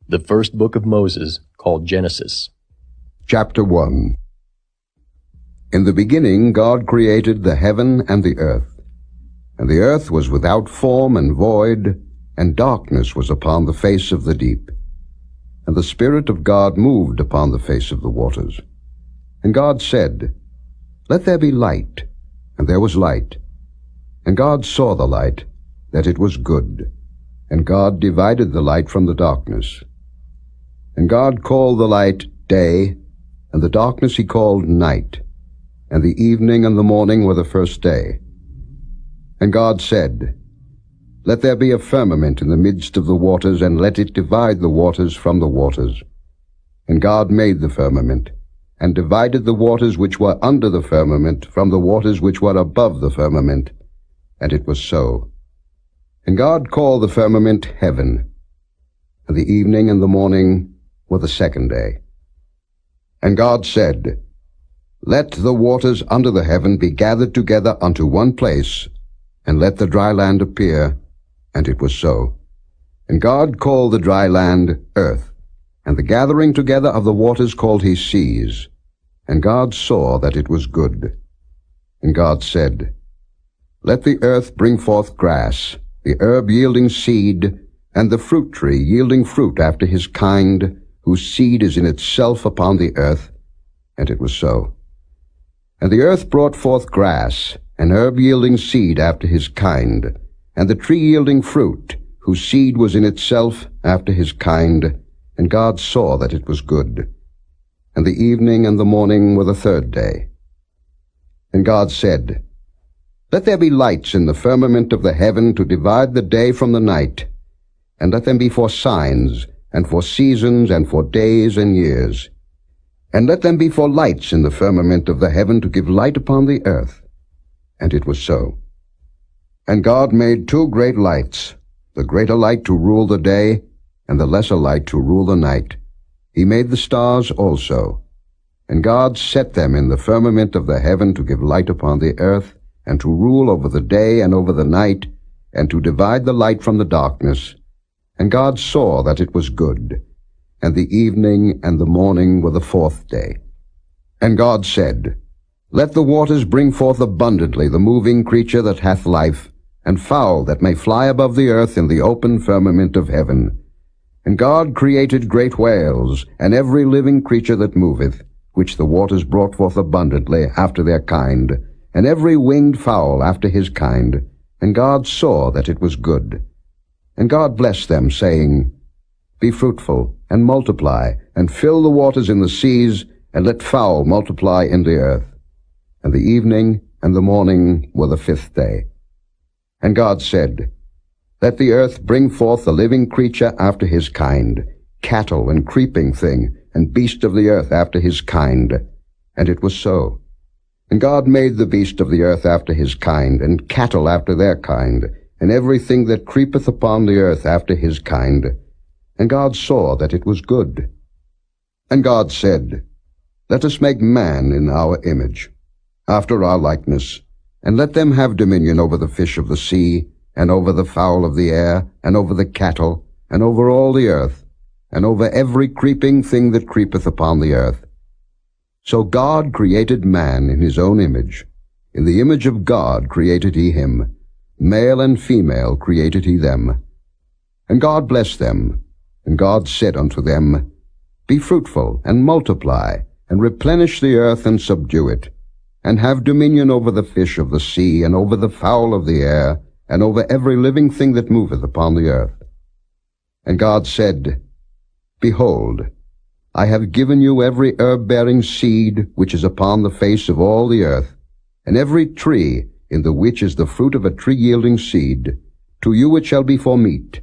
The first book of Moses, called Genesis. Chapter 1. In the beginning God created the heaven and the earth. And the earth was without form and void, and darkness was upon the face of the deep. And the Spirit of God moved upon the face of the waters. And God said, Let there be light. And there was light. And God saw the light, that it was good. And God divided the light from the darkness. And God called the light day, and the darkness he called night. And the evening and the morning were the first day. And God said, Let there be a firmament in the midst of the waters, and let it divide the waters from the waters. And God made the firmament, and divided the waters which were under the firmament from the waters which were above the firmament. And it was so. And God called the firmament heaven. And the evening and the morning were the second day. And God said, Let the waters under the heaven be gathered together unto one place, and let the dry land appear. And it was so. And God called the dry land earth, and the gathering together of the waters called he seas. And God saw that it was good. And God said, Let the earth bring forth grass, the herb yielding seed, and the fruit tree yielding fruit after his kind, whose seed is in itself upon the earth. And it was so. And the earth brought forth grass, and herb yielding seed after his kind, and the tree yielding fruit, whose seed was in itself after his kind. And God saw that it was good. And the evening and the morning were the third day. And God said, Let there be lights in the firmament of the heaven to divide the day from the night, and let them be for signs, and for seasons, and for days and years. And let them be for lights in the firmament of the heaven to give light upon the earth. And it was so. And God made two great lights, the greater light to rule the day, and the lesser light to rule the night. He made the stars also. And God set them in the firmament of the heaven to give light upon the earth, and to rule over the day and over the night, and to divide the light from the darkness. And God saw that it was good. And the evening and the morning were the fourth day. And God said, Let the waters bring forth abundantly the moving creature that hath life, and fowl that may fly above the earth in the open firmament of heaven. And God created great whales, and every living creature that moveth, which the waters brought forth abundantly after their kind, and every winged fowl after his kind. And God saw that it was good. And God blessed them, saying, Be fruitful, and multiply, and fill the waters in the seas, and let fowl multiply in the earth. And the evening and the morning were the fifth day. And God said, Let the earth bring forth a living creature after his kind, cattle and creeping thing, and beast of the earth after his kind. And it was so. And God made the beast of the earth after his kind, and cattle after their kind, and everything that creepeth upon the earth after his kind. And God saw that it was good. And God said, Let us make man in our image, after our likeness, and let them have dominion over the fish of the sea, and over the fowl of the air, and over the cattle, and over all the earth, and over every creeping thing that creepeth upon the earth. So God created man in his own image. In the image of God created he him. Male and female created he them. And God blessed them. And God said unto them, Be fruitful, and multiply, and replenish the earth, and subdue it, and have dominion over the fish of the sea, and over the fowl of the air, and over every living thing that moveth upon the earth. And God said, Behold, I have given you every herb-bearing seed which is upon the face of all the earth, and every tree in the which is the fruit of a tree yielding seed. To you it shall be for meat.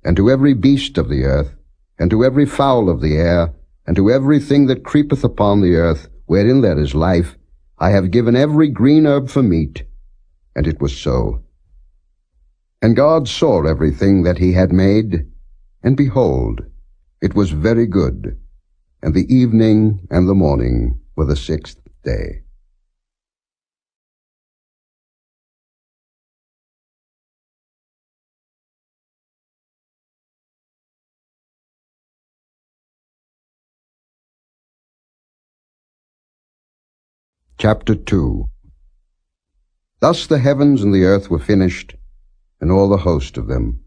And to every beast of the earth, and to every fowl of the air, and to everything that creepeth upon the earth, wherein there is life, I have given every green herb for meat. And it was so. And God saw everything that he had made, and behold, it was very good. And the evening and the morning were the sixth day. Chapter 2. Thus the heavens and the earth were finished, and all the host of them.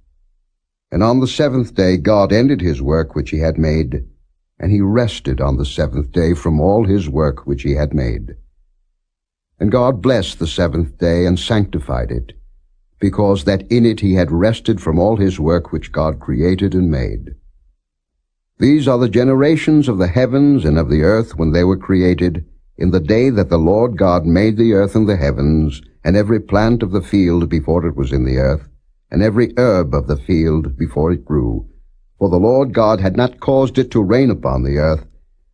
And on the seventh day God ended his work which he had made, and he rested on the seventh day from all his work which he had made. And God blessed the seventh day and sanctified it, because that in it he had rested from all his work which God created and made. These are the generations of the heavens and of the earth when they were created, in the day that the Lord God made the earth and the heavens, and every plant of the field before it was in the earth, and every herb of the field before it grew. For the Lord God had not caused it to rain upon the earth,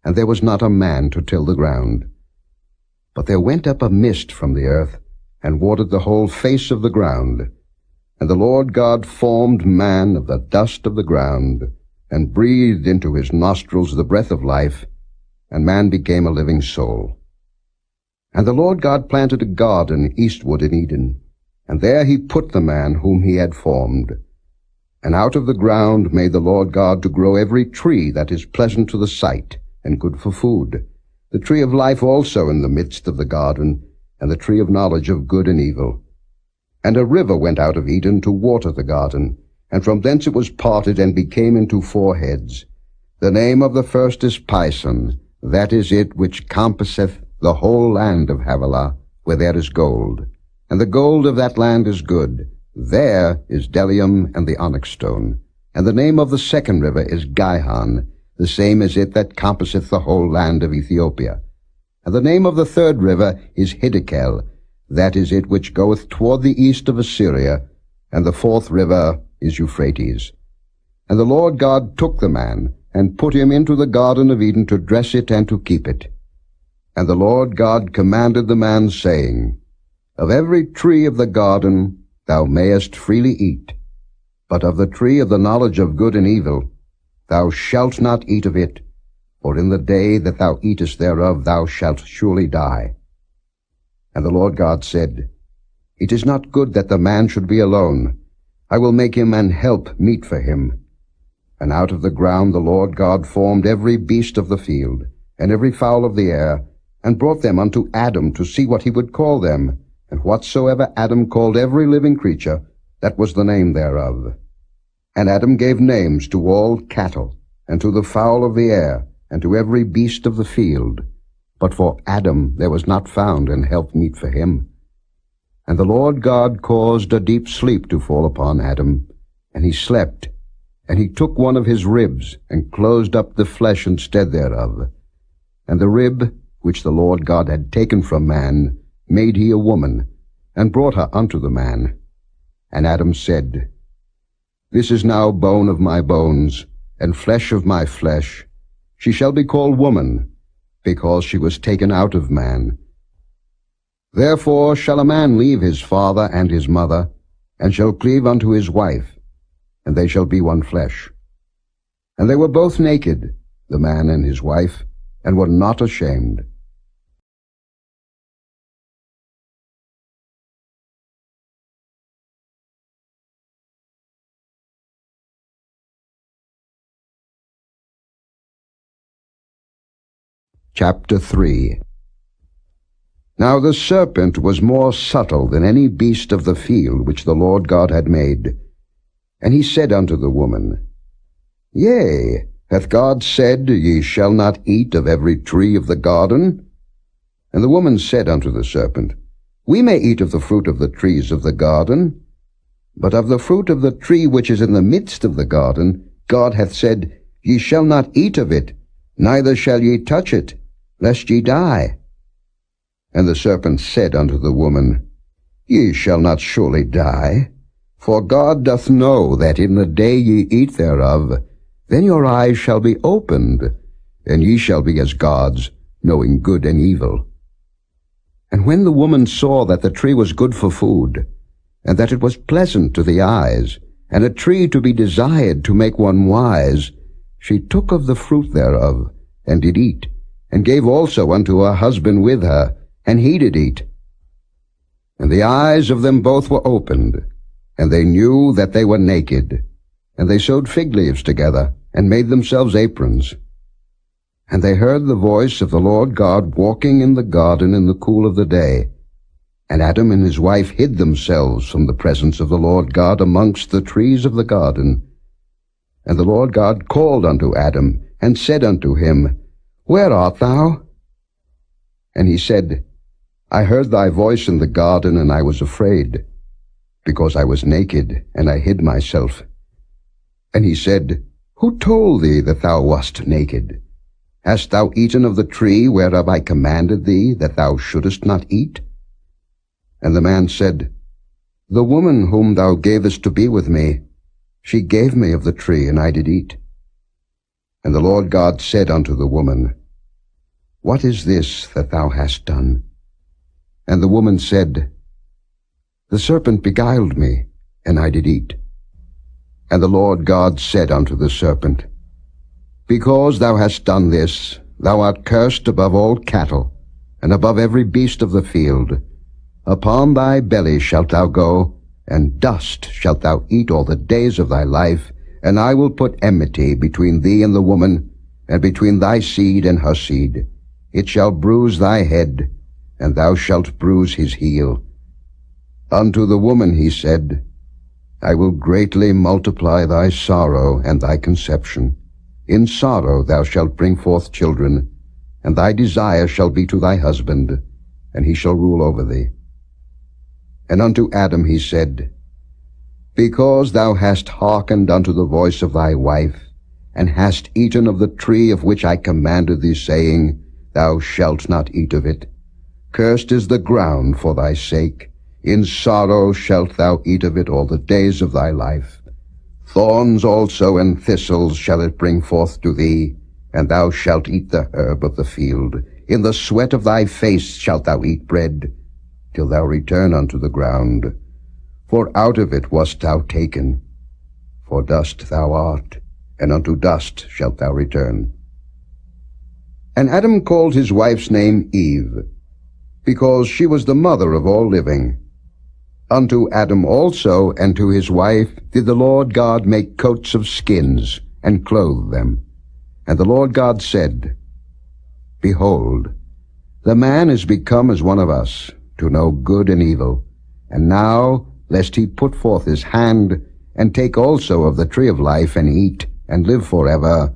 and there was not a man to till the ground. But there went up a mist from the earth, and watered the whole face of the ground. And the Lord God formed man of the dust of the ground, and breathed into his nostrils the breath of life, and man became a living soul. And the Lord God planted a garden eastward in Eden, and there he put the man whom he had formed. And out of the ground made the Lord God to grow every tree that is pleasant to the sight, and good for food, the tree of life also in the midst of the garden, and the tree of knowledge of good and evil. And a river went out of Eden to water the garden, and from thence it was parted and became into 4 heads. The name of the first is Pison, that is it which compasseth the whole land of Havilah, where there is gold. And the gold of that land is good. There is bdellium and the onyx stone. And the name of the second river is Gihon, the same is it that compasseth the whole land of Ethiopia. And the name of the third river is Hiddekel, that is it which goeth toward the east of Assyria. And the fourth river is Euphrates. And the Lord God took the man, and put him into the garden of Eden to dress it and to keep it. And the Lord God commanded the man, saying, Of every tree of the garden thou mayest freely eat, but of the tree of the knowledge of good and evil thou shalt not eat of it, for in the day that thou eatest thereof thou shalt surely die. And the Lord God said, It is not good that the man should be alone. I will make him an help meet for him. And out of the ground the Lord God formed every beast of the field, and every fowl of the air, and brought them unto Adam to see what he would call them. And whatsoever Adam called every living creature, that was the name thereof. And Adam gave names to all cattle, and to the fowl of the air, and to every beast of the field. But for Adam there was not found an help meet for him. And the Lord God caused a deep sleep to fall upon Adam, and he slept. And he took one of his ribs, and closed up the flesh instead thereof. And the rib, which the Lord God had taken from man, made he a woman, and brought her unto the man. And Adam said, This is now bone of my bones, and flesh of my flesh. She shall be called woman, because she was taken out of man. Therefore shall a man leave his father and his mother, and shall cleave unto his wife, and they shall be one flesh. And they were both naked, the man and his wife, and were not ashamed. Chapter 3. Now the serpent was more subtle than any beast of the field which the Lord God had made. And he said unto the woman, Yea, hath God said, Ye shall not eat of every tree of the garden? And the woman said unto the serpent, We may eat of the fruit of the trees of the garden, but of the fruit of the tree which is in the midst of the garden, God hath said, Ye shall not eat of it, neither shall ye touch it, lest ye die. And the serpent said unto the woman, Ye shall not surely die. For God doth know that in the day ye eat thereof, then your eyes shall be opened, and ye shall be as gods, knowing good and evil. And when the woman saw that the tree was good for food, and that it was pleasant to the eyes, and a tree to be desired to make one wise, she took of the fruit thereof, and did eat, and gave also unto her husband with her, and he did eat. And the eyes of them both were opened, and they knew that they were naked. And they sewed fig leaves together, and made themselves aprons. And they heard the voice of the Lord God walking in the garden in the cool of the day. And Adam and his wife hid themselves from the presence of the Lord God amongst the trees of the garden. And the Lord God called unto Adam, and said unto him, Where art thou? And he said, I heard thy voice in the garden, and I was afraid, because I was naked, and I hid myself. And he said, Who told thee that thou wast naked? Hast thou eaten of the tree whereof I commanded thee that thou shouldest not eat? And the man said, The woman whom thou gavest to be with me, she gave me of the tree, and I did eat. And the Lord God said unto the woman, What is this that thou hast done? And the woman said, The serpent beguiled me, and I did eat. And the Lord God said unto the serpent, Because thou hast done this, thou art cursed above all cattle, and above every beast of the field. Upon thy belly shalt thou go, and dust shalt thou eat all the days of thy life, and I will put enmity between thee and the woman, and between thy seed and her seed. It shall bruise thy head, and thou shalt bruise his heel. Unto the woman he said, I will greatly multiply thy sorrow and thy conception. In sorrow thou shalt bring forth children, and thy desire shall be to thy husband, and he shall rule over thee. And unto Adam he said, Because thou hast hearkened unto the voice of thy wife, and hast eaten of the tree of which I commanded thee, saying, Thou shalt not eat of it. Cursed is the ground for thy sake. In sorrow shalt thou eat of it all the days of thy life. Thorns also and thistles shall it bring forth to thee, and thou shalt eat the herb of the field. In the sweat of thy face shalt thou eat bread, till thou return unto the ground. For out of it wast thou taken. For dust thou art, and unto dust shalt thou return. And Adam called his wife's name Eve, because she was the mother of all living. Unto Adam also and to his wife did the Lord God make coats of skins, and clothe them. And the Lord God said, Behold, the man is become as one of us, to know good and evil. And now, lest he put forth his hand, and take also of the tree of life, and eat, and live forever.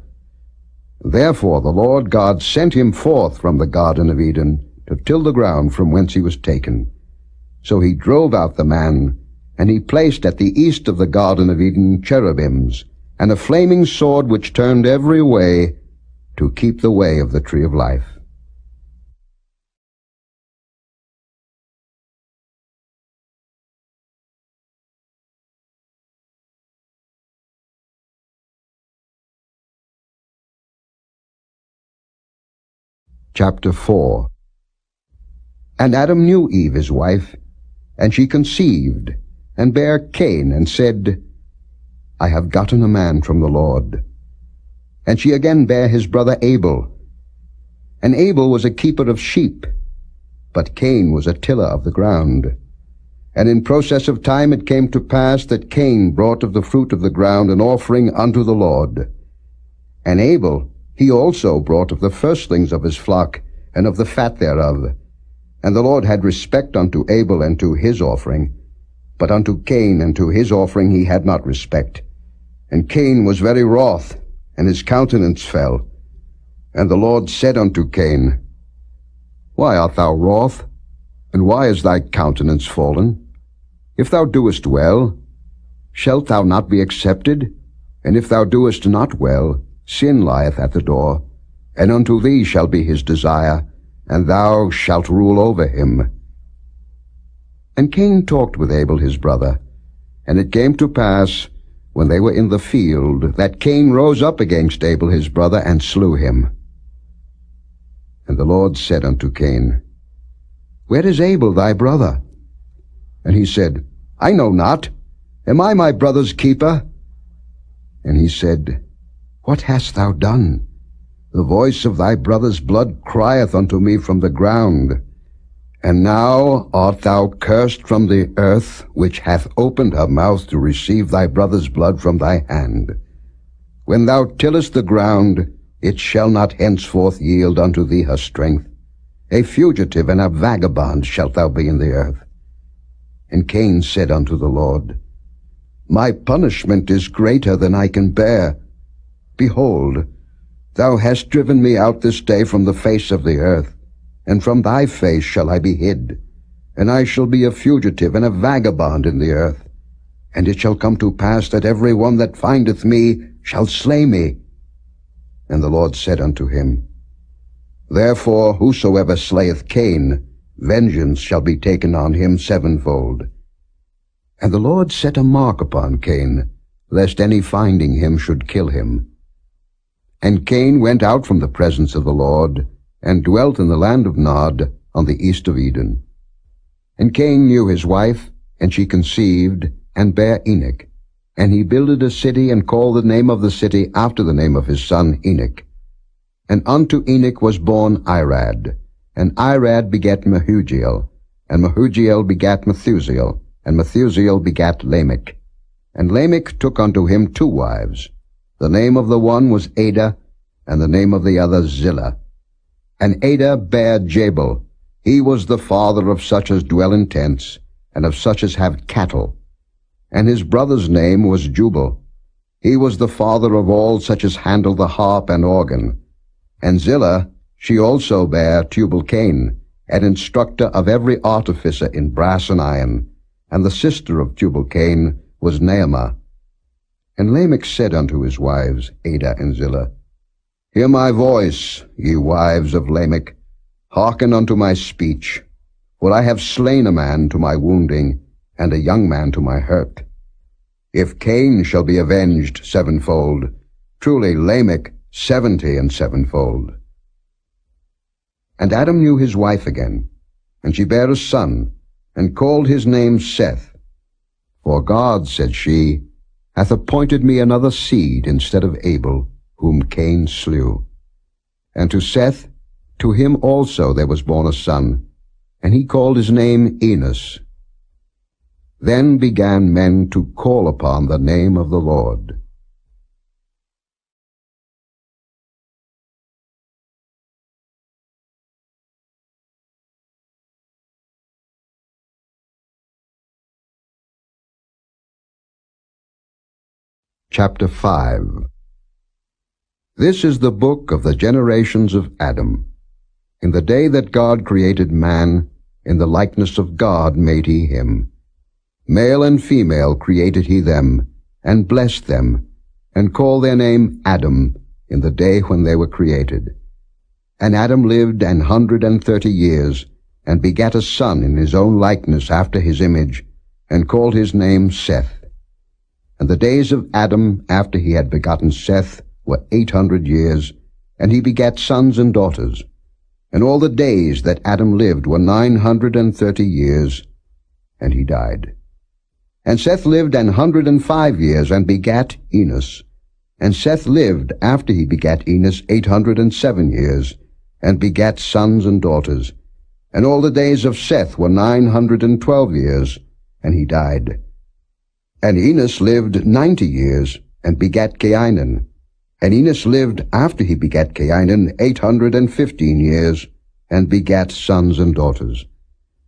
Therefore the Lord God sent him forth from the Garden of Eden, to till the ground from whence he was taken. So he drove out the man, and he placed at the east of the Garden of Eden cherubims, and a flaming sword which turned every way, to keep the way of the tree of life. Chapter 4. And Adam knew Eve his wife, and she conceived, and bare Cain, and said, I have gotten a man from the Lord. And she again bare his brother Abel. And Abel was a keeper of sheep, but Cain was a tiller of the ground. And in process of time it came to pass that Cain brought of the fruit of the ground an offering unto the Lord. And Abel, he also brought of the firstlings of his flock, and of the fat thereof. And the Lord had respect unto Abel and to his offering, but unto Cain and to his offering he had not respect. And Cain was very wroth, and his countenance fell. And the Lord said unto Cain, Why art thou wroth, and why is thy countenance fallen? If thou doest well, shalt thou not be accepted? And if thou doest not well, sin lieth at the door, and unto thee shall be his desire, and thou shalt rule over him. And Cain talked with Abel his brother. And it came to pass, when they were in the field, that Cain rose up against Abel his brother, and slew him. And the Lord said unto Cain, Where is Abel thy brother? And he said, I know not. Am I my brother's keeper? And he said, What hast thou done? The voice of thy brother's blood crieth unto me from the ground. And now art thou cursed from the earth, which hath opened her mouth to receive thy brother's blood from thy hand. When thou tillest the ground, it shall not henceforth yield unto thee her strength. A fugitive and a vagabond shalt thou be in the earth. And Cain said unto the Lord, My punishment is greater than I can bear. Behold, thou hast driven me out this day from the face of the earth, and from thy face shall I be hid, and I shall be a fugitive and a vagabond in the earth. And it shall come to pass that every one that findeth me shall slay me. And the Lord said unto him, Therefore whosoever slayeth Cain, vengeance shall be taken on him sevenfold. And the Lord set a mark upon Cain, lest any finding him should kill him. And Cain went out from the presence of the Lord, and dwelt in the land of Nod, on the east of Eden. And Cain knew his wife, and she conceived, and bare Enoch. And he builded a city, and called the name of the city after the name of his son Enoch. And unto Enoch was born Irad, and Irad begat Mehujael, and Mehujael begat Methusael, and Methusael begat Lamech. And Lamech took unto him 2 wives. The name of the one was Ada, and the name of the other Zillah. And Ada bare Jabal. He was the father of such as dwell in tents, and of such as have cattle. And his brother's name was Jubal. He was the father of all such as handle the harp and organ. And Zillah, she also bare Tubal-Cain, an instructor of every artificer in brass and iron. And the sister of Tubal-Cain was Naamah. And Lamech said unto his wives, Ada and Zillah, Hear my voice, ye wives of Lamech. Hearken unto my speech. For I have slain a man to my wounding, and a young man to my hurt. If Cain shall be avenged sevenfold, truly Lamech 70 and sevenfold. And Adam knew his wife again, and she bare a son, and called his name Seth. For God, said she, hath appointed me another seed instead of Abel, whom Cain slew. And to Seth, to him also there was born a son, and he called his name Enos. Then began men to call upon the name of the Lord. Chapter 5. This is the book of the generations of Adam. In the day that God created man, in the likeness of God made he him. Male and female created he them, and blessed them, and called their name Adam, in the day when they were created. And Adam lived 130 years, and begat a son in his own likeness after his image, and called his name Seth. And the days of Adam after he had begotten Seth were 800 years, and he begat sons and daughters. And all the days that Adam lived were 930 years, and he died. And Seth lived 105 years, and begat Enos. And Seth lived after he begat Enos 807 years, and begat sons and daughters. And all the days of Seth were 912 years, and he died. And Enos lived 90 years, and begat Cainan. And Enos lived after he begat Cainan 815 years, and begat sons and daughters.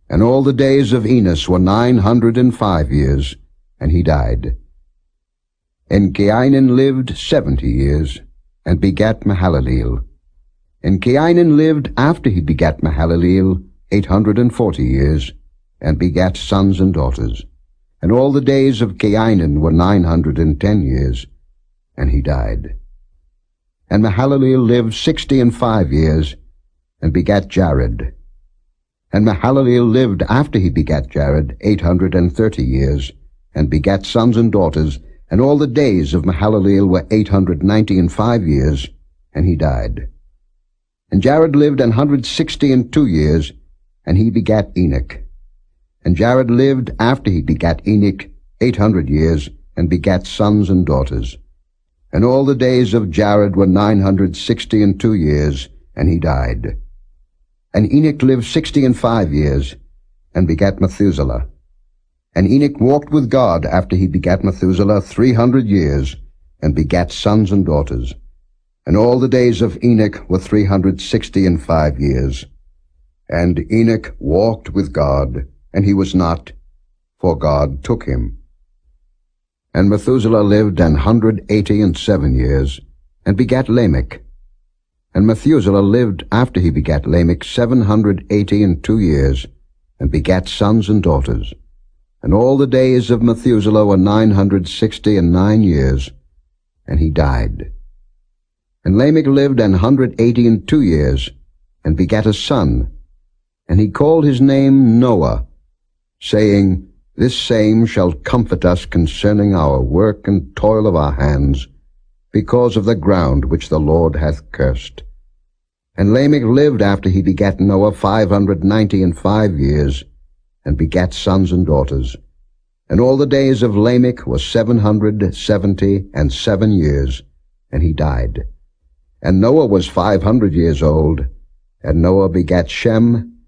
And all the days of Enos were 905 years, and he died. And Cainan lived 70 years, and begat Mahalaleel. And Cainan lived after he begat Mahalaleel 840 years, and begat sons and daughters. And all the days of Cainan were 910 years, and he died. And Mahalaleel lived 65 years, and begat Jared. And Mahalaleel lived after he begat Jared 830 years, and begat sons and daughters. And all the days of Mahalaleel were 895 years, and he died. And Jared lived 162 years, and he begat Enoch. And Jared lived after he begat Enoch 800 years, and begat sons and daughters. And all the days of Jared were 962 years, and he died. And Enoch lived 65 years, and begat Methuselah. And Enoch walked with God after he begat Methuselah 300 years, and begat sons and daughters. And all the days of Enoch were 365 years. And Enoch walked with God, and he was not, for God took him. And Methuselah lived 187 years, and begat Lamech. And Methuselah lived after he begat Lamech 782 years, and begat sons and daughters. And all the days of Methuselah were 969 years, and he died. And Lamech lived 182 years, and begat a son, and he called his name Noah, saying, This same shall comfort us concerning our work and toil of our hands, because of the ground which the Lord hath cursed. And Lamech lived after he begat Noah 595 years, and begat sons and daughters. And all the days of Lamech were 777 years, and he died. And Noah was 500 years old, and Noah begat Shem,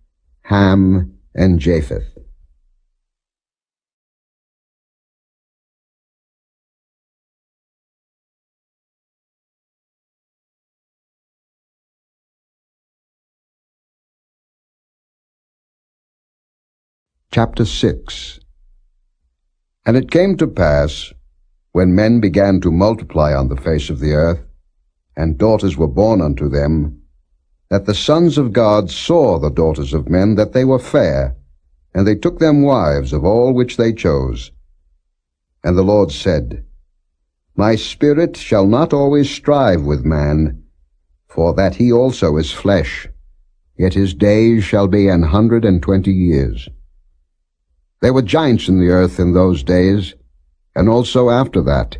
Ham, and Japheth. Chapter 6. And it came to pass, when men began to multiply on the face of the earth, and daughters were born unto them, that the sons of God saw the daughters of men, that they were fair, and they took them wives of all which they chose. And the Lord said, My spirit shall not always strive with man, for that he also is flesh, yet his days shall be 120 years. There were giants in the earth in those days, and also after that,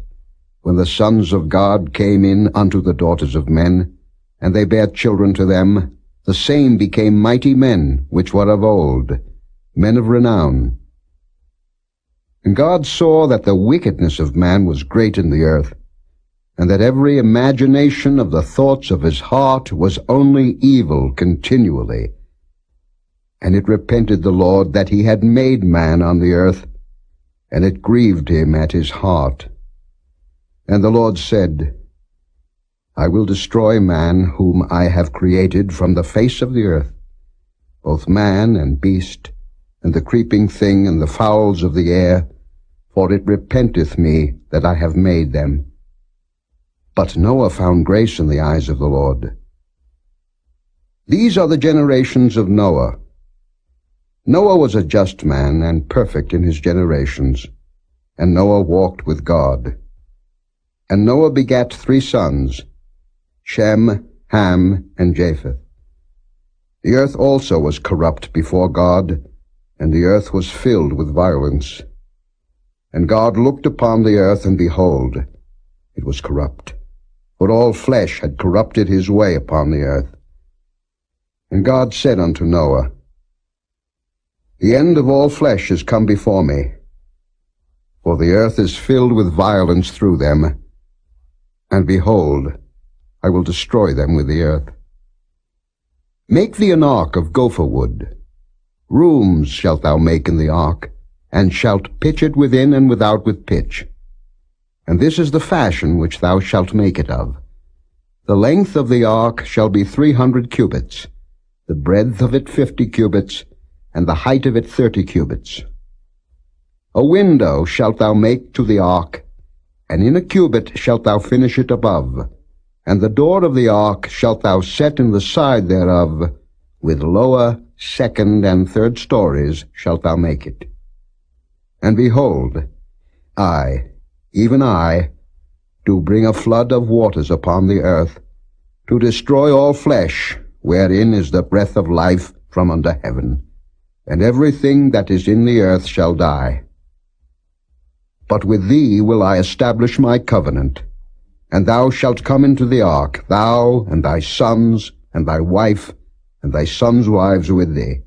when the sons of God came in unto the daughters of men, and they bare children to them, the same became mighty men which were of old, men of renown. And God saw that the wickedness of man was great in the earth, and that every imagination of the thoughts of his heart was only evil continually. And it repented the Lord that he had made man on the earth, and it grieved him at his heart. And the Lord said, I will destroy man whom I have created from the face of the earth, both man and beast, and the creeping thing and the fowls of the air, for it repenteth me that I have made them. But Noah found grace in the eyes of the Lord. These are the generations of Noah. Noah was a just man and perfect in his generations, and Noah walked with God. And Noah begat 3 sons, Shem, Ham, and Japheth. The earth also was corrupt before God, and the earth was filled with violence. And God looked upon the earth, and behold, it was corrupt, for all flesh had corrupted his way upon the earth. And God said unto Noah, The end of all flesh is come before me, for the earth is filled with violence through them, and behold, I will destroy them with the earth. Make thee an ark of gopher wood. Rooms shalt thou make in the ark, and shalt pitch it within and without with pitch. And this is the fashion which thou shalt make it of. The length of the ark shall be 300 cubits, the breadth of it 50 cubits, and the height of it 30 cubits. A window shalt thou make to the ark, and in a cubit shalt thou finish it above. And the door of the ark shalt thou set in the side thereof, with lower, second, and third stories shalt thou make it. And behold, I, even I, do bring a flood of waters upon the earth, to destroy all flesh, wherein is the breath of life from under heaven. And everything that is in the earth shall die. But with thee will I establish my covenant, and thou shalt come into the ark, thou and thy sons, and thy wife, and thy sons' wives with thee.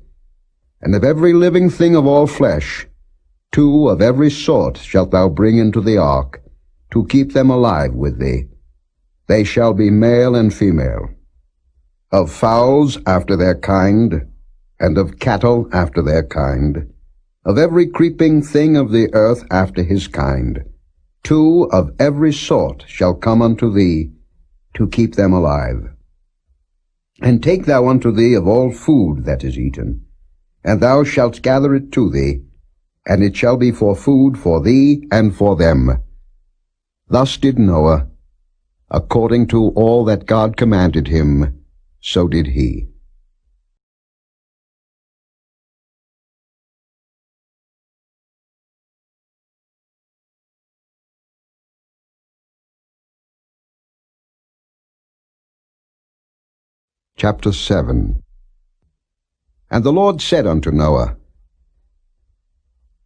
And of every living thing of all flesh, 2 of every sort shalt thou bring into the ark, to keep them alive with thee. They shall be male and female. Of fowls after their kind, and of cattle after their kind, of every creeping thing of the earth after his kind, 2 of every sort shall come unto thee, to keep them alive. And take thou unto thee of all food that is eaten, and thou shalt gather it to thee, and it shall be for food for thee and for them. Thus did Noah, according to all that God commanded him, so did he. Chapter 7. And the Lord said unto Noah,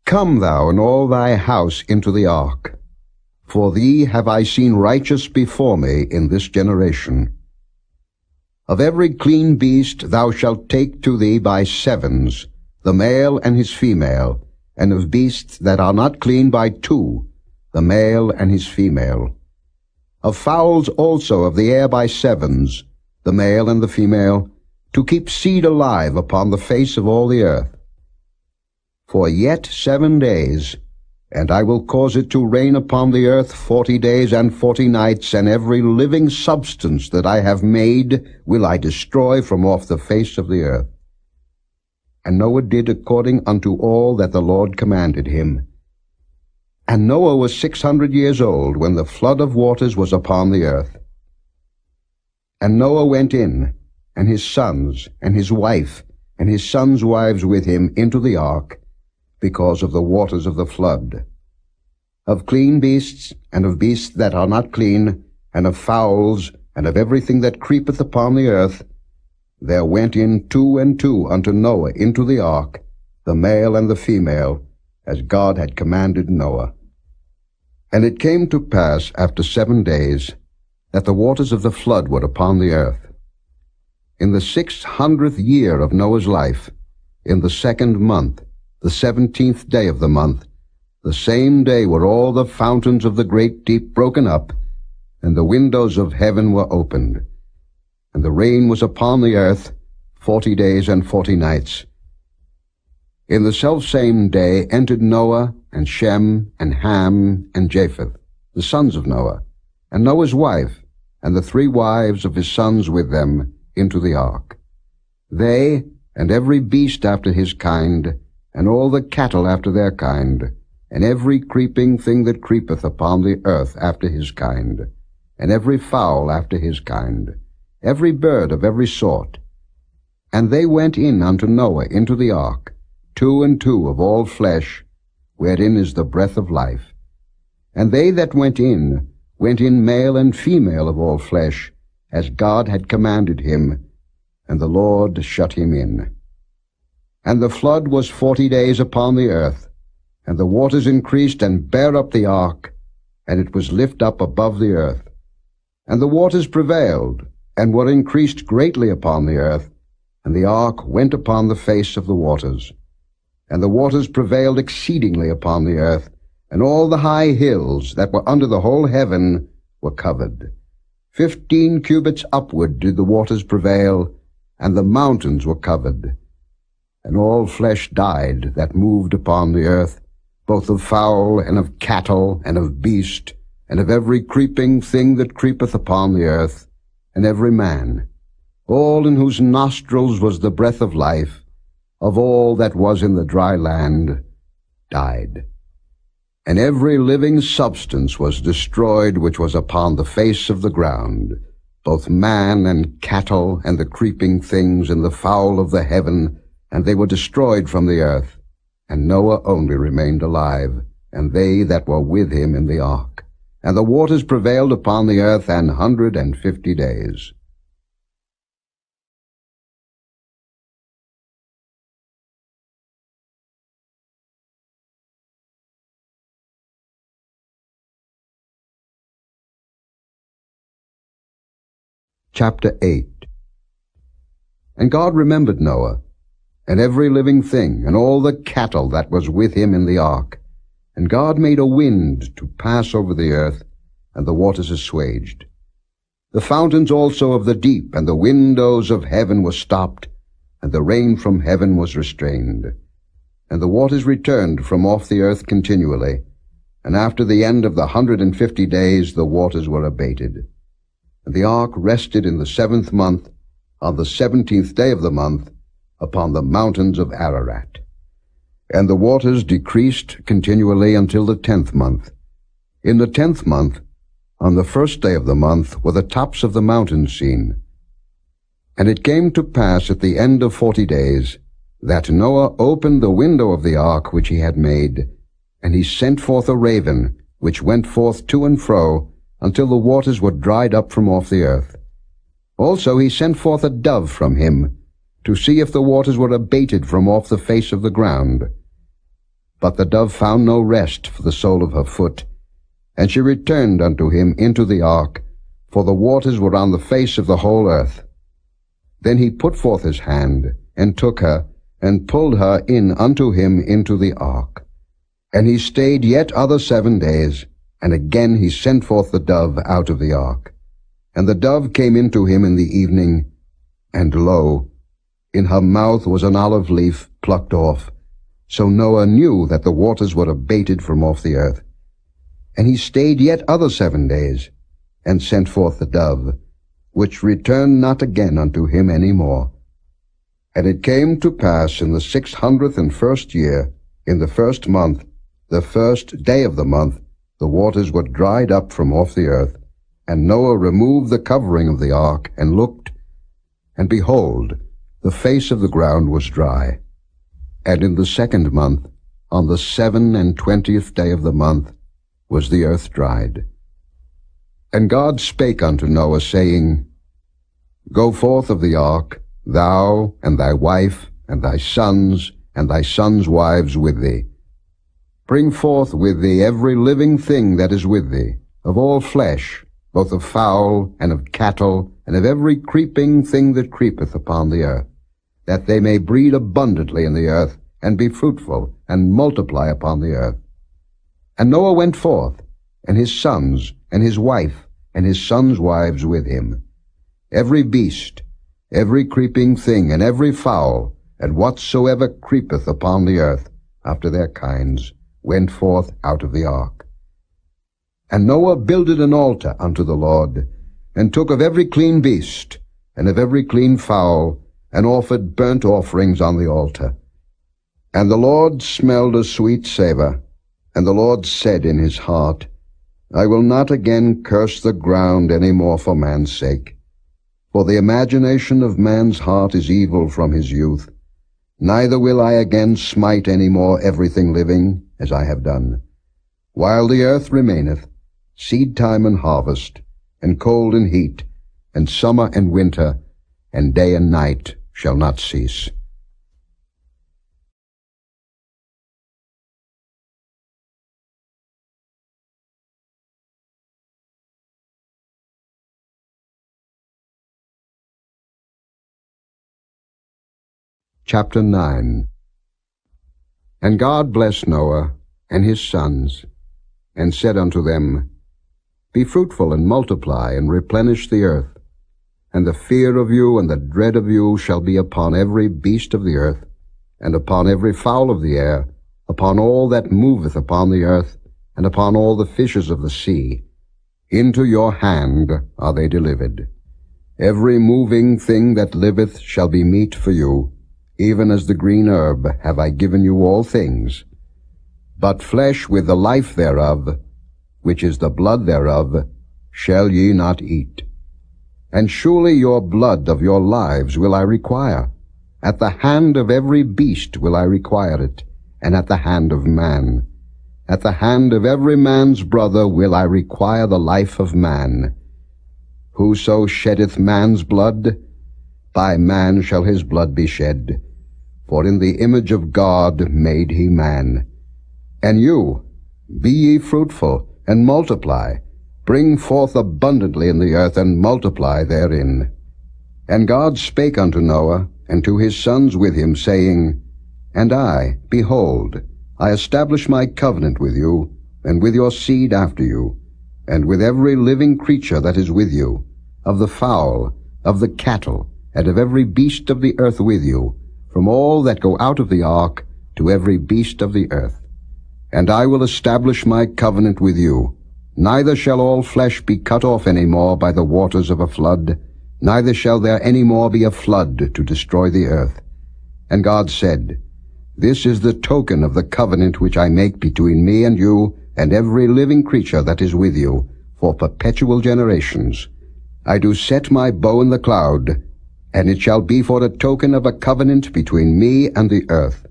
Come thou and all thy house into the ark, for thee have I seen righteous before me in this generation. Of every clean beast thou shalt take to thee by sevens, the male and his female, and of beasts that are not clean by two, the male and his female. Of fowls also of the air by sevens, the male and the female, to keep seed alive upon the face of all the earth. For yet 7 days, and I will cause it to rain upon the earth 40 days and 40 nights, and every living substance that I have made will I destroy from off the face of the earth. And Noah did according unto all that the Lord commanded him. And Noah was 600 years old when the flood of waters was upon the earth. And Noah went in, and his sons, and his wife, and his sons' wives with him into the ark, because of the waters of the flood. Of clean beasts, and of beasts that are not clean, and of fowls, and of everything that creepeth upon the earth, there went in 2 and 2 unto Noah into the ark, the male and the female, as God had commanded Noah. And it came to pass after 7 days, that the waters of the flood were upon the earth. In the 600th year of Noah's life, in the 2nd month, the 17th day of the month, the same day were all the fountains of the great deep broken up, and the windows of heaven were opened. And the rain was upon the earth 40 days and 40 nights. In the selfsame day entered Noah, and Shem, and Ham, and Japheth, the sons of Noah, and Noah's wife, and the 3 wives of his sons with them, into the ark. They, and every beast after his kind, and all the cattle after their kind, and every creeping thing that creepeth upon the earth after his kind, and every fowl after his kind, every bird of every sort. And they went in unto Noah into the ark, 2 and 2 of all flesh, wherein is the breath of life. And they that went in male and female of all flesh, as God had commanded him, and the Lord shut him in. And the flood was 40 days upon the earth, and the waters increased and bare up the ark, and it was lift up above the earth. And the waters prevailed, and were increased greatly upon the earth, and the ark went upon the face of the waters. And the waters prevailed exceedingly upon the earth, and all the high hills that were under the whole heaven were covered. 15 cubits upward did the waters prevail, and the mountains were covered. And all flesh died that moved upon the earth, both of fowl, and of cattle, and of beast, and of every creeping thing that creepeth upon the earth, and every man, all in whose nostrils was the breath of life, of all that was in the dry land, died. And every living substance was destroyed which was upon the face of the ground, both man and cattle, and the creeping things, and the fowl of the heaven, and they were destroyed from the earth. And Noah only remained alive, and they that were with him in the ark. And the waters prevailed upon the earth 150 days. Chapter 8. And God remembered Noah, and every living thing, and all the cattle that was with him in the ark. And God made a wind to pass over the earth, and the waters assuaged. The fountains also of the deep and the windows of heaven were stopped, and the rain from heaven was restrained. And the waters returned from off the earth continually, and after the end of the 150 days the waters were abated. And the ark rested in the 7th month, on the 17th day of the month, upon the mountains of Ararat. And the waters decreased continually until the 10th month. In the 10th month, on the 1st day of the month, were the tops of the mountains seen. And it came to pass at the end of 40 days, that Noah opened the window of the ark which he had made, and he sent forth a raven, which went forth to and fro, until the waters were dried up from off the earth. Also he sent forth a dove from him, to see if the waters were abated from off the face of the ground. But the dove found no rest for the sole of her foot, and she returned unto him into the ark, for the waters were on the face of the whole earth. Then he put forth his hand, and took her, and pulled her in unto him into the ark. And he stayed yet other 7 days, and again he sent forth the dove out of the ark. And the dove came into him in the evening, and lo, in her mouth was an olive leaf plucked off. So Noah knew that the waters were abated from off the earth. And he stayed yet other 7 days, and sent forth the dove, which returned not again unto him any more. And it came to pass in the 601st year, in the 1st month, the 1st day of the month, the waters were dried up from off the earth. And Noah removed the covering of the ark, and looked, and behold, the face of the ground was dry. And in the 2nd month, on the 27th day of the month, was the earth dried. And God spake unto Noah, saying, Go forth of the ark, thou, and thy wife, and thy sons wives with thee. Bring forth with thee every living thing that is with thee, of all flesh, both of fowl, and of cattle, and of every creeping thing that creepeth upon the earth, that they may breed abundantly in the earth, and be fruitful, and multiply upon the earth. And Noah went forth, and his sons, and his wife, and his sons' wives with him. Every beast, every creeping thing, and every fowl, and whatsoever creepeth upon the earth, after their kinds, went forth out of the ark. And Noah builded an altar unto the Lord, and took of every clean beast, and of every clean fowl, and offered burnt offerings on the altar. And the Lord smelled a sweet savour, and the Lord said in his heart, I will not again curse the ground any more for man's sake. For the imagination of man's heart is evil from his youth. Neither will I again smite any more everything living, as I have done. While the earth remaineth, seed time and harvest, and cold and heat, and summer and winter, and day and night shall not cease. Chapter 9. And God blessed Noah and his sons, and said unto them, Be fruitful and multiply, and replenish the earth. And the fear of you and the dread of you shall be upon every beast of the earth, and upon every fowl of the air, upon all that moveth upon the earth, and upon all the fishes of the sea. Into your hand are they delivered. Every moving thing that liveth shall be meat for you. Even as the green herb have I given you all things. But flesh with the life thereof, which is the blood thereof, shall ye not eat. And surely your blood of your lives will I require. At the hand of every beast will I require it, and at the hand of man. At the hand of every man's brother will I require the life of man. Whoso sheddeth man's blood, by man shall his blood be shed. For in the image of God made he man. And you, be ye fruitful, and multiply. Bring forth abundantly in the earth, and multiply therein. And God spake unto Noah, and to his sons with him, saying, And I, behold, I establish my covenant with you, and with your seed after you, and with every living creature that is with you, of the fowl, of the cattle, and of every beast of the earth with you, from all that go out of the ark to every beast of the earth. And I will establish my covenant with you, neither shall all flesh be cut off any more by the waters of a flood, neither shall there any more be a flood to destroy the earth. And God said, This is the token of the covenant which I make between me and you and every living creature that is with you, for perpetual generations. I do set my bow in the cloud, and it shall be for a token of a covenant between me and the earth.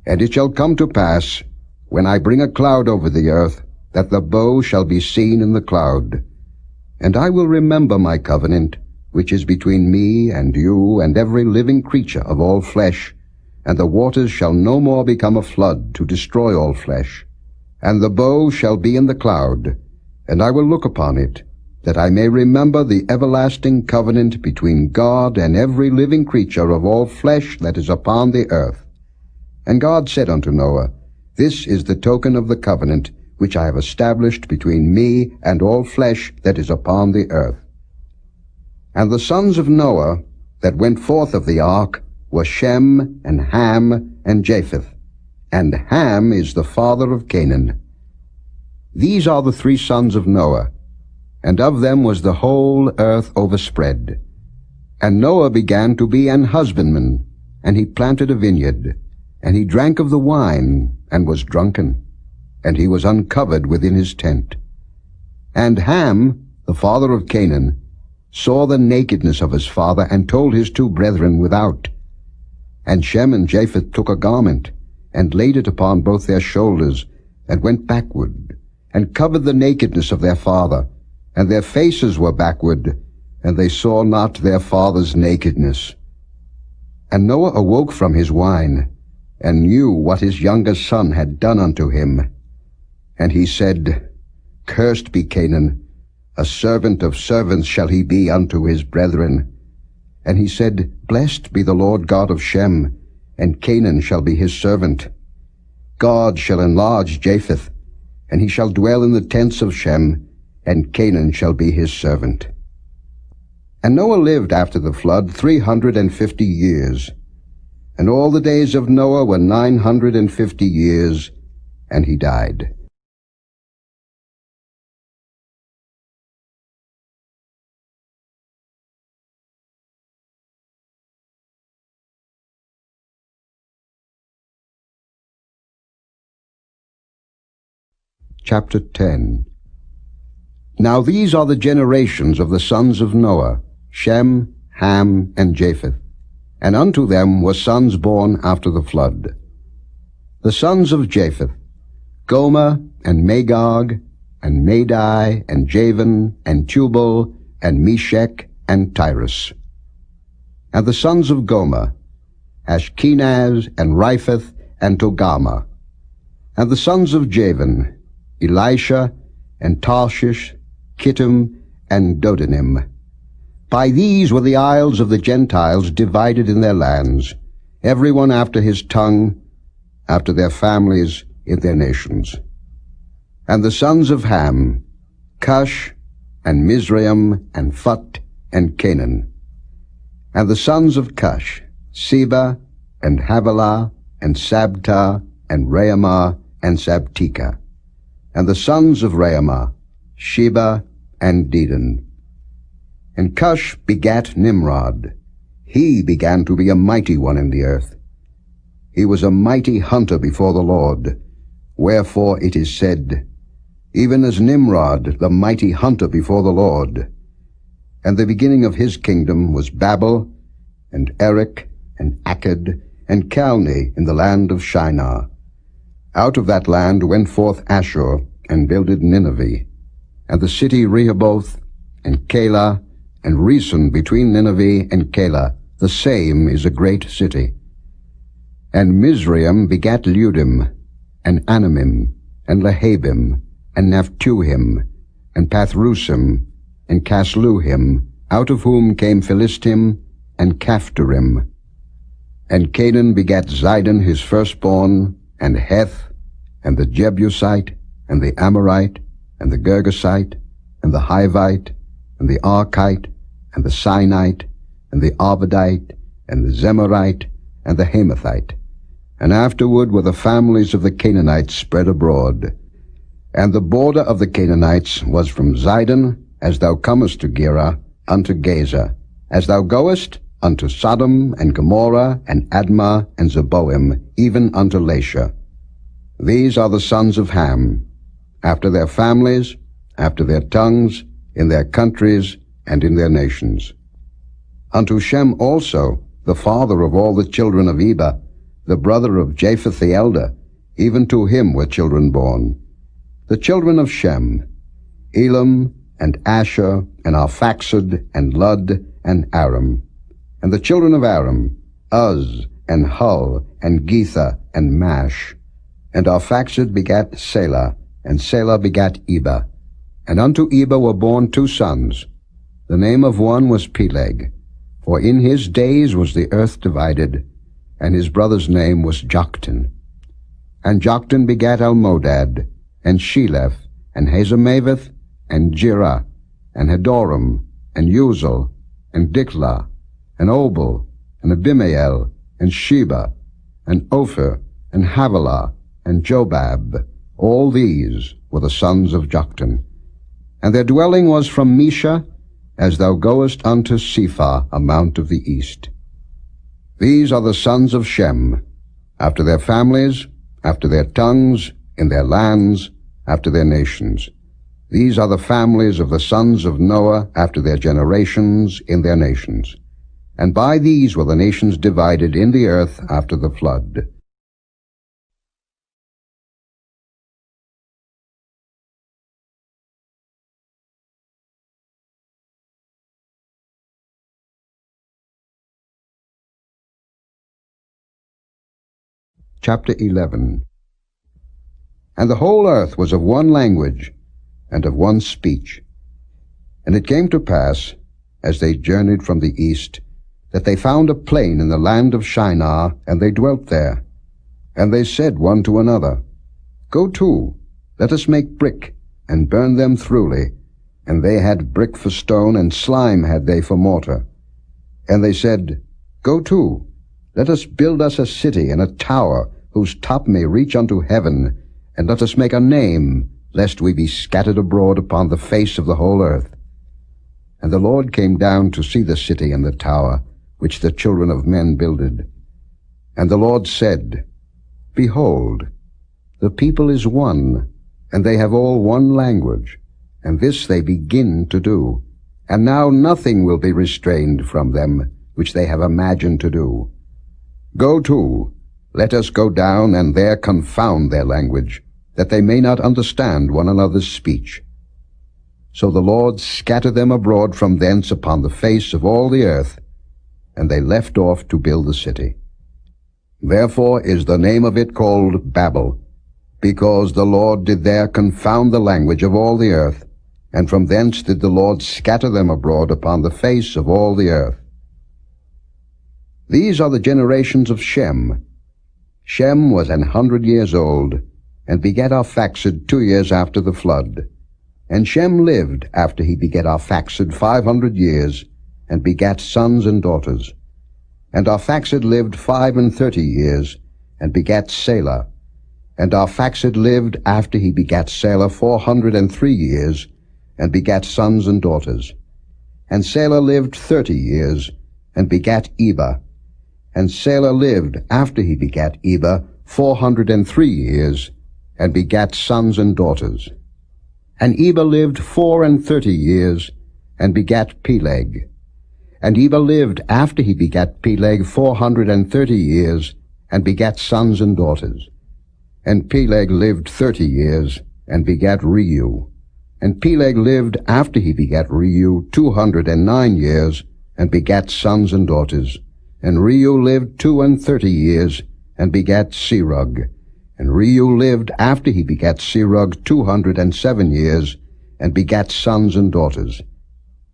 And it shall come to pass, when I bring a cloud over the earth, that the bow shall be seen in the cloud. And I will remember my covenant, which is between me and you and every living creature of all flesh, and the waters shall no more become a flood to destroy all flesh. And the bow shall be in the cloud, and I will look upon it, that I may remember the everlasting covenant between God and every living creature of all flesh that is upon the earth. And God said unto Noah, This is the token of the covenant which I have established between me and all flesh that is upon the earth. And the sons of Noah that went forth of the ark were Shem, and Ham, and Japheth. And Ham is the father of Canaan. These are the three sons of Noah, and of them was the whole earth overspread. And Noah began to be an husbandman, and he planted a vineyard, and he drank of the wine, and was drunken, and he was uncovered within his tent. And Ham, the father of Canaan, saw the nakedness of his father, and told his two brethren without. And Shem and Japheth took a garment, and laid it upon both their shoulders, and went backward, and covered the nakedness of their father, and their faces were backward, and they saw not their father's nakedness. And Noah awoke from his wine, and knew what his youngest son had done unto him. And he said, Cursed be Canaan, a servant of servants shall he be unto his brethren. And he said, Blessed be the Lord God of Shem, and Canaan shall be his servant. God shall enlarge Japheth, and he shall dwell in the tents of Shem, and Canaan shall be his servant. And Noah lived after the flood 350 years. And all the days of Noah were 950 years, and he died. Chapter 10. Now these are the generations of the sons of Noah, Shem, Ham, and Japheth. And unto them were sons born after the flood. The sons of Japheth, Gomer, and Magog, and Madai, and Javan, and Tubal, and Meshech, and Tyrus. And the sons of Gomer, Ashkenaz, and Riphath, and Togarmah. And the sons of Javan, Elisha, and Tarshish, Kittim, and Dodanim. By these were the isles of the Gentiles divided in their lands, every one after his tongue, after their families, in their nations. And the sons of Ham, Cush, and Mizraim, and Phut, and Canaan. And the sons of Cush, Seba, and Havilah, and Sabta, and Raamah, and Sabteka. And the sons of Raamah, Sheba, and Dedan. And Cush begat Nimrod. He began to be a mighty one in the earth. He was a mighty hunter before the Lord. Wherefore it is said, Even as Nimrod, the mighty hunter before the Lord. And the beginning of his kingdom was Babel, and Erech, and Akkad, and Calneh in the land of Shinar. Out of that land went forth Ashur, and builded Nineveh, and the city Rehoboth, and Calah, and Resen between Nineveh and Calah, the same is a great city. And Mizraim begat Ludim, and Anamim, and Lehabim, and Naphtuhim, and Pathrusim, and Casluhim, out of whom came Philistim, and Caphtorim. And Canaan begat Zidon his firstborn, and Heth, and the Jebusite, and the Amorite, and the Girgasite, and the Hivite, and the Archite, and the Sinite, and the Arvadite, and the Zemarite, and the Hamathite. And afterward were the families of the Canaanites spread abroad. And the border of the Canaanites was from Zidon, as thou comest to Gerar, unto Gaza, as thou goest unto Sodom and Gomorrah and Admah and Zeboim, even unto Lasha. These are the sons of Ham, after their families, after their tongues, in their countries, and in their nations. Unto Shem also, the father of all the children of Eber, the brother of Japheth the elder, even to him were children born. The children of Shem, Elam, and Asher, and Arphaxad, and Lud, and Aram. And the children of Aram, Uz, and Hul, and Getha, and Mash. And Arphaxad begat Selah, and Selah begat Eber. And unto Eber were born two sons. The name of one was Peleg, for in his days was the earth divided, and his brother's name was Joktan. And Joktan begat Almodad, and Sheleph, and Hazarmaveth, and Jirah, and Hadoram, and Uzal, and Diklah, and Obal, and Abimael, and Sheba, and Ophir, and Havilah, and Jobab. All these were the sons of Joktan. And their dwelling was from Mesha, as thou goest unto Sephah, a mount of the east. These are the sons of Shem, after their families, after their tongues, in their lands, after their nations. These are the families of the sons of Noah, after their generations, in their nations. And by these were the nations divided in the earth after the flood. Chapter 11. And the whole earth was of one language, and of one speech. And it came to pass, as they journeyed from the east, that they found a plain in the land of Shinar, and they dwelt there. And they said one to another, Go to, let us make brick, and burn them throughly. And they had brick for stone, and slime had they for mortar. And they said, Go to, let us build us a city and a tower, whose top may reach unto heaven, and let us make a name, lest we be scattered abroad upon the face of the whole earth. And the Lord came down to see the city and the tower, which the children of men builded. And the Lord said, Behold, the people is one, and they have all one language, and this they begin to do. And now nothing will be restrained from them, which they have imagined to do. Go to, let us go down, and there confound their language, that they may not understand one another's speech. So the Lord scattered them abroad from thence upon the face of all the earth, and they left off to build the city. Therefore is the name of it called Babel, because the Lord did there confound the language of all the earth, and from thence did the Lord scatter them abroad upon the face of all the earth. These are the generations of Shem. Shem was 100 years old, and begat Arphaxad 2 years after the flood. And Shem lived after he begat Arphaxad 500 years, and begat sons and daughters. And Arphaxad lived 35 years, and begat Selah. And Arphaxad lived after he begat Selah 403 years, and begat sons and daughters. And Selah lived 30 years, and begat Eber. And Selah lived after he begat Eber 403 years, and begat sons and daughters. And Eber lived 34 years, and begat Peleg. And Eber lived after he begat Peleg 430 years, and begat sons and daughters. And Peleg lived 30 years, and begat Reu. And Peleg lived after he begat Reu 209 years, and begat sons and daughters. And Reu lived 32 years, and begat Serug. And Reu lived after he begat Serug 207 years, and begat sons and daughters.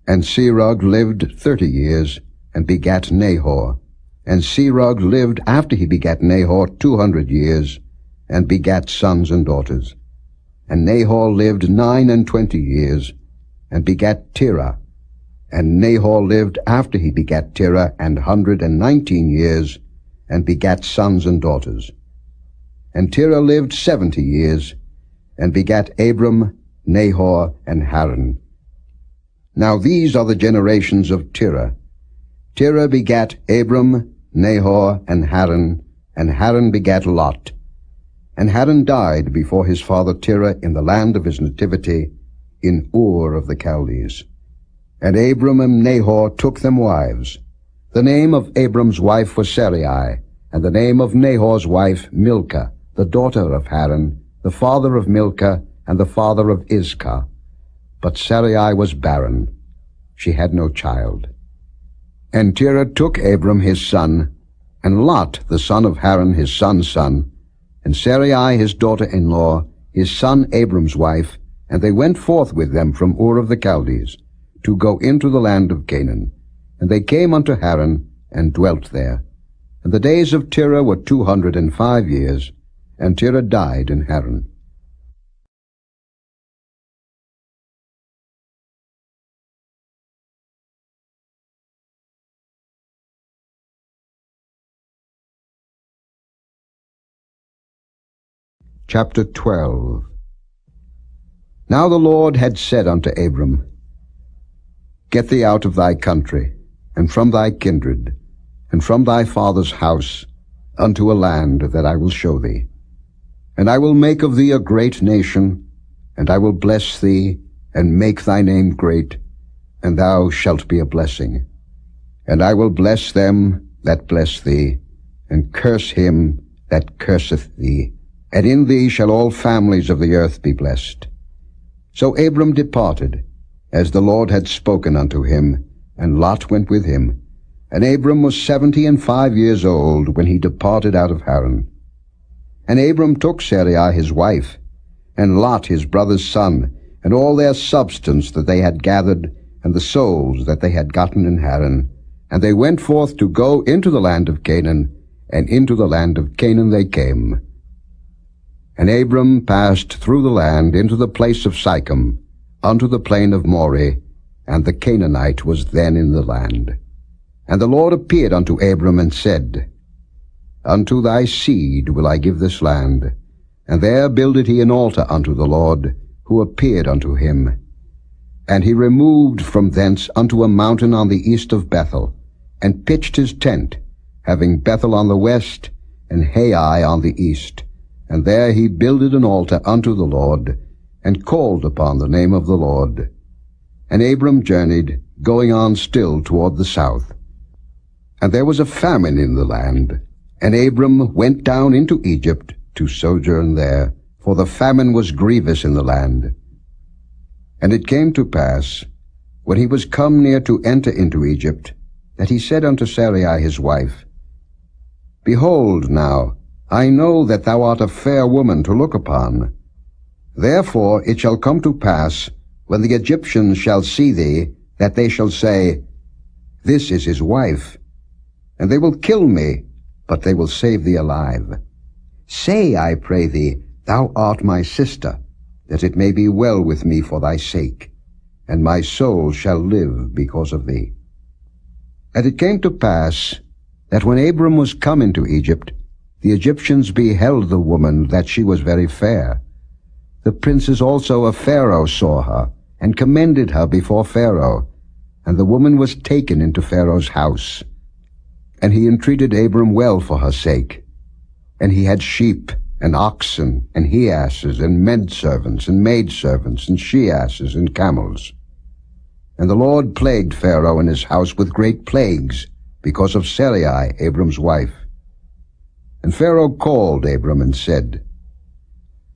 And Serug lived 30 years, and begat Nahor. And Serug lived after he begat Nahor 200 years, and begat sons and daughters. And Nahor lived 29 years, and begat Terah. And Nahor lived after he begat Terah 119 years, and begat sons and daughters. And Terah lived 70 years, and begat Abram, Nahor, and Haran. Now these are the generations of Terah. Terah begat Abram, Nahor, and Haran begat Lot. And Haran died before his father Terah in the land of his nativity, in Ur of the Chaldees. And Abram and Nahor took them wives. The name of Abram's wife was Sarai, and the name of Nahor's wife Milcah, the daughter of Haran, the father of Milcah, and the father of Iscah. But Sarai was barren. She had no child. And Terah took Abram his son, and Lot the son of Haran his son's son, and Sarai his daughter-in-law, his son Abram's wife, and they went forth with them from Ur of the Chaldees, to go into the land of Canaan. And they came unto Haran, and dwelt there. And the days of Terah were 205 years, and Terah died in Haran. Chapter 12. Now the Lord had said unto Abram, Get thee out of thy country, and from thy kindred, and from thy father's house, unto a land that I will show thee. And I will make of thee a great nation, and I will bless thee, and make thy name great, and thou shalt be a blessing. And I will bless them that bless thee, and curse him that curseth thee. And in thee shall all families of the earth be blessed. So Abram departed, as the Lord had spoken unto him, and Lot went with him. And Abram was 75 years old when he departed out of Haran. And Abram took Sarai his wife, and Lot his brother's son, and all their substance that they had gathered, and the souls that they had gotten in Haran. And they went forth to go into the land of Canaan, and into the land of Canaan they came. And Abram passed through the land into the place of Sychem, unto the plain of Moreh, and the Canaanite was then in the land. And the Lord appeared unto Abram, and said, Unto thy seed will I give this land. And there builded he an altar unto the Lord, who appeared unto him. And he removed from thence unto a mountain on the east of Bethel, and pitched his tent, having Bethel on the west, and Hai on the east. And there he builded an altar unto the Lord, and called upon the name of the Lord. And Abram journeyed, going on still toward the south. And there was a famine in the land, and Abram went down into Egypt to sojourn there, for the famine was grievous in the land. And it came to pass, when he was come near to enter into Egypt, that he said unto Sarai his wife, Behold now, I know that thou art a fair woman to look upon. Therefore it shall come to pass, when the Egyptians shall see thee, that they shall say, This is his wife. And they will kill me, but they will save thee alive. Say, I pray thee, Thou art my sister, that it may be well with me for thy sake, and my soul shall live because of thee. And it came to pass, that when Abram was come into Egypt, the Egyptians beheld the woman, that she was very fair. The princes also of Pharaoh saw her, and commended her before Pharaoh. And the woman was taken into Pharaoh's house. And he entreated Abram well for her sake. And he had sheep, and oxen, and he-asses, and men-servants, and maidservants, and she-asses, and camels. And the Lord plagued Pharaoh and his house with great plagues, because of Sarai, Abram's wife. And Pharaoh called Abram and said,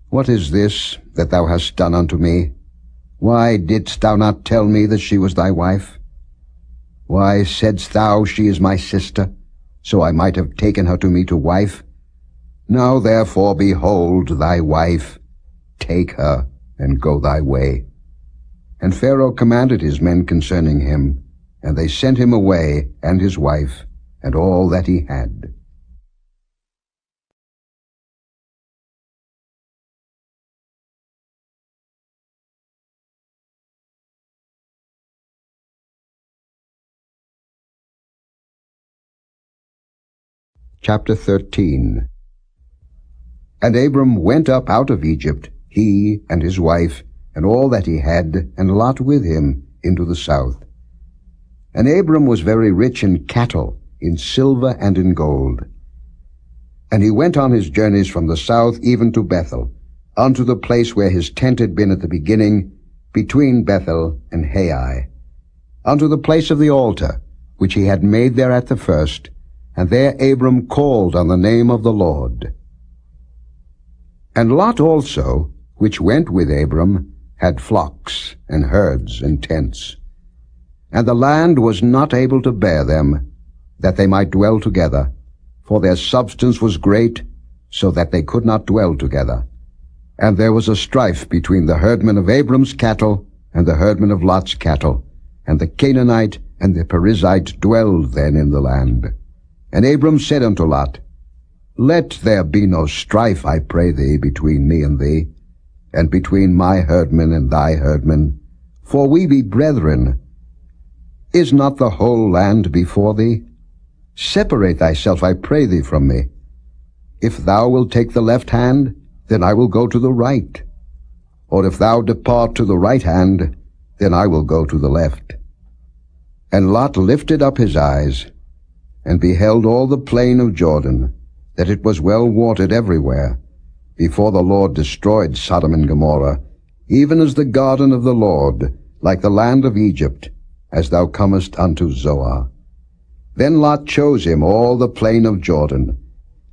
What is this that thou hast done unto me? Why didst thou not tell me that she was thy wife? Why saidst thou, She is my sister, so I might have taken her to me to wife? Now therefore, behold thy wife, take her, and go thy way. And Pharaoh commanded his men concerning him, and they sent him away, and his wife, and all that he had. Chapter 13. And Abram went up out of Egypt, he and his wife, and all that he had, and Lot with him, into the south. And Abram was very rich in cattle, in silver and in gold. And he went on his journeys from the south even to Bethel, unto the place where his tent had been at the beginning, between Bethel and Hai, unto the place of the altar, which he had made there at the first, and there Abram called on the name of the Lord. And Lot also, which went with Abram, had flocks, and herds, and tents. And the land was not able to bear them, that they might dwell together, for their substance was great, so that they could not dwell together. And there was a strife between the herdmen of Abram's cattle and the herdmen of Lot's cattle, and the Canaanite and the Perizzite dwelled then in the land. And Abram said unto Lot, Let there be no strife, I pray thee, between me and thee, and between my herdmen and thy herdmen, for we be brethren. Is not the whole land before thee? Separate thyself, I pray thee, from me. If thou wilt take the left hand, then I will go to the right. Or if thou depart to the right hand, then I will go to the left. And Lot lifted up his eyes, and beheld all the plain of Jordan, that it was well watered everywhere, before the Lord destroyed Sodom and Gomorrah, even as the garden of the Lord, like the land of Egypt, as thou comest unto Zoar. Then Lot chose him all the plain of Jordan,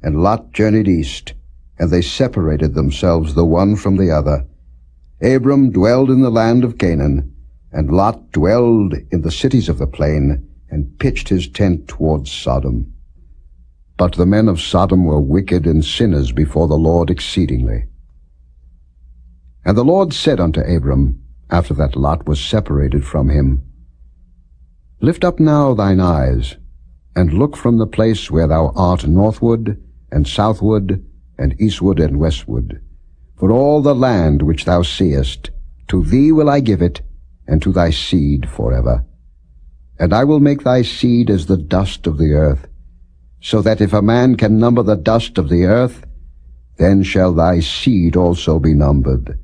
and Lot journeyed east, and they separated themselves the one from the other. Abram dwelled in the land of Canaan, and Lot dwelled in the cities of the plain, and pitched his tent towards Sodom. But the men of Sodom were wicked and sinners before the Lord exceedingly. And the Lord said unto Abram, after that Lot was separated from him, Lift up now thine eyes, and look from the place where thou art northward, and southward, and eastward, and westward. For all the land which thou seest, to thee will I give it, and to thy seed forever. And I will make thy seed as the dust of the earth, so that if a man can number the dust of the earth, then shall thy seed also be numbered.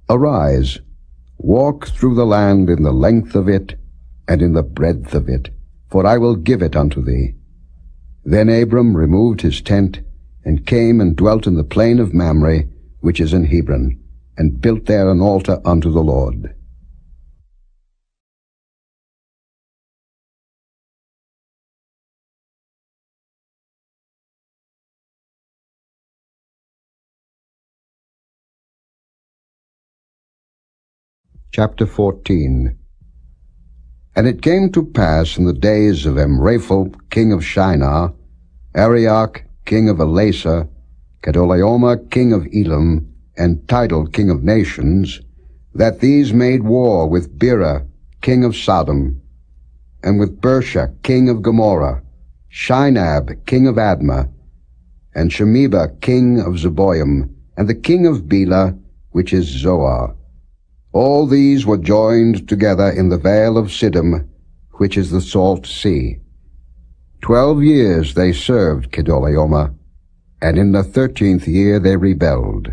Arise, walk through the land in the length of it, and in the breadth of it, for I will give it unto thee. Then Abram removed his tent, and came and dwelt in the plain of Mamre, which is in Hebron, and built there an altar unto the Lord. Chapter 14. And it came to pass in the days of Amraphel, king of Shinar, Arioch, king of Elasa, Kedorlaomer, king of Elam, and Tidal, king of nations, that these made war with Bera, king of Sodom, and with Bersha, king of Gomorrah, Shinab, king of Admah, and Shemeba, king of Zeboim, and the king of Bela, which is Zoar. All these were joined together in the vale of Siddim, which is the salt sea. 12 years they served Kedorlaomer, and in the 13th year they rebelled.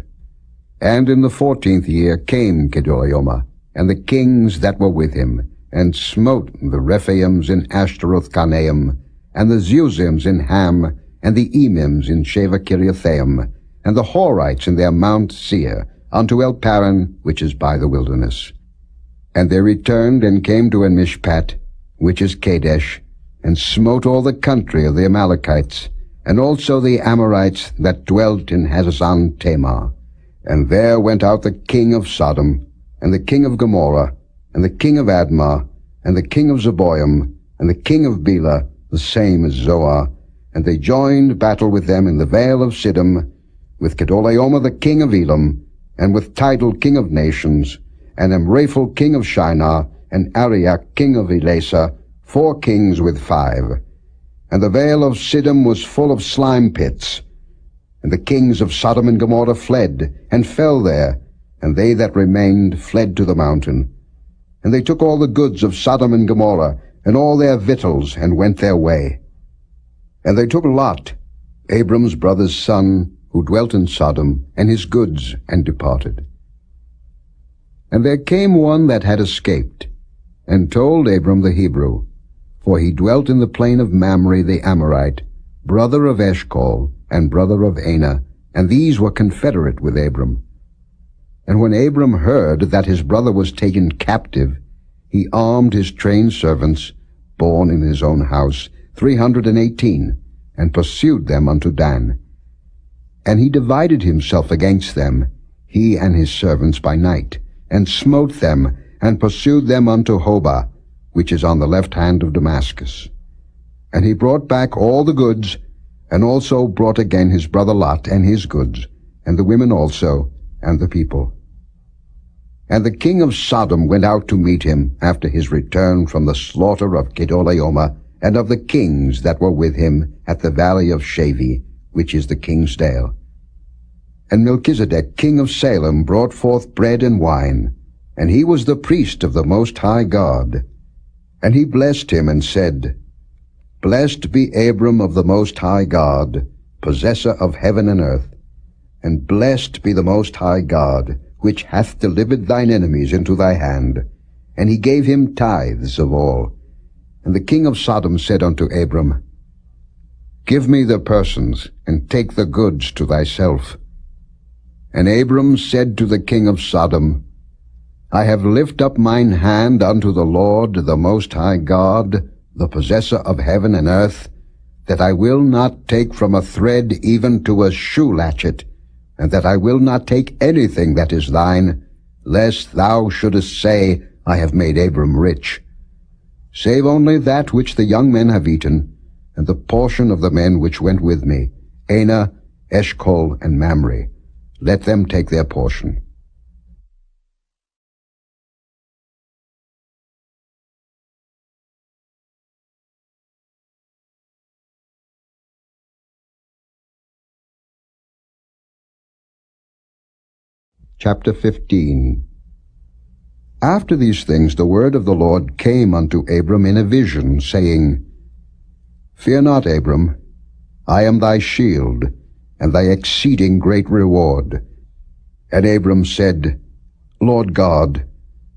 And in the 14th year came Kedorlaomer, and the kings that were with him, and smote the Rephaims in Ashtaroth-Karnaim, and the Zuzims in Ham, and the Emims in Sheva-Kiriathaim, and the Horites in their Mount Seir, unto El Paran, which is by the wilderness. And they returned and came to En-Mishpat, which is Kadesh, and smote all the country of the Amalekites, and also the Amorites that dwelt in Hazazon Tamar. And there went out the king of Sodom, and the king of Gomorrah, and the king of Admah, and the king of Zeboim, and the king of Bela, the same as Zoar, and they joined battle with them in the vale of Siddim, with Kedorlaomer the king of Elam, and with Tidal king of nations, and Amraphel king of Shinar, and Arioch king of Elasa, 4 kings with 5. And the vale of Siddim was full of slime pits. And the kings of Sodom and Gomorrah fled, and fell there, and they that remained fled to the mountain. And they took all the goods of Sodom and Gomorrah, and all their victuals, and went their way. And they took Lot, Abram's brother's son, who dwelt in Sodom, and his goods, and departed. And there came one that had escaped, and told Abram the Hebrew, for he dwelt in the plain of Mamre the Amorite, brother of Eshcol, and brother of Anah, and these were confederate with Abram. And when Abram heard that his brother was taken captive, he armed his trained servants, born in his own house, 318, and pursued them unto Dan. And he divided himself against them, he and his servants by night, and smote them, and pursued them unto Hobah, which is on the left hand of Damascus. And he brought back all the goods, and also brought again his brother Lot and his goods, and the women also, and the people. And the king of Sodom went out to meet him after his return from the slaughter of Kedorlaomer, and of the kings that were with him at the valley of Shavi, which is the king's dale. And Melchizedek king of Salem brought forth bread and wine, and he was the priest of the Most High God. And he blessed him and said, Blessed be Abram of the Most High God, possessor of heaven and earth, and blessed be the Most High God, which hath delivered thine enemies into thy hand. And he gave him tithes of all. And the king of Sodom said unto Abram, Give me the persons, and take the goods to thyself. And Abram said to the king of Sodom, I have lifted up mine hand unto the Lord, the Most High God, the possessor of heaven and earth, that I will not take from a thread even to a shoe latchet, and that I will not take anything that is thine, lest thou shouldest say, I have made Abram rich. Save only that which the young men have eaten, and the portion of the men which went with me, Anah, Eshcol, and Mamre. Let them take their portion. Chapter 15. After these things the word of the Lord came unto Abram in a vision, saying, Fear not, Abram, I am thy shield, and thy exceeding great reward. And Abram said, Lord God,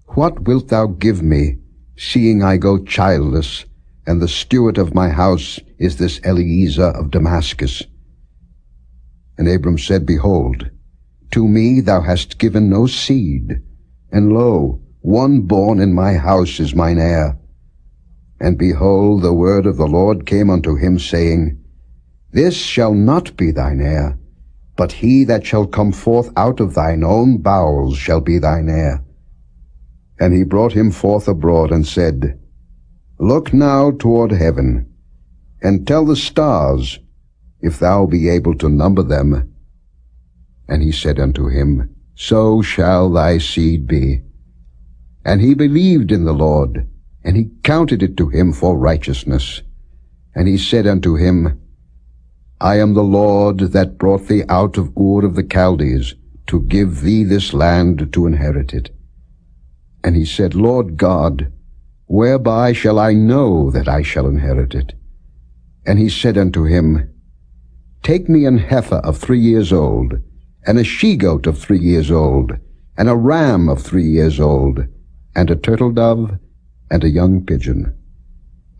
what wilt thou give me, seeing I go childless, and the steward of my house is this Eliezer of Damascus? And Abram said, Behold, to me thou hast given no seed, and lo, one born in my house is mine heir. And behold, the word of the Lord came unto him, saying, This shall not be thine heir, but he that shall come forth out of thine own bowels shall be thine heir. And he brought him forth abroad, and said, Look now toward heaven, and tell the stars, if thou be able to number them. And he said unto him, So shall thy seed be. And he believed in the Lord, and he counted it to him for righteousness. And he said unto him, I am the Lord that brought thee out of Ur of the Chaldees, to give thee this land to inherit it. And he said, Lord God, whereby shall I know that I shall inherit it? And he said unto him, Take me an heifer of 3 years old, and a she-goat of 3 years old, and a ram of 3 years old, and a turtle-dove, and a young pigeon.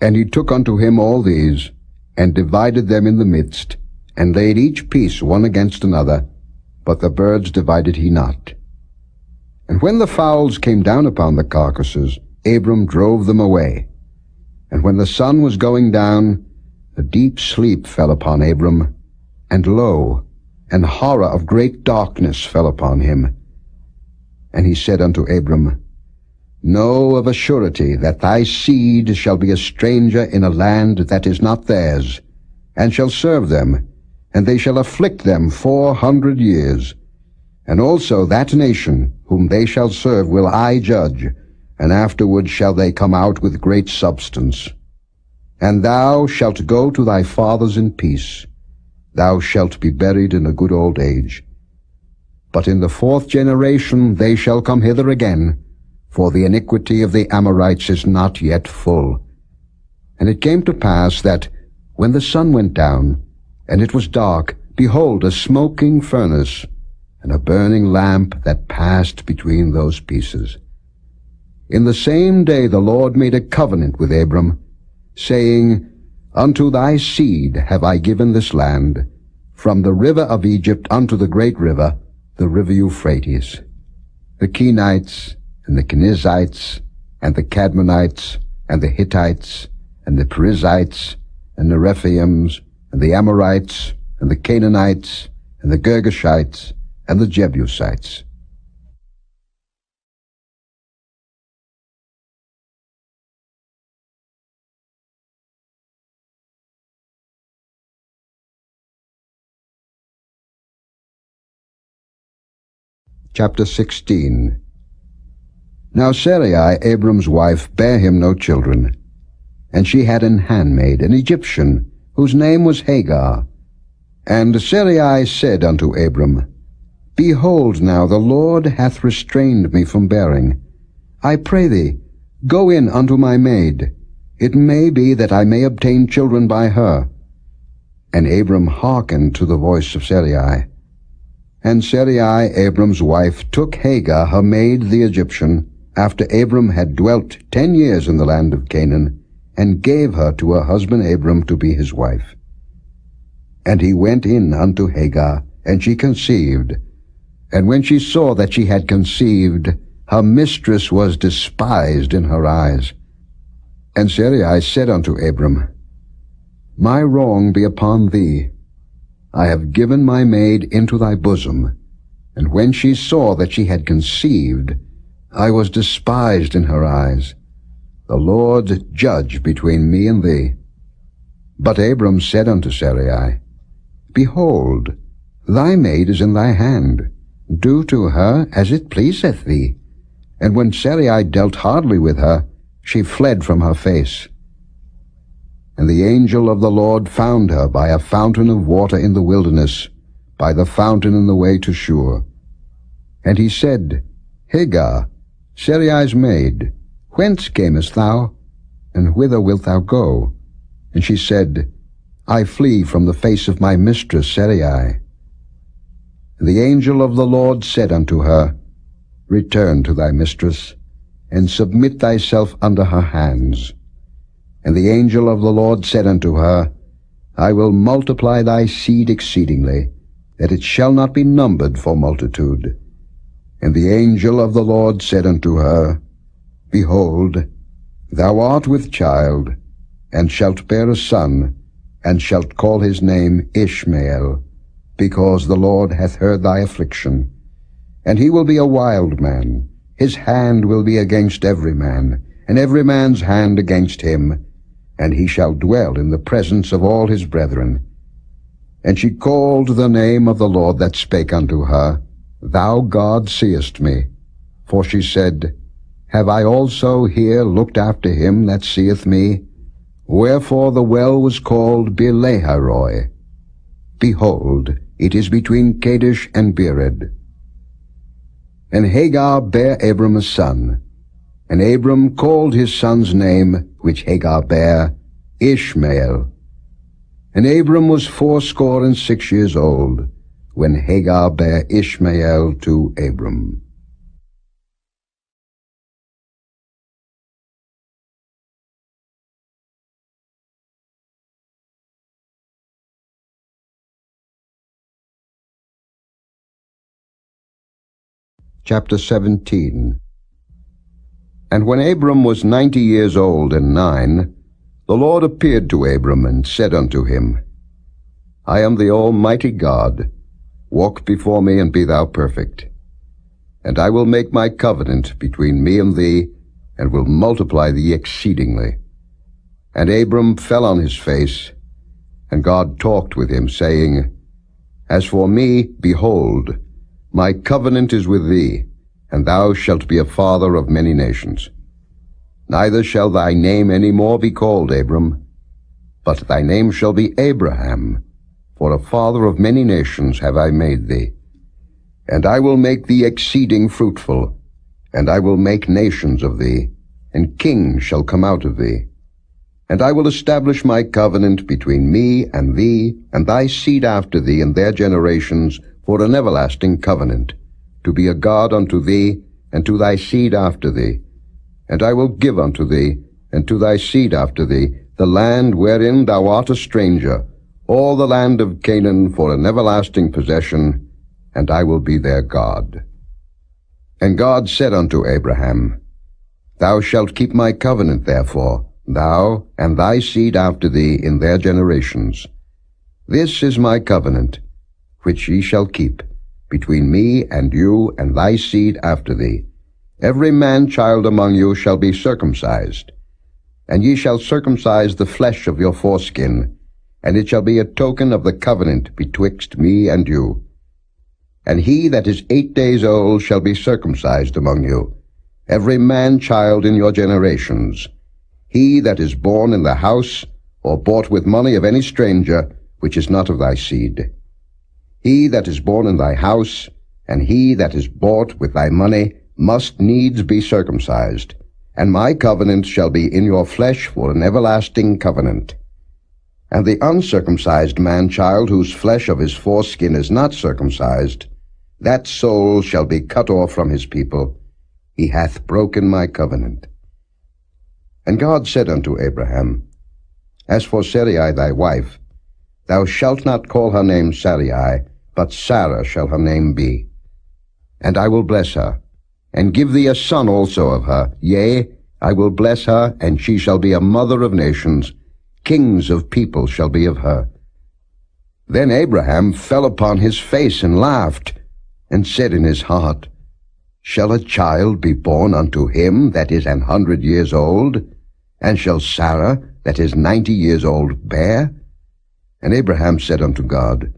And he took unto him all these, and divided them in the midst, and laid each piece one against another, but the birds divided he not. And when the fowls came down upon the carcasses, Abram drove them away. And when the sun was going down, a deep sleep fell upon Abram, and lo, and horror of great darkness fell upon him. And he said unto Abram, Know of a surety that thy seed shall be a stranger in a land that is not theirs, and shall serve them, and they shall afflict them 400 years. And also that nation whom they shall serve will I judge, and afterward shall they come out with great substance. And thou shalt go to thy fathers in peace. Thou shalt be buried in a good old age. But in the 4th generation they shall come hither again, for the iniquity of the Amorites is not yet full. And it came to pass that, when the sun went down, and it was dark, behold, a smoking furnace, and a burning lamp that passed between those pieces. In the same day the Lord made a covenant with Abram, saying, Unto thy seed have I given this land, from the river of Egypt unto the great river, the river Euphrates. The Kenites, and the Kenizzites, and the Cadmonites, and the Hittites, and the Perizzites, and the Rephaims, and the Amorites, and the Canaanites, and the Girgashites, and the Jebusites. Chapter 16. Now Sarai, Abram's wife, bare him no children, and she had an handmaid, an Egyptian, whose name was Hagar. And Sarai said unto Abram, Behold now, the Lord hath restrained me from bearing. I pray thee, go in unto my maid. It may be that I may obtain children by her. And Abram hearkened to the voice of Sarai. And Sarai, Abram's wife, took Hagar, her maid the Egyptian, after Abram had dwelt 10 years in the land of Canaan, and gave her to her husband Abram to be his wife. And he went in unto Hagar, and she conceived. And when she saw that she had conceived, her mistress was despised in her eyes. And Sarai said unto Abram, My wrong be upon thee. I have given my maid into thy bosom. And when she saw that she had conceived, I was despised in her eyes. The Lord judge between me and thee. But Abram said unto Sarai, Behold, thy maid is in thy hand. Do to her as it pleaseth thee. And when Sarai dealt hardly with her, she fled from her face. And the angel of the Lord found her by a fountain of water in the wilderness, by the fountain in the way to Shur. And he said, Hagar, Sarai's maid, whence camest thou, and whither wilt thou go? And she said, I flee from the face of my mistress Sarai. And the angel of the Lord said unto her, Return to thy mistress, and submit thyself under her hands. And the angel of the Lord said unto her, I will multiply thy seed exceedingly, that it shall not be numbered for multitude. And the angel of the Lord said unto her, Behold, thou art with child, and shalt bear a son, and shalt call his name Ishmael, because the Lord hath heard thy affliction. And he will be a wild man, his hand will be against every man, and every man's hand against him, and he shall dwell in the presence of all his brethren. And she called the name of the Lord that spake unto her, Thou God seest me. For she said, Have I also here looked after him that seeth me? Wherefore the well was called Beer-lahai-roi. Behold, it is between Kadesh and Bered. And Hagar bare Abram a son, and Abram called his son's name, which Hagar bare, Ishmael. And Abram was 86 years old, when Hagar bare Ishmael to Abram. Chapter 17. And when Abram was 90 years old and 9, the Lord appeared to Abram and said unto him, I am the Almighty God. Walk before me and be thou perfect. And I will make my covenant between me and thee, and will multiply thee exceedingly. And Abram fell on his face, and God talked with him, saying, As for me, behold, my covenant is with thee, and thou shalt be a father of many nations. Neither shall thy name any more be called Abram, but thy name shall be Abraham, for a father of many nations have I made thee. And I will make thee exceeding fruitful, and I will make nations of thee, and kings shall come out of thee. And I will establish my covenant between me and thee, and thy seed after thee in their generations, for an everlasting covenant, to be a God unto thee, and to thy seed after thee. And I will give unto thee, and to thy seed after thee, the land wherein thou art a stranger, all the land of Canaan for an everlasting possession, and I will be their God. And God said unto Abraham, Thou shalt keep my covenant, therefore, thou and thy seed after thee in their generations. This is my covenant, which ye shall keep, between me and you and thy seed after thee. Every man-child among you shall be circumcised, and ye shall circumcise the flesh of your foreskin, and it shall be a token of the covenant betwixt me and you. And he that is 8 days old shall be circumcised among you, every man-child in your generations. He that is born in the house, or bought with money of any stranger, which is not of thy seed. He that is born in thy house, and he that is bought with thy money, must needs be circumcised. And my covenant shall be in your flesh for an everlasting covenant. And the uncircumcised man-child, whose flesh of his foreskin is not circumcised, that soul shall be cut off from his people. He hath broken my covenant. And God said unto Abraham, As for Sarai thy wife, thou shalt not call her name Sarai, but Sarah shall her name be. And I will bless her, and give thee a son also of her. Yea, I will bless her, and she shall be a mother of nations. Kings of people shall be of her. Then Abraham fell upon his face and laughed, and said in his heart, Shall a child be born unto him that is 100 years old? And shall Sarah, that is 90 years old, bear? And Abraham said unto God,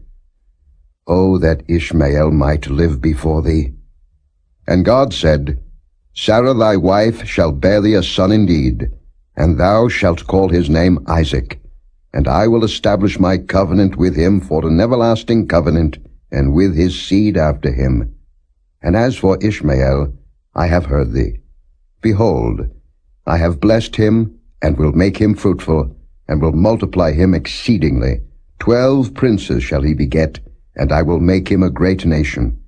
O that Ishmael might live before thee. And God said, Sarah thy wife shall bear thee a son indeed, and thou shalt call his name Isaac. And I will establish my covenant with him for an everlasting covenant, and with his seed after him. And as for Ishmael, I have heard thee. Behold, I have blessed him, and will make him fruitful, and will multiply him exceedingly. 12 princes shall he beget, and I will make him a great nation.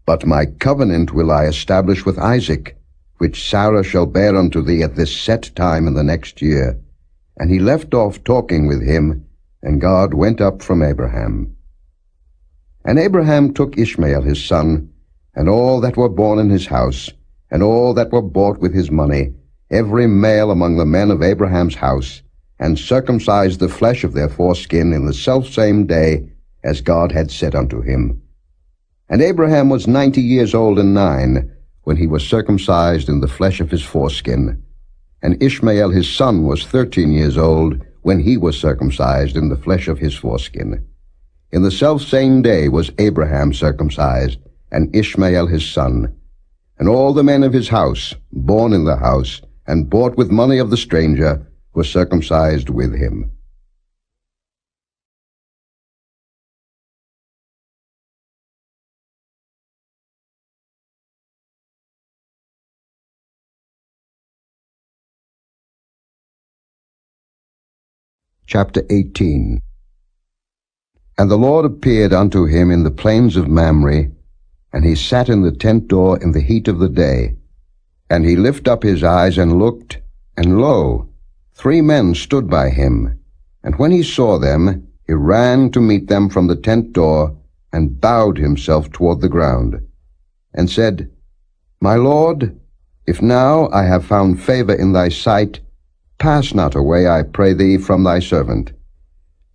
But my covenant will I establish with Isaac, which Sarah shall bear unto thee at this set time in the next year. And he left off talking with him, and God went up from Abraham. And Abraham took Ishmael his son, and all that were born in his house, and all that were bought with his money, every male among the men of Abraham's house, and circumcised the flesh of their foreskin in the selfsame day, as God had said unto him. And Abraham was 90 years old and 9, when he was circumcised in the flesh of his foreskin. And Ishmael his son was 13 years old, when he was circumcised in the flesh of his foreskin. In the selfsame day was Abraham circumcised, and Ishmael his son. And all the men of his house, born in the house, and bought with money of the stranger, were circumcised with him. Chapter 18. And the Lord appeared unto him in the plains of Mamre, and he sat in the tent door in the heat of the day. And he lifted up his eyes and looked, and lo, 3 men stood by him. And when he saw them, he ran to meet them from the tent door, and bowed himself toward the ground, and said, My Lord, if now I have found favor in thy sight, pass not away, I pray thee, from thy servant.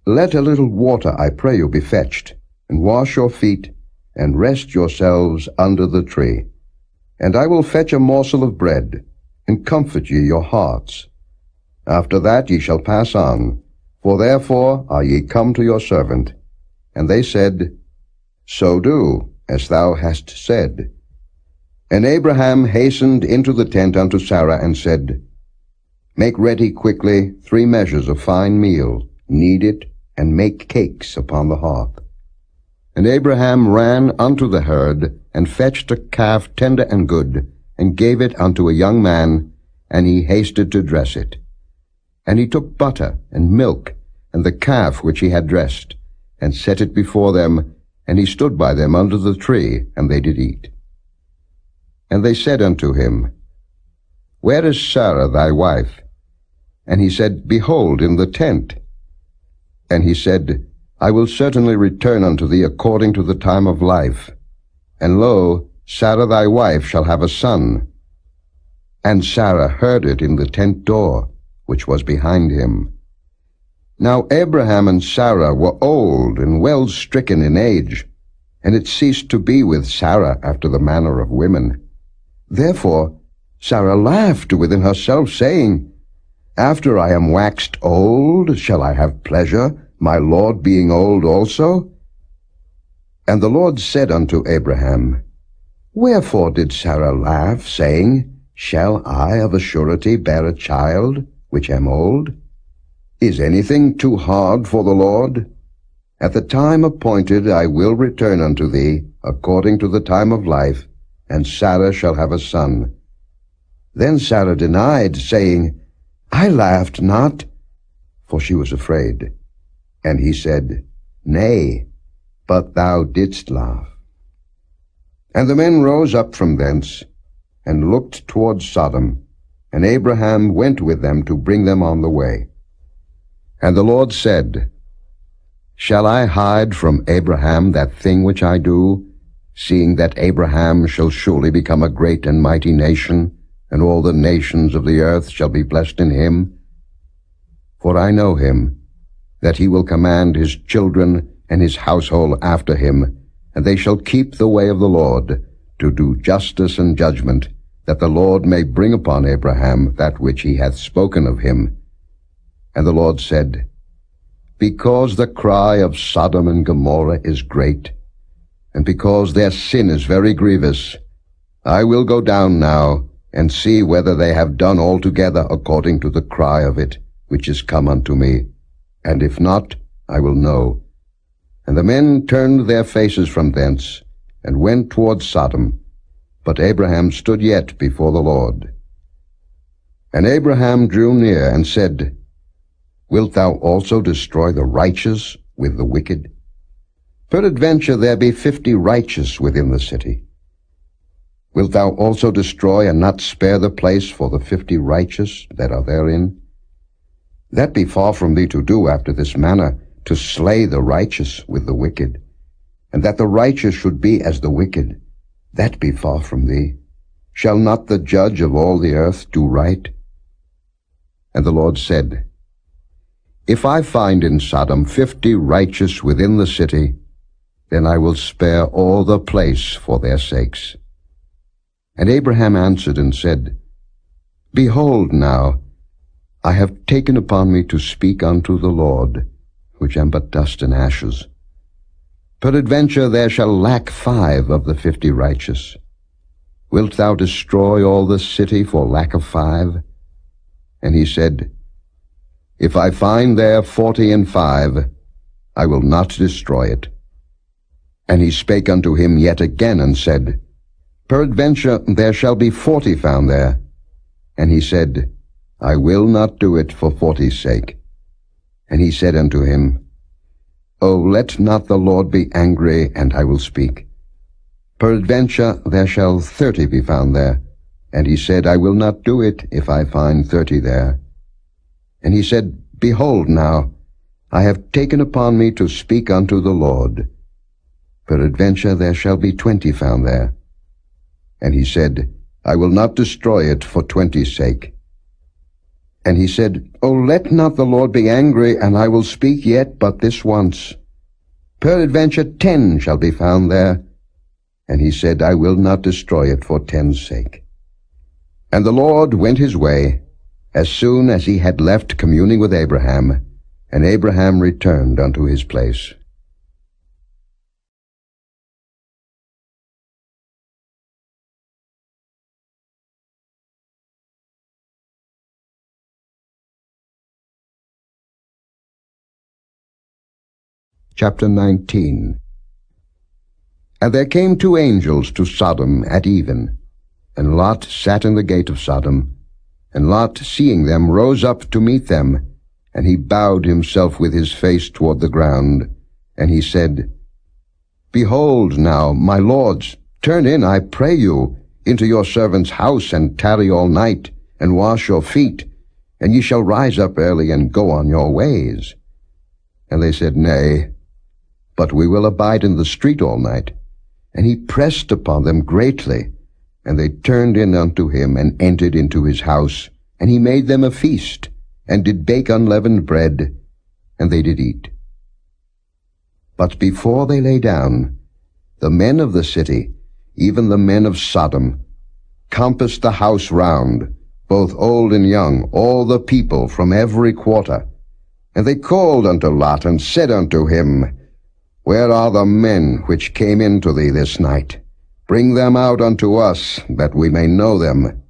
Let a little water, I pray you, be fetched, and wash your feet, and rest yourselves under the tree. And I will fetch a morsel of bread, and comfort ye your hearts. After that ye shall pass on, for therefore are ye come to your servant. And they said, So do, as thou hast said. And Abraham hastened into the tent unto Sarah, and said, Make ready quickly 3 measures of fine meal, knead it, and make cakes upon the hearth. And Abraham ran unto the herd, and fetched a calf tender and good, and gave it unto a young man, and he hasted to dress it. And he took butter and milk, and the calf which he had dressed, and set it before them, and he stood by them under the tree, and they did eat. And they said unto him, Where is Sarah thy wife? And he said, Behold, in the tent. And he said, I will certainly return unto thee according to the time of life. And lo, Sarah thy wife shall have a son. And Sarah heard it in the tent door, which was behind him. Now Abraham and Sarah were old and well stricken in age, and it ceased to be with Sarah after the manner of women. Therefore Sarah laughed within herself, saying, After I am waxed old, shall I have pleasure, my Lord being old also? And the Lord said unto Abraham, Wherefore did Sarah laugh, saying, Shall I of a surety bear a child, which am old? Is anything too hard for the Lord? At the time appointed I will return unto thee, according to the time of life, and Sarah shall have a son. Then Sarah denied, saying, I laughed not, for she was afraid. And he said, Nay, but thou didst laugh. And the men rose up from thence, and looked toward Sodom, and Abraham went with them to bring them on the way. And the Lord said, Shall I hide from Abraham that thing which I do, seeing that Abraham shall surely become a great and mighty nation, and all the nations of the earth shall be blessed in him? For I know him, that he will command his children and his household after him, and they shall keep the way of the Lord, to do justice and judgment, that the Lord may bring upon Abraham that which he hath spoken of him. And the Lord said, Because the cry of Sodom and Gomorrah is great, and because their sin is very grievous, I will go down now, and see whether they have done altogether according to the cry of it, which is come unto me. And if not, I will know. And the men turned their faces from thence, and went toward Sodom. But Abraham stood yet before the Lord. And Abraham drew near, and said, Wilt thou also destroy the righteous with the wicked? Peradventure there be 50 righteous within the city. Wilt thou also destroy, and not spare the place for the 50 righteous that are therein? That be far from thee to do after this manner, to slay the righteous with the wicked, and that the righteous should be as the wicked. That be far from thee. Shall not the judge of all the earth do right? And the Lord said, If I find in Sodom 50 righteous within the city, then I will spare all the place for their sakes. And Abraham answered and said, Behold now, I have taken upon me to speak unto the Lord, which am but dust and ashes. Peradventure there shall lack 5 of the 50 righteous. Wilt thou destroy all the city for lack of 5? And he said, If I find there 45, I will not destroy it. And he spake unto him yet again, and said, Peradventure there shall be 40 found there. And he said, I will not do it for 40's sake. And he said unto him, O let not the Lord be angry, and I will speak. Peradventure there shall 30 be found there. And he said, I will not do it if I find 30 there. And he said, Behold now, I have taken upon me to speak unto the Lord. Peradventure there shall be 20 found there. And he said, I will not destroy it for 20's sake. And he said, O let not the Lord be angry, and I will speak yet but this once. Peradventure 10 shall be found there. And he said, I will not destroy it for 10's sake. And the Lord went his way, as soon as he had left communing with Abraham, and Abraham returned unto his place. Chapter 19. And there came 2 angels to Sodom at even, and Lot sat in the gate of Sodom, And Lot, seeing them, rose up to meet them, and he bowed himself with his face toward the ground. And he said, Behold now, my lords, turn in, I pray you, into your servant's house, and tarry all night, and wash your feet, and ye shall rise up early, and go on your ways. And they said, Nay, but we will abide in the street all night. And he pressed upon them greatly. And they turned in unto him, and entered into his house. And he made them a feast, and did bake unleavened bread, and they did eat. But before they lay down, the men of the city, even the men of Sodom, compassed the house round, both old and young, all the people from every quarter. And they called unto Lot, and said unto him, Where are the men which came into thee this night? Bring them out unto us, that we may know them.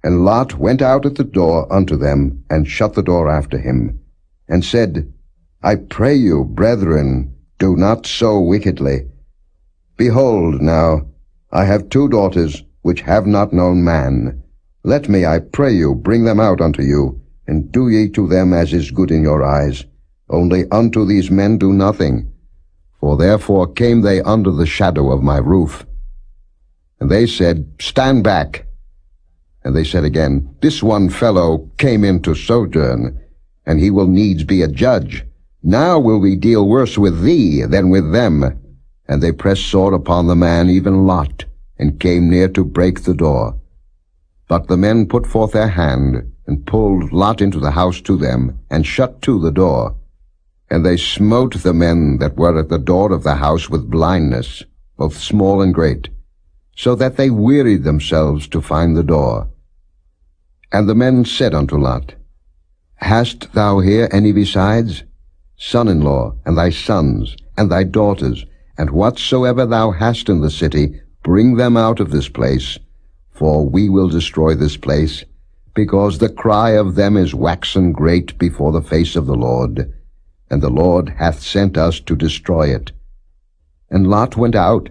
And Lot went out at the door unto them, and shut the door after him, and said, I pray you, brethren, do not so wickedly. Behold, now, I have 2 daughters, which have not known man. Let me, I pray you, bring them out unto you, and do ye to them as is good in your eyes. Only unto these men do nothing. For therefore came they under the shadow of my roof. And they said, Stand back. And they said again, This one fellow came in to sojourn, and he will needs be a judge. Now will we deal worse with thee than with them. And they pressed sore upon the man, even Lot, and came near to break the door. But the men put forth their hand, and pulled Lot into the house to them, and shut to the door. And they smote the men that were at the door of the house with blindness, both small and great, so that they wearied themselves to find the door. And the men said unto Lot, Hast thou here any besides? Son-in-law, and thy sons, and thy daughters, and whatsoever thou hast in the city, bring them out of this place, for we will destroy this place, because the cry of them is waxen great before the face of the Lord, and the Lord hath sent us to destroy it. And Lot went out,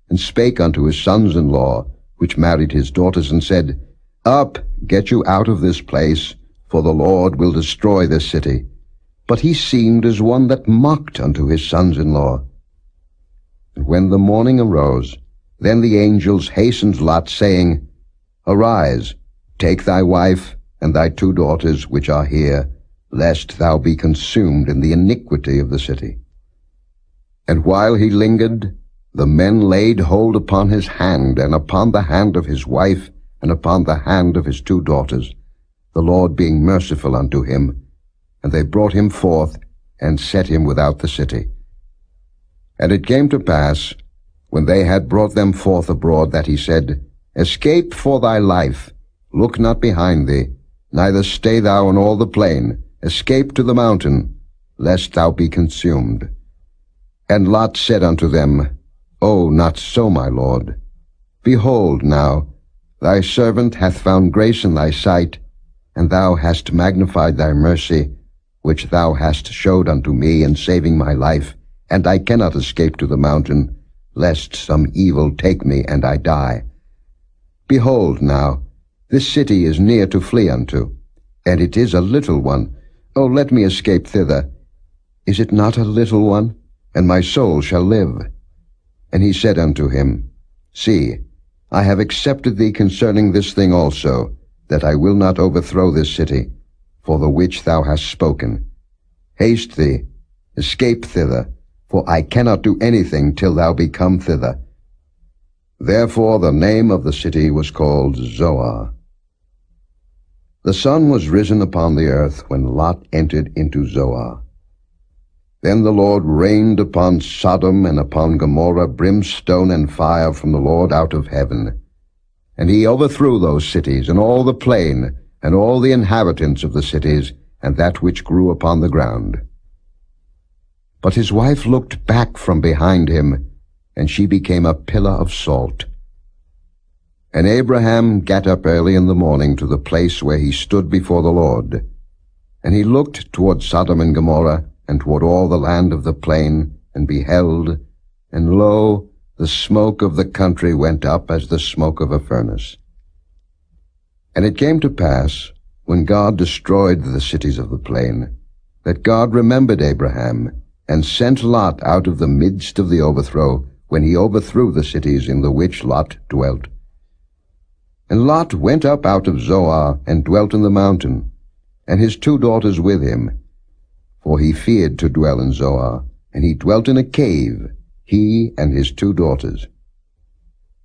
and spake unto his sons-in-law, which married his daughters, and said, Up, get you out of this place, for the Lord will destroy this city. But he seemed as one that mocked unto his sons-in-law. And when the morning arose, then the angels hastened Lot, saying, Arise, take thy wife and thy 2 daughters which are here, lest thou be consumed in the iniquity of the city. And while he lingered, the men laid hold upon his hand, and upon the hand of his wife, and upon the hand of his 2 daughters, the Lord being merciful unto him. And they brought him forth, and set him without the city. And it came to pass, when they had brought them forth abroad, that he said, Escape for thy life, look not behind thee, neither stay thou in all the plain, escape to the mountain, lest thou be consumed. And Lot said unto them, O, not so, my lord. Behold now, thy servant hath found grace in thy sight, and thou hast magnified thy mercy, which thou hast showed unto me in saving my life, and I cannot escape to the mountain, lest some evil take me, and I die. Behold now, this city is near to flee unto, and it is a little one. O let me escape thither. Is it not a little one? And my soul shall live. And he said unto him, See, I have accepted thee concerning this thing also, that I will not overthrow this city, for the which thou hast spoken. Haste thee, escape thither, for I cannot do anything till thou be come thither. Therefore the name of the city was called Zoar. The sun was risen upon the earth when Lot entered into Zoar. Then the Lord rained upon Sodom and upon Gomorrah brimstone and fire from the Lord out of heaven. And he overthrew those cities, and all the plain, and all the inhabitants of the cities, and that which grew upon the ground. But his wife looked back from behind him, and she became a pillar of salt. And Abraham gat up early in the morning to the place where he stood before the Lord. And he looked toward Sodom and Gomorrah, and toward all the land of the plain, and beheld, and lo, the smoke of the country went up as the smoke of a furnace. And it came to pass, when God destroyed the cities of the plain, that God remembered Abraham, and sent Lot out of the midst of the overthrow, when he overthrew the cities in the which Lot dwelt. And Lot went up out of Zoar, and dwelt in the mountain, and his 2 daughters with him. For he feared to dwell in Zoar, and he dwelt in a cave, he and his 2 daughters.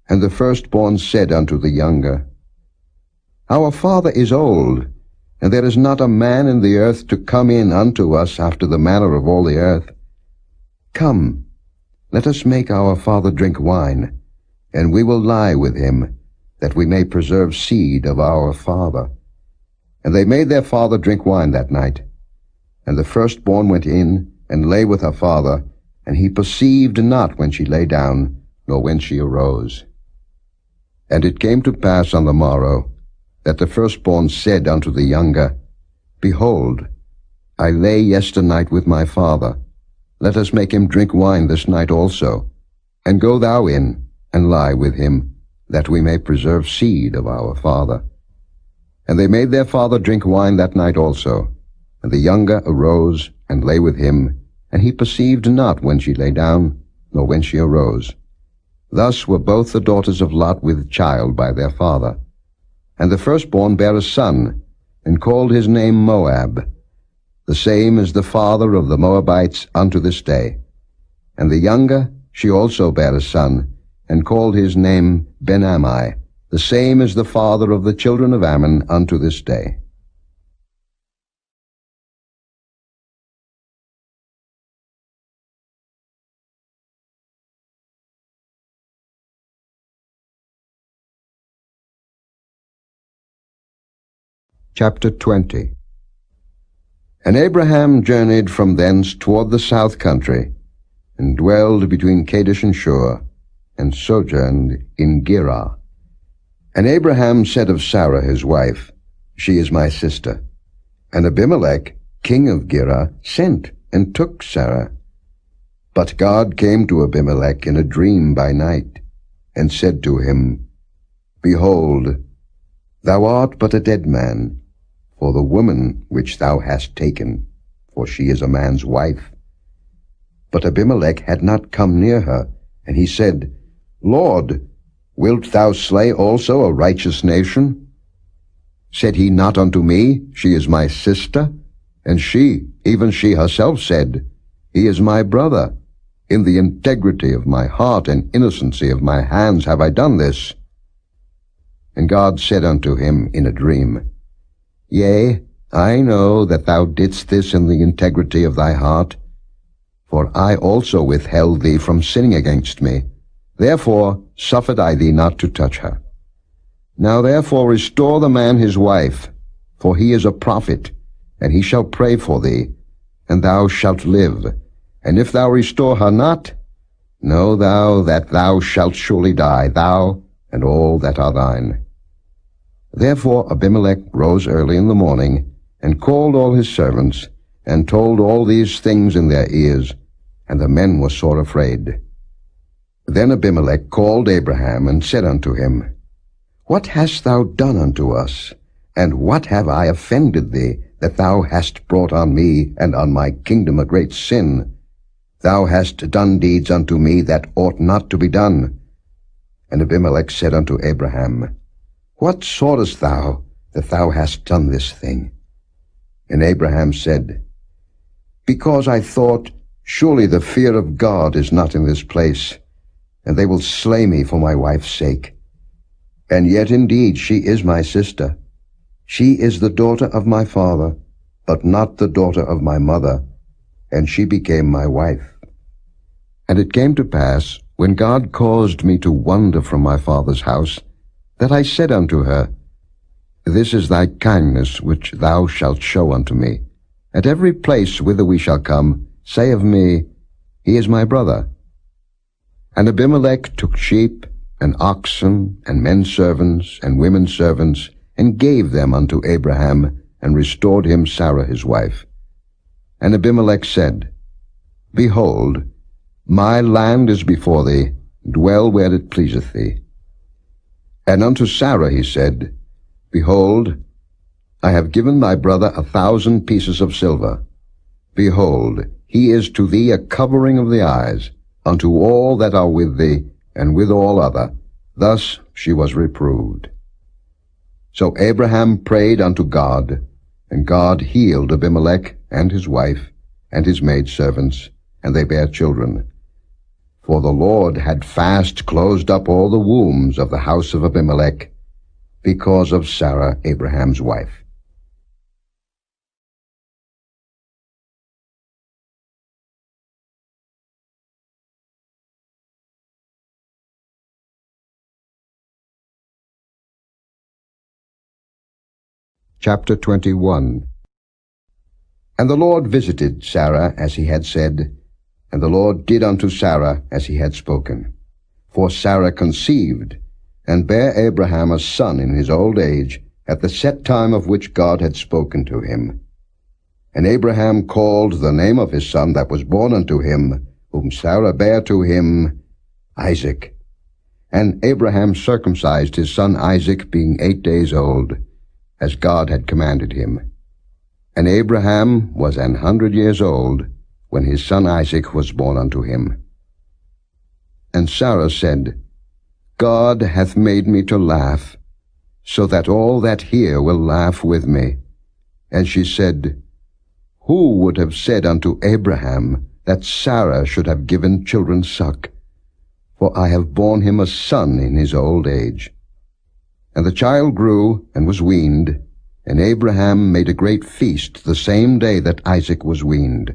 And the firstborn said unto the younger, Our father is old, and there is not a man in the earth to come in unto us after the manner of all the earth. Come, let us make our father drink wine, and we will lie with him, that we may preserve seed of our father. And they made their father drink wine that night. And the firstborn went in, and lay with her father, and he perceived not when she lay down, nor when she arose. And it came to pass on the morrow, that the firstborn said unto the younger, Behold, I lay yesternight with my father. Let us make him drink wine this night also, and go thou in, and lie with him, that we may preserve seed of our father. And they made their father drink wine that night also. And the younger arose, and lay with him, and he perceived not when she lay down, nor when she arose. Thus were both the daughters of Lot with child by their father. And the firstborn bare a son, and called his name Moab. The same is the father of the Moabites unto this day. And the younger, she also bare a son, and called his name Ben-Ammi. The same is the father of the children of Ammon unto this day. Chapter 20. And Abraham journeyed from thence toward the south country, and dwelled between Kadesh and Shur, and sojourned in Gerar. And Abraham said of Sarah his wife, She is my sister. And Abimelech, king of Gerar, sent and took Sarah. But God came to Abimelech in a dream by night, and said to him, Behold, thou art but a dead man, for the woman which thou hast taken, for she is a man's wife. But Abimelech had not come near her, and he said, Lord, wilt thou slay also a righteous nation? Said he not unto me, She is my sister? And she, even she herself said, He is my brother. In the integrity of my heart and innocency of my hands have I done this. And God said unto him in a dream, Yea, I know that thou didst this in the integrity of thy heart, for I also withheld thee from sinning against me. Therefore suffered I thee not to touch her. Now therefore restore the man his wife, for he is a prophet, and he shall pray for thee, and thou shalt live. And if thou restore her not, know thou that thou shalt surely die, thou and all that are thine. Therefore Abimelech rose early in the morning, and called all his servants, and told all these things in their ears, and the men were sore afraid. Then Abimelech called Abraham, and said unto him, What hast thou done unto us? And what have I offended thee, that thou hast brought on me and on my kingdom a great sin? Thou hast done deeds unto me that ought not to be done. And Abimelech said unto Abraham, What sawest thou, that thou hast done this thing? And Abraham said, Because I thought, Surely the fear of God is not in this place, and they will slay me for my wife's sake. And yet indeed she is my sister. She is the daughter of my father, but not the daughter of my mother, and she became my wife. And it came to pass, when God caused me to wander from my father's house, that I said unto her, This is thy kindness which thou shalt show unto me. At every place whither we shall come, say of me, He is my brother. And Abimelech took sheep, and oxen, and men servants, and women servants, and gave them unto Abraham, and restored him Sarah his wife. And Abimelech said, Behold, my land is before thee, dwell where it pleaseth thee. And unto Sarah he said, Behold, I have given thy brother 1,000 pieces of silver. Behold, he is to thee a covering of the eyes, unto all that are with thee, and with all other. Thus she was reproved. So Abraham prayed unto God, and God healed Abimelech and his wife, and his maidservants, and they bare children. For the Lord had fast closed up all the wombs of the house of Abimelech, because of Sarah Abraham's wife. Chapter 21. And the Lord visited Sarah as he had said, and the Lord did unto Sarah as he had spoken. For Sarah conceived, and bare Abraham a son in his old age, at the set time of which God had spoken to him. And Abraham called the name of his son that was born unto him, whom Sarah bare to him, Isaac. And Abraham circumcised his son Isaac, being 8 days old, as God had commanded him. And Abraham was 100 years old, when his son Isaac was born unto him. And Sarah said, God hath made me to laugh, so that all that hear will laugh with me. And she said, Who would have said unto Abraham that Sarah should have given children suck? For I have borne him a son in his old age. And the child grew, and was weaned, and Abraham made a great feast the same day that Isaac was weaned.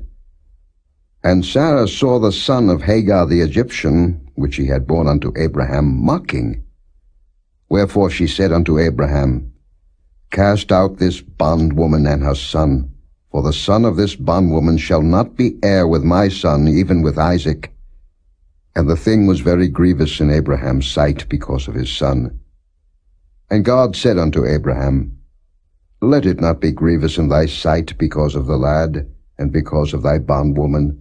And Sarah saw the son of Hagar the Egyptian, which he had borne unto Abraham, mocking. Wherefore she said unto Abraham, Cast out this bondwoman and her son, for the son of this bondwoman shall not be heir with my son, even with Isaac. And the thing was very grievous in Abraham's sight because of his son. And God said unto Abraham, Let it not be grievous in thy sight because of the lad, and because of thy bondwoman.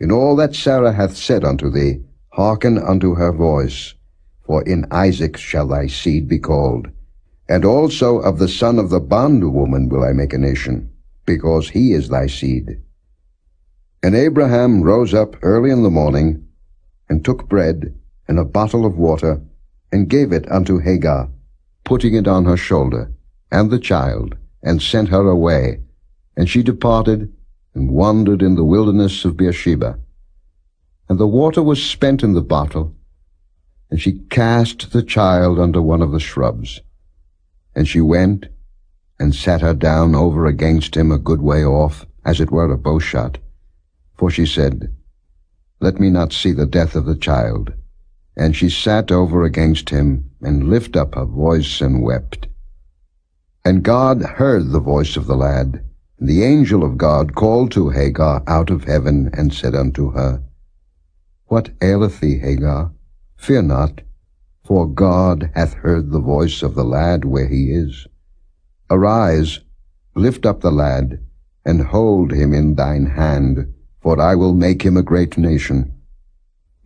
In all that Sarah hath said unto thee, hearken unto her voice, for in Isaac shall thy seed be called. And also of the son of the bondwoman will I make a nation, because he is thy seed. And Abraham rose up early in the morning, and took bread and a bottle of water, and gave it unto Hagar, putting it on her shoulder, and the child, and sent her away. And she departed, and wandered in the wilderness of Beersheba. And the water was spent in the bottle, and she cast the child under one of the shrubs. And she went, and sat her down over against him a good way off, as it were a bowshot. For she said, Let me not see the death of the child. And she sat over against him, and lifted up her voice, and wept. And God heard the voice of the lad. And the angel of God called to Hagar out of heaven, and said unto her, What aileth thee, Hagar? Fear not, for God hath heard the voice of the lad where he is. Arise, lift up the lad, and hold him in thine hand, for I will make him a great nation.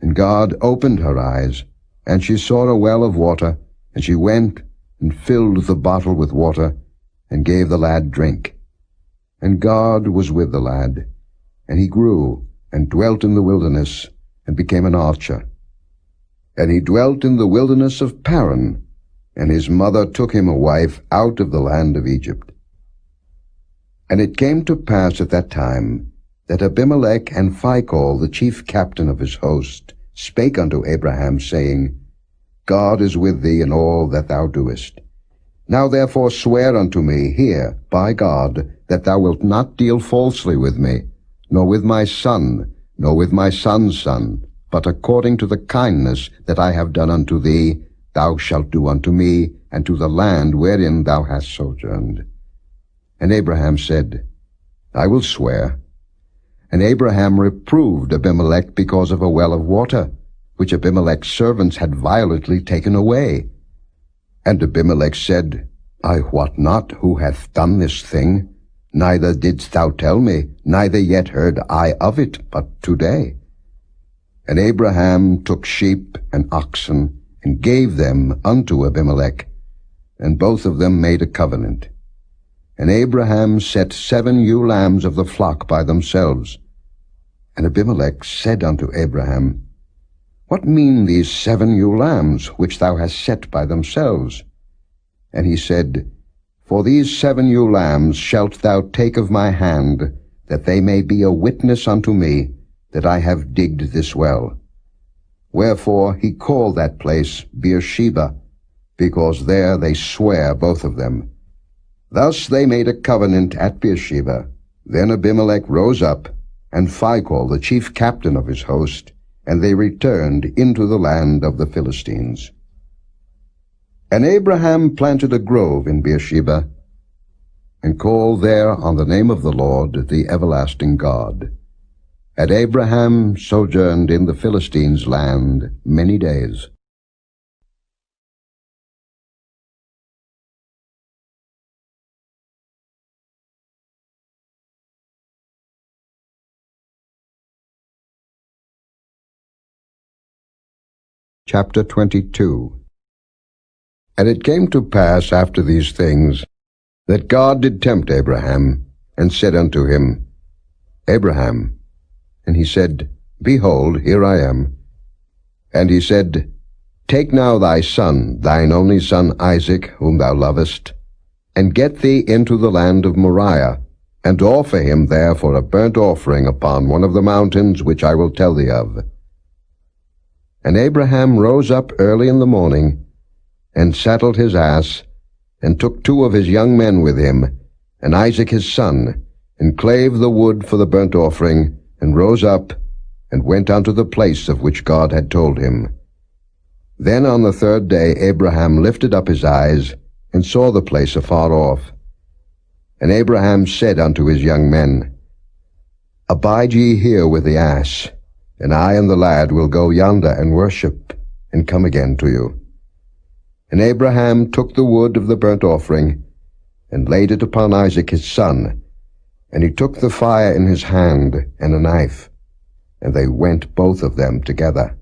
And God opened her eyes, and she saw a well of water, and she went and filled the bottle with water, and gave the lad drink. And God was with the lad, and he grew, and dwelt in the wilderness, and became an archer. And he dwelt in the wilderness of Paran, and his mother took him a wife out of the land of Egypt. And it came to pass at that time, that Abimelech and Phicol, the chief captain of his host, spake unto Abraham, saying, God is with thee in all that thou doest. Now therefore swear unto me here, by God, that thou wilt not deal falsely with me, nor with my son, nor with my son's son, but according to the kindness that I have done unto thee, thou shalt do unto me, and to the land wherein thou hast sojourned. And Abraham said, I will swear. And Abraham reproved Abimelech because of a well of water, which Abimelech's servants had violently taken away. And Abimelech said, I wot not who hath done this thing, neither didst thou tell me, neither yet heard I of it, but today. And Abraham took sheep and oxen, and gave them unto Abimelech. and both of them made a covenant. And Abraham set 7 ewe lambs of the flock by themselves. And Abimelech said unto Abraham, What mean these 7 ewe lambs, which thou hast set by themselves? And he said, For these 7 ewe lambs shalt thou take of my hand, that they may be a witness unto me, that I have digged this well. Wherefore he called that place Beersheba, because there they swear both of them. Thus they made a covenant at Beersheba. Then Abimelech rose up, and Phicol the chief captain of his host, and they returned into the land of the Philistines. And Abraham planted a grove in Beersheba, and called there on the name of the Lord, the everlasting God. And Abraham sojourned in the Philistines' land many days. Chapter 22. And it came to pass after these things, that God did tempt Abraham, and said unto him, Abraham. And he said, Behold, here I am. And he said, Take now thy son, thine only son Isaac, whom thou lovest, and get thee into the land of Moriah, and offer him there for a burnt offering upon one of the mountains which I will tell thee of. And Abraham rose up early in the morning, and saddled his ass, and took 2 of his young men with him, and Isaac his son, and clave the wood for the burnt offering, and rose up, and went unto the place of which God had told him. Then on the 3rd day Abraham lifted up his eyes, and saw the place afar off. And Abraham said unto his young men, Abide ye here with the ass, and I and the lad will go yonder and worship, and come again to you. And Abraham took the wood of the burnt offering, and laid it upon Isaac his son, and he took the fire in his hand, and a knife, and they went both of them together.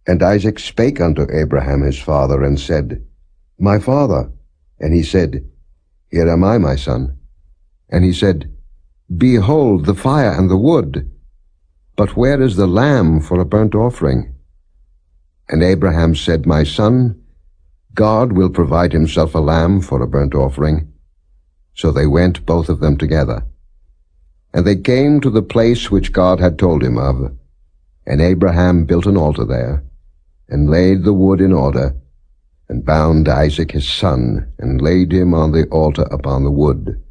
And Isaac spake unto Abraham his father, and said, My father. And he said, Here am I, my son. And he said, Behold the fire and the wood, but where is the lamb for a burnt offering? And Abraham said, My son, God will provide himself a lamb for a burnt offering. So they went both of them together. And they came to the place which God had told him of. And Abraham built an altar there, and laid the wood in order, and bound Isaac his son, and laid him on the altar upon the wood.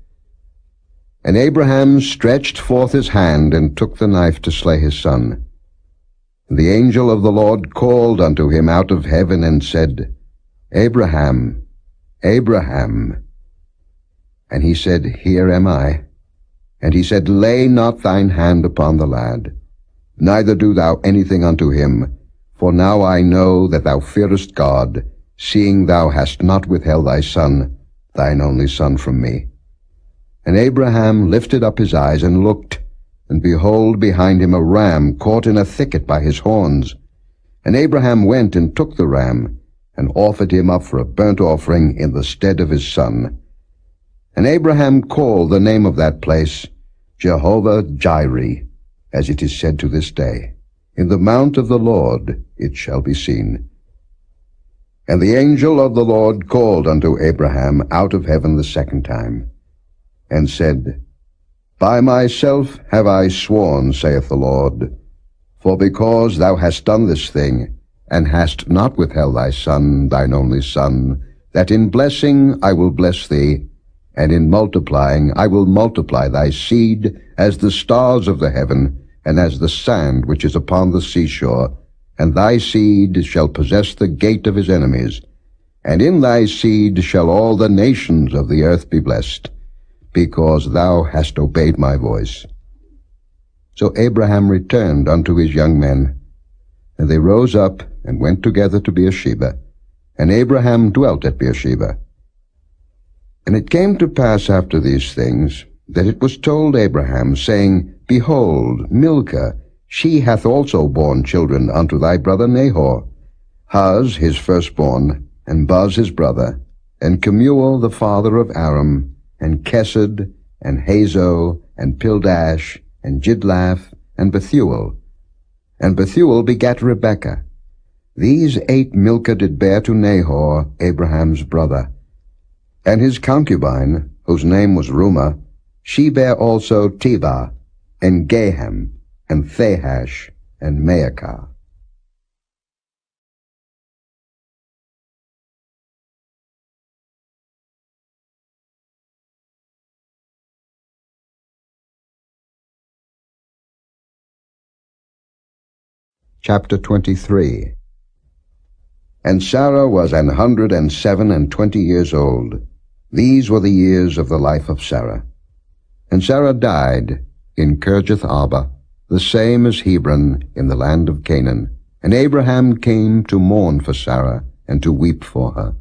And Abraham stretched forth his hand, and took the knife to slay his son. And the angel of the Lord called unto him out of heaven, and said, Abraham, Abraham. And he said, Here am I. And he said, Lay not thine hand upon the lad, neither do thou anything unto him, for now I know that thou fearest God, seeing thou hast not withheld thy son, thine only son, from me. And Abraham lifted up his eyes and looked, and behold, behind him a ram caught in a thicket by his horns. And Abraham went and took the ram, and offered him up for a burnt offering in the stead of his son. And Abraham called the name of that place Jehovah-Jireh, as it is said to this day, In the mount of the Lord it shall be seen. And the angel of the Lord called unto Abraham out of heaven the 2nd time, and said, By myself have I sworn, saith the Lord, for because thou hast done this thing, and hast not withheld thy son, thine only son, that in blessing I will bless thee, and in multiplying I will multiply thy seed as the stars of the heaven, and as the sand which is upon the seashore, and thy seed shall possess the gate of his enemies, and in thy seed shall all the nations of the earth be blessed, because thou hast obeyed my voice. So Abraham returned unto his young men, and they rose up and went together to Beersheba, and Abraham dwelt at Beersheba. And it came to pass after these things, that it was told Abraham, saying, Behold, Milcah, she hath also borne children unto thy brother Nahor, Huz his firstborn, and Buz his brother, and Kemuel the father of Aram, and Kesed, and Hazo, and Pildash, and Jidlaph, and Bethuel. And Bethuel begat Rebekah. These 8 Milcah did bear to Nahor, Abraham's brother. And his concubine, whose name was Reumah, she bare also Tebah, and Gaham, and Thahash, and Maacah. Chapter 23. And Sarah was 127 years old. These were the years of the life of Sarah. And Sarah died in Kirjath Arba, the same as Hebron in the land of Canaan. And Abraham came to mourn for Sarah, and to weep for her.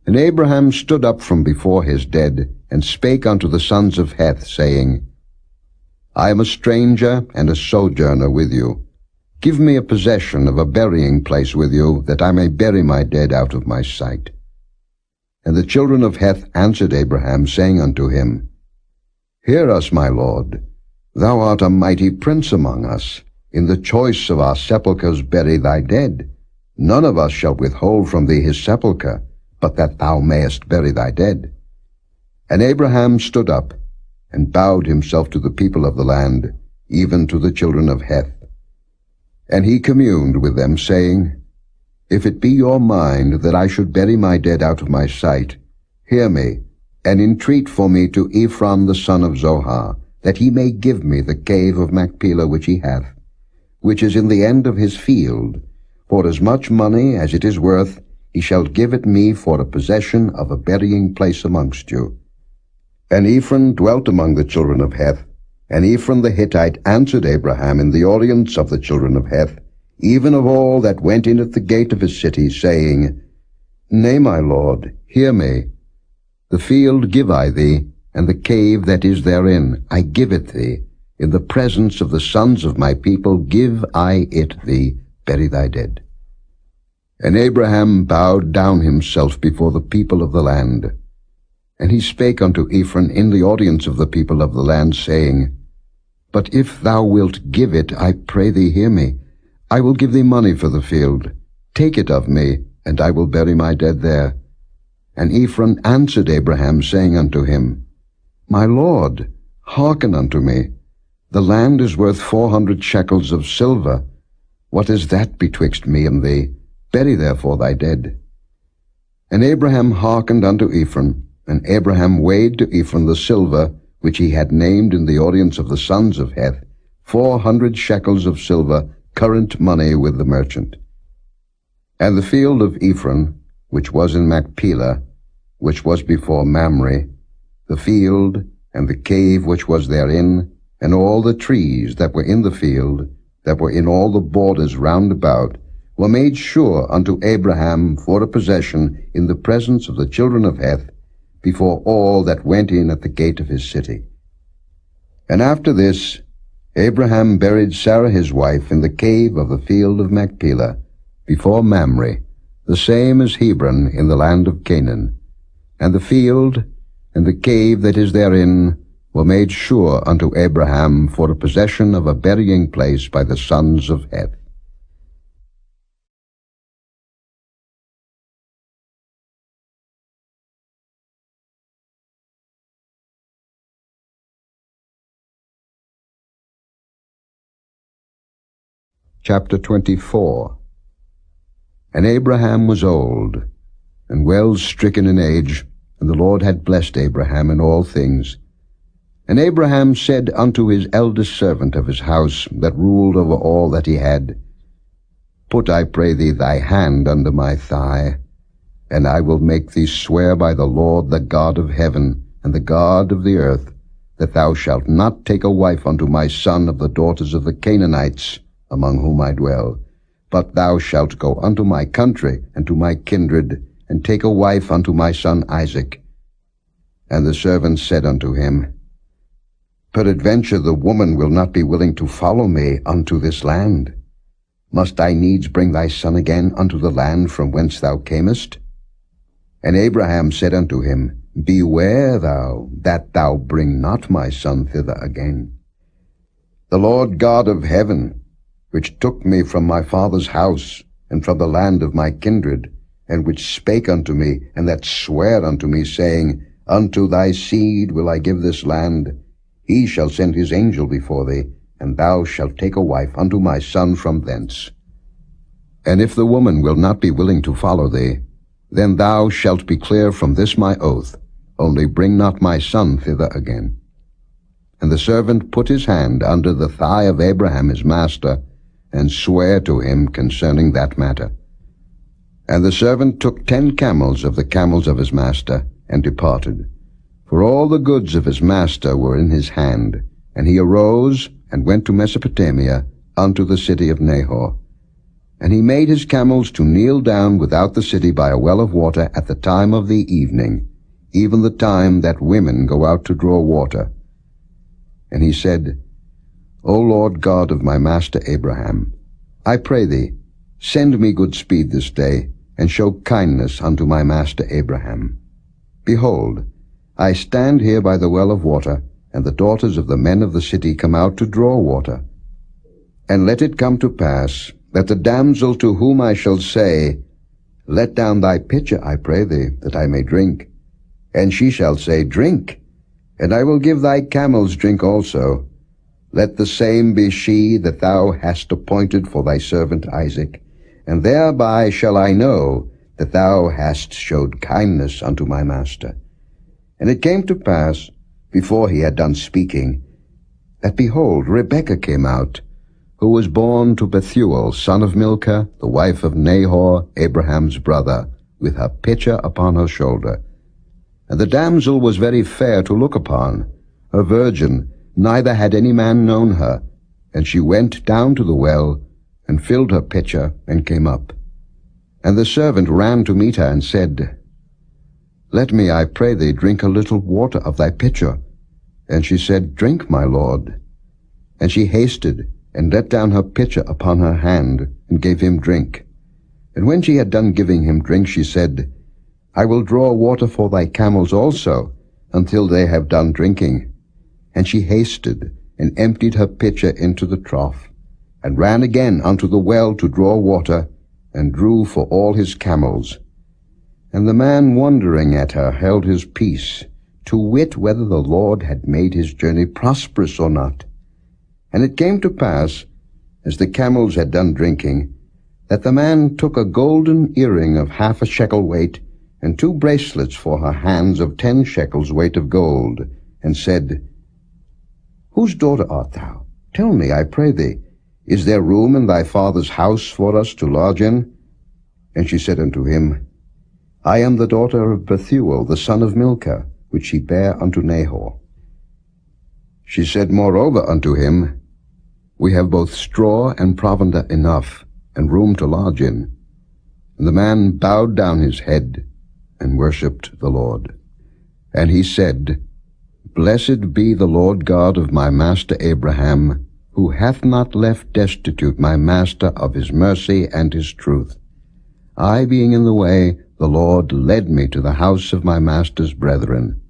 And Abraham stood up from before his dead, and spake unto the sons of Heth, saying, I am a stranger and a sojourner with you. Give me a possession of a burying place with you, that I may bury my dead out of my sight. And the children of Heth answered Abraham, saying unto him, Hear us, my lord. Thou art a mighty prince among us. In the choice of our sepulchres bury thy dead. None of us shall withhold from thee his sepulchre, but that thou mayest bury thy dead. And Abraham stood up, and bowed himself to the people of the land, even to the children of Heth. And he communed with them, saying, If it be your mind that I should bury my dead out of my sight, hear me, and entreat for me to Ephron the son of Zohar, that he may give me the cave of Machpelah which he hath, which is in the end of his field. For as much money as it is worth, he shall give it me for a possession of a burying place amongst you. And Ephron dwelt among the children of Heth, and Ephron the Hittite answered Abraham in the audience of the children of Heth, even of all that went in at the gate of his city, saying, Nay, my lord, hear me. The field give I thee, and the cave that is therein, I give it thee. In the presence of the sons of my people give I it thee, bury thy dead. And Abraham bowed down himself before the people of the land. And he spake unto Ephron in the audience of the people of the land, saying, But if thou wilt give it, I pray thee hear me. I will give thee money for the field. Take it of me, and I will bury my dead there. And Ephron answered Abraham, saying unto him, My lord, hearken unto me. The land is worth 400 shekels of silver. What is that betwixt me and thee? Bury therefore thy dead. And Abraham hearkened unto Ephron, and Abraham weighed to Ephron the silver, which he had named in the audience of the sons of Heth, 400 shekels of silver, current money with the merchant. And the field of Ephron, which was in Machpelah, which was before Mamre, the field, and the cave which was therein, and all the trees that were in the field, that were in all the borders round about, were made sure unto Abraham for a possession in the presence of the children of Heth, before all that went in at the gate of his city. And after this, Abraham buried Sarah his wife in the cave of the field of Machpelah, before Mamre, the same as Hebron in the land of Canaan. And the field, and the cave that is therein, were made sure unto Abraham for a possession of a burying place by the sons of Heth. Chapter 24. And Abraham was old, and well stricken in age, and the Lord had blessed Abraham in all things. And Abraham said unto his eldest servant of his house, that ruled over all that he had, Put, I pray thee, thy hand under my thigh, and I will make thee swear by the Lord, the God of heaven, and the God of the earth, that thou shalt not take a wife unto my son of the daughters of the Canaanites, among whom I dwell, but thou shalt go unto my country and to my kindred, and take a wife unto my son Isaac. And the servant said unto him, Peradventure the woman will not be willing to follow me unto this land. Must I needs bring thy son again unto the land from whence thou camest? And Abraham said unto him, Beware thou, that thou bring not my son thither again. The Lord God of heaven, which took me from my father's house, and from the land of my kindred, and which spake unto me, and that sware unto me, saying, Unto thy seed will I give this land, he shall send his angel before thee, and thou shalt take a wife unto my son from thence. And if the woman will not be willing to follow thee, then thou shalt be clear from this my oath, only bring not my son thither again. And the servant put his hand under the thigh of Abraham his master, and sware to him concerning that matter. And the servant took 10 camels of the camels of his master, and departed. For all the goods of his master were in his hand. And he arose, and went to Mesopotamia, unto the city of Nahor. And he made his camels to kneel down without the city by a well of water at the time of the evening, even the time that women go out to draw water. And he said, O Lord God of my master Abraham, I pray thee, send me good speed this day, and show kindness unto my master Abraham. Behold, I stand here by the well of water, and the daughters of the men of the city come out to draw water. And let it come to pass, that the damsel to whom I shall say, Let down thy pitcher, I pray thee, that I may drink. And she shall say, Drink, and I will give thy camels drink also. Let the same be she that thou hast appointed for thy servant Isaac, and thereby shall I know that thou hast showed kindness unto my master. And it came to pass, before he had done speaking, that behold, Rebekah came out, who was born to Bethuel, son of Milcah, the wife of Nahor, Abraham's brother, with her pitcher upon her shoulder. And the damsel was very fair to look upon, a virgin, neither had any man known her. And she went down to the well, and filled her pitcher, and came up. And the servant ran to meet her, and said, Let me, I pray thee, drink a little water of thy pitcher. And she said, Drink, my lord. And she hasted, and let down her pitcher upon her hand, and gave him drink. And when she had done giving him drink, she said, I will draw water for thy camels also, until they have done drinking. And she hasted, and emptied her pitcher into the trough, and ran again unto the well to draw water, and drew for all his camels. And the man wondering at her held his peace, to wit whether the Lord had made his journey prosperous or not. And it came to pass, as the camels had done drinking, that the man took a golden earring of 1/2 shekel weight, and 2 bracelets for her hands of 10 shekels weight of gold, and said, Whose daughter art thou? Tell me, I pray thee, is there room in thy father's house for us to lodge in? And she said unto him, I am the daughter of Bethuel, the son of Milcah, which she bare unto Nahor. She said moreover unto him, We have both straw and provender enough, and room to lodge in. And the man bowed down his head, and worshipped the Lord. And he said, Blessed be the Lord God of my master Abraham, who hath not left destitute my master of his mercy and his truth. I being in the way, the Lord led me to the house of my master's brethren.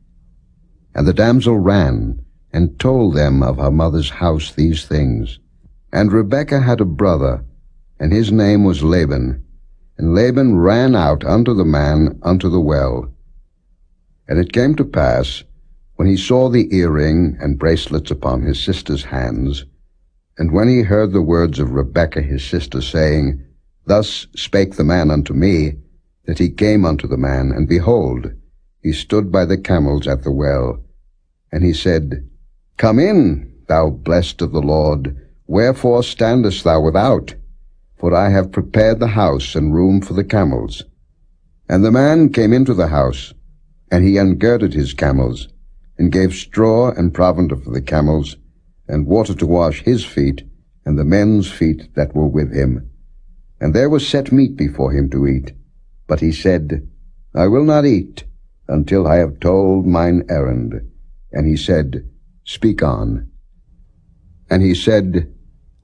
And the damsel ran, and told them of her mother's house these things. And Rebekah had a brother, and his name was Laban. And Laban ran out unto the man unto the well. And it came to pass, when he saw the earring and bracelets upon his sister's hands, and when he heard the words of Rebekah his sister, saying, Thus spake the man unto me, that he came unto the man, and behold, he stood by the camels at the well. And he said, Come in, thou blessed of the Lord, wherefore standest thou without? For I have prepared the house and room for the camels. And the man came into the house, and he ungirded his camels, and gave straw and provender for the camels, and water to wash his feet, and the men's feet that were with him. And there was set meat before him to eat. But he said, I will not eat, until I have told mine errand. And he said, Speak on. And he said,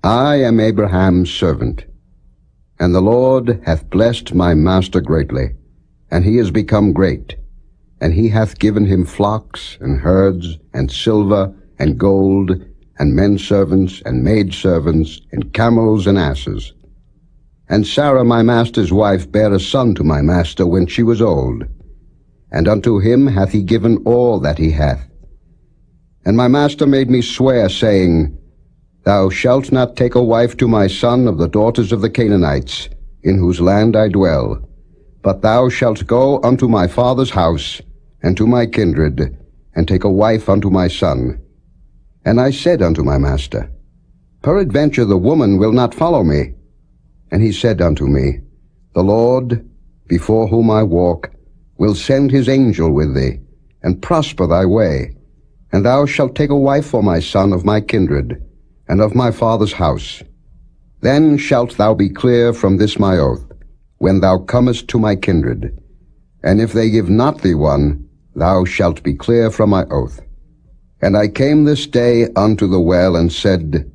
I am Abraham's servant, and the Lord hath blessed my master greatly, and he is become great. And he hath given him flocks, and herds, and silver, and gold, and men servants, and maid servants, and camels, and asses. And Sarah my master's wife bare a son to my master when she was old, and unto him hath he given all that he hath. And my master made me swear, saying, Thou shalt not take a wife to my son of the daughters of the Canaanites, in whose land I dwell, but thou shalt go unto my father's house, and to my kindred, and take a wife unto my son. And I said unto my master, Peradventure the woman will not follow me. And he said unto me, The Lord, before whom I walk, will send his angel with thee, and prosper thy way. And thou shalt take a wife for my son of my kindred, and of my father's house. Then shalt thou be clear from this my oath, when thou comest to my kindred. And if they give not thee one, thou shalt be clear from my oath. And I came this day unto the well, and said,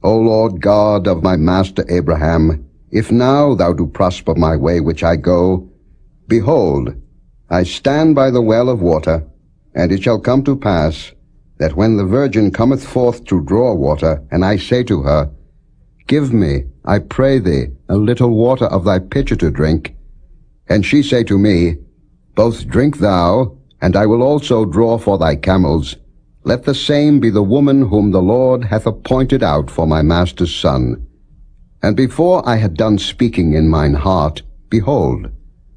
O Lord God of my master Abraham, if now thou do prosper my way which I go, behold, I stand by the well of water, and it shall come to pass, that when the virgin cometh forth to draw water, and I say to her, Give me, I pray thee, a little water of thy pitcher to drink, and she say to me, Both drink thou, and I will also draw for thy camels, let the same be the woman whom the Lord hath appointed out for my master's son. And before I had done speaking in mine heart, behold,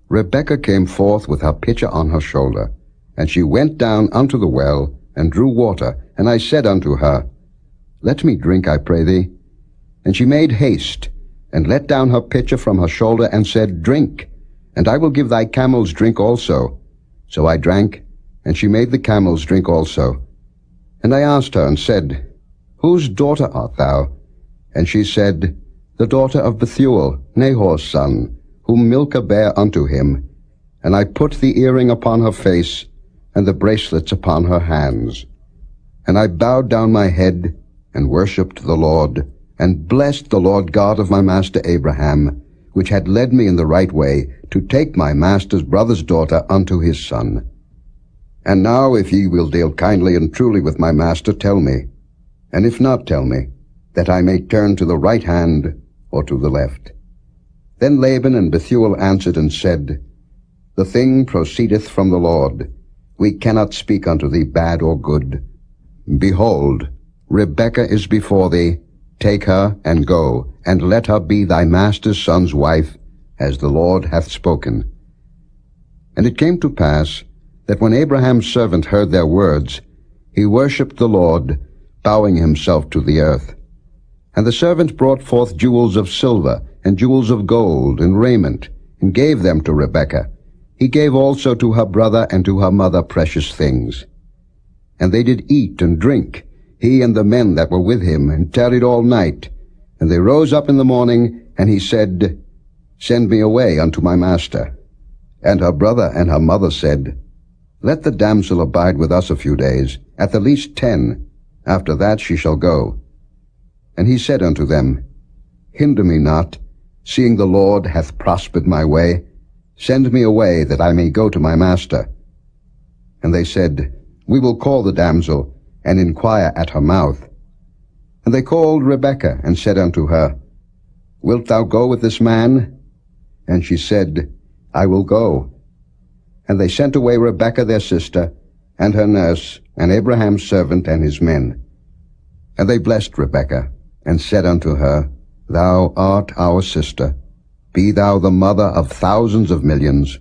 Rebekah came forth with her pitcher on her shoulder, and she went down unto the well, and drew water. And I said unto her, Let me drink, I pray thee. And she made haste, and let down her pitcher from her shoulder, and said, Drink, and I will give thy camels drink also. So I drank, and she made the camels drink also. And I asked her, and said, Whose daughter art thou? And she said, The daughter of Bethuel, Nahor's son, whom Milcah bare unto him. And I put the earring upon her face, and the bracelets upon her hands. And I bowed down my head, and worshipped the Lord, and blessed the Lord God of my master Abraham, which had led me in the right way, to take my master's brother's daughter unto his son. And now if ye will deal kindly and truly with my master, tell me, and if not, tell me, that I may turn to the right hand or to the left. Then Laban and Bethuel answered and said, The thing proceedeth from the Lord. We cannot speak unto thee bad or good. Behold, Rebekah is before thee. Take her, and go, and let her be thy master's son's wife, as the Lord hath spoken. And it came to pass, that when Abraham's servant heard their words, he worshipped the Lord, bowing himself to the earth. And the servant brought forth jewels of silver, and jewels of gold, and raiment, and gave them to Rebekah. He gave also to her brother and to her mother precious things. And they did eat and drink, he and the men that were with him, and tarried all night. And they rose up in the morning, and he said, Send me away unto my master. And her brother and her mother said, Let the damsel abide with us a few days, at the least 10. After that she shall go. And he said unto them, Hinder me not, seeing the Lord hath prospered my way. Send me away, that I may go to my master. And they said, We will call the damsel, and inquire at her mouth. And they called Rebekah, and said unto her, Wilt thou go with this man? And she said, I will go. And they sent away Rebekah their sister, and her nurse, and Abraham's servant, and his men. And they blessed Rebekah, and said unto her, Thou art our sister. Be thou the mother of thousands of millions,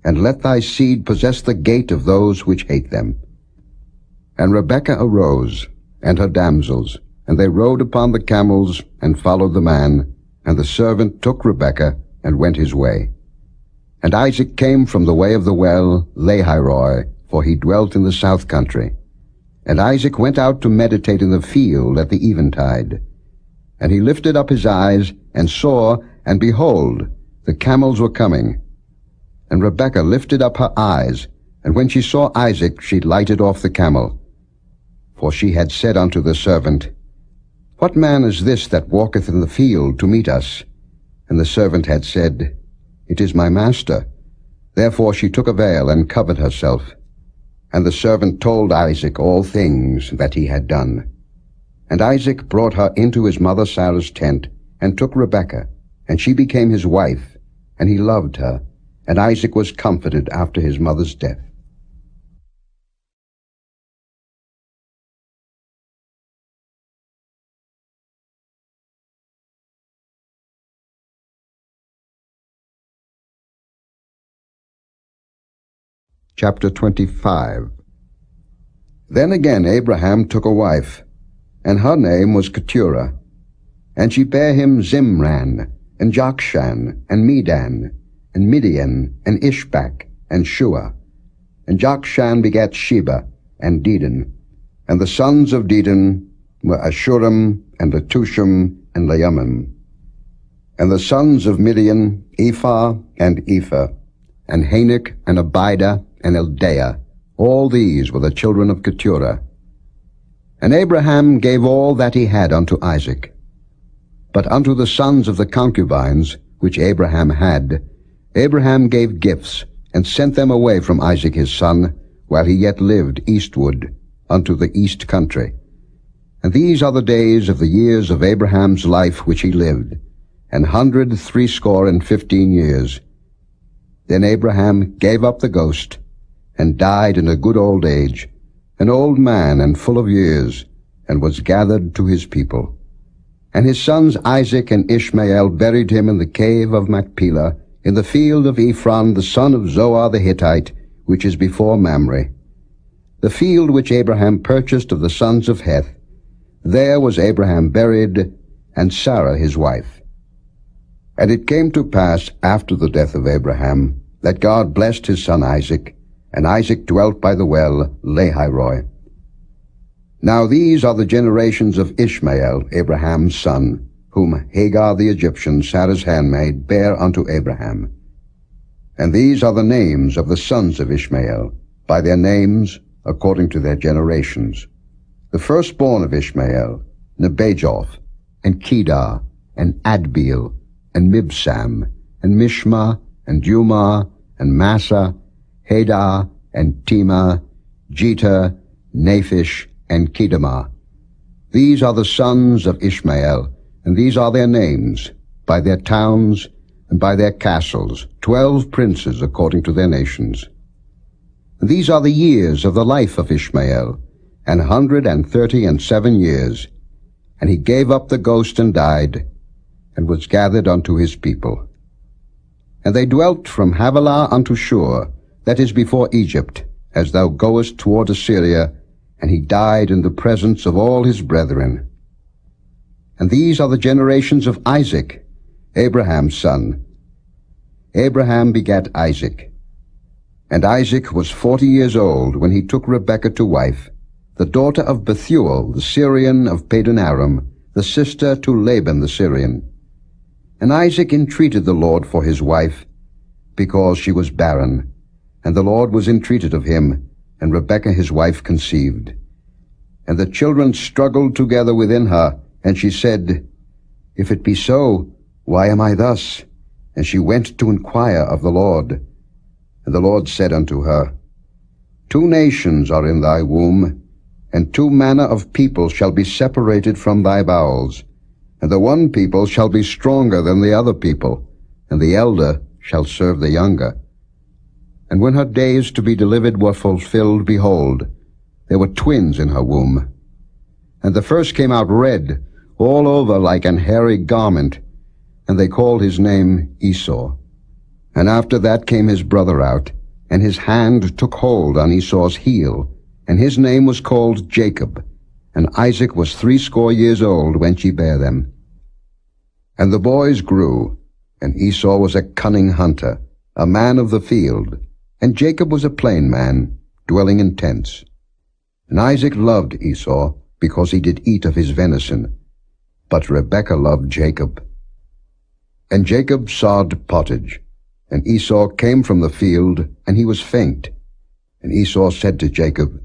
and let thy seed possess the gate of those which hate them. And Rebekah arose, and her damsels, and they rode upon the camels, and followed the man. And the servant took Rebekah, and went his way. And Isaac came from the way of the well, Lahairoi, for he dwelt in the south country. And Isaac went out to meditate in the field at the eventide. And he lifted up his eyes, and saw, and behold, the camels were coming. And Rebekah lifted up her eyes, and when she saw Isaac, she lighted off the camel. For she had said unto the servant, What man is this that walketh in the field to meet us? And the servant had said, It is my master. Therefore she took a veil and covered herself. And the servant told Isaac all things that he had done. And Isaac brought her into his mother Sarah's tent, and took Rebekah, and she became his wife, and he loved her, and Isaac was comforted after his mother's death. Chapter 25. Then again Abraham took a wife, and her name was Keturah. And she bare him Zimran, and Jokshan, and Medan, and Midian, and Ishbak, and Shua. And Jokshan begat Sheba, and Dedan. And the sons of Dedan were Ashurim, and Letushim, and Leumim. And the sons of Midian, Ephah, and Ephah, and Hanok, and Abidah, and Eldaah. All these were the children of Keturah. And Abraham gave all that he had unto Isaac. But unto the sons of the concubines, which Abraham had, Abraham gave gifts, and sent them away from Isaac his son, while he yet lived eastward, unto the east country. And these are the days of the years of Abraham's life which he lived, 160 years. Then Abraham gave up the ghost, and died in a good old age, an old man and full of years, and was gathered to his people. And his sons Isaac and Ishmael buried him in the cave of Machpelah, in the field of Ephron the son of Zoar the Hittite, which is before Mamre. The field which Abraham purchased of the sons of Heth, there was Abraham buried, and Sarah his wife. And it came to pass after the death of Abraham, that God blessed his son Isaac, and Isaac dwelt by the well Lahairoi. Now these are the generations of Ishmael, Abraham's son, whom Hagar the Egyptian, Sarah's handmaid, bare unto Abraham. And these are the names of the sons of Ishmael, by their names, according to their generations. The firstborn of Ishmael, Nebajoth, and Kedar, and Adbeel, and Mibsam, and Mishma, and Dumah, and Massa, Hadar, and Tema, Jether, Naphish, and Kedemah. These are the sons of Ishmael, and these are their names, by their towns, and by their castles, 12 princes according to their nations. And these are the years of the life of Ishmael, 137 years. And he gave up the ghost and died, and was gathered unto his people. And they dwelt from Havilah unto Shur, that is before Egypt, as thou goest toward Assyria, and he died in the presence of all his brethren. And these are the generations of Isaac, Abraham's son. Abraham begat Isaac. And Isaac was 40 years old when he took Rebekah to wife, the daughter of Bethuel the Syrian of Padan Aram, the sister to Laban the Syrian. And Isaac entreated the Lord for his wife, because she was barren. And the Lord was entreated of him, and Rebekah his wife conceived. And the children struggled together within her, and she said, If it be so, why am I thus? And she went to inquire of the Lord. And the Lord said unto her, 2 nations are in thy womb, and 2 manner of people shall be separated from thy bowels. And the one people shall be stronger than the other people, and the elder shall serve the younger. And when her days to be delivered were fulfilled, behold, there were twins in her womb. And the first came out red, all over like an hairy garment, and they called his name Esau. And after that came his brother out, and his hand took hold on Esau's heel, and his name was called Jacob. And Isaac was 80 years old when she bare them. And the boys grew, and Esau was a cunning hunter, a man of the field, and Jacob was a plain man, dwelling in tents. And Isaac loved Esau, because he did eat of his venison, but Rebekah loved Jacob. And Jacob sawed pottage, and Esau came from the field, and he was faint. And Esau said to Jacob,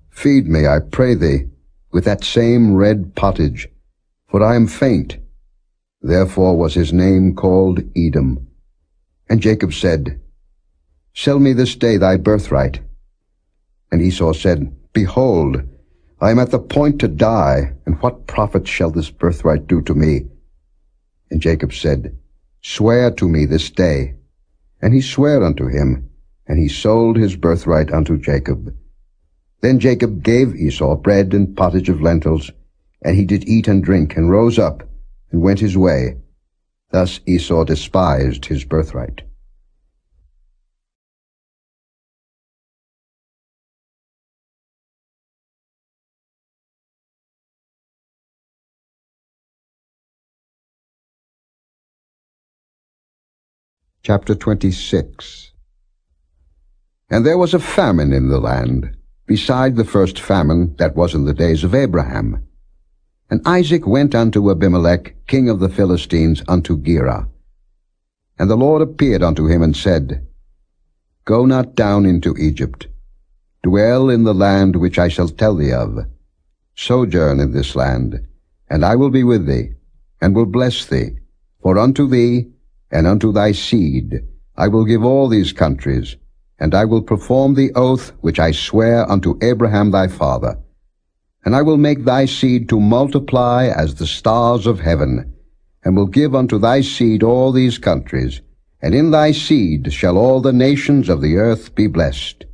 Feed me, I pray thee, with that same red pottage, for I am faint. Therefore was his name called Edom. And Jacob said, Sell me this day thy birthright. And Esau said, Behold, I am at the point to die, and what profit shall this birthright do to me? And Jacob said, Swear to me this day. And he sware unto him, and he sold his birthright unto Jacob. Then Jacob gave Esau bread and pottage of lentils, and he did eat and drink, and rose up, and went his way. Thus Esau despised his birthright. Chapter 26. And there was a famine in the land, beside the first famine that was in the days of Abraham. And Isaac went unto Abimelech, king of the Philistines, unto Gerar. And the Lord appeared unto him, and said, Go not down into Egypt. Dwell in the land which I shall tell thee of. Sojourn in this land, and I will be with thee, and will bless thee. For unto thee and unto thy seed I will give all these countries, and I will perform the oath which I swear unto Abraham thy father. And I will make thy seed to multiply as the stars of heaven, and will give unto thy seed all these countries, and in thy seed shall all the nations of the earth be blessed.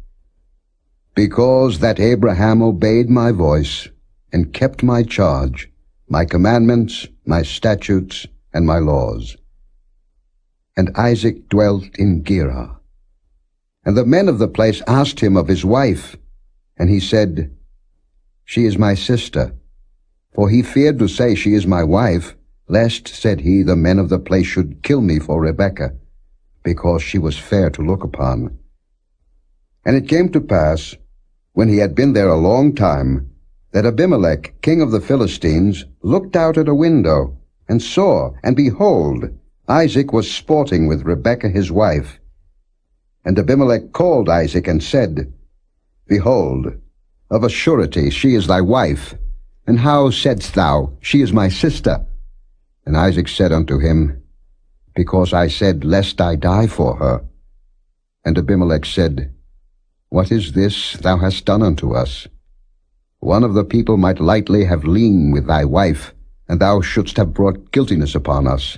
Because that Abraham obeyed my voice, and kept my charge, my commandments, my statutes, and my laws. And Isaac dwelt in Gerar. And the men of the place asked him of his wife, and he said, She is my sister. For he feared to say, She is my wife, lest, said he, the men of the place should kill me for Rebekah, because she was fair to look upon. And it came to pass, when he had been there a long time, that Abimelech, king of the Philistines, looked out at a window, and saw, and behold, Isaac was sporting with Rebekah his wife. And Abimelech called Isaac, and said, Behold, of a surety she is thy wife. And how saidst thou, She is my sister? And Isaac said unto him, Because I said, Lest I die for her. And Abimelech said, What is this thou hast done unto us? One of the people might lightly have lain with thy wife, and thou shouldst have brought guiltiness upon us.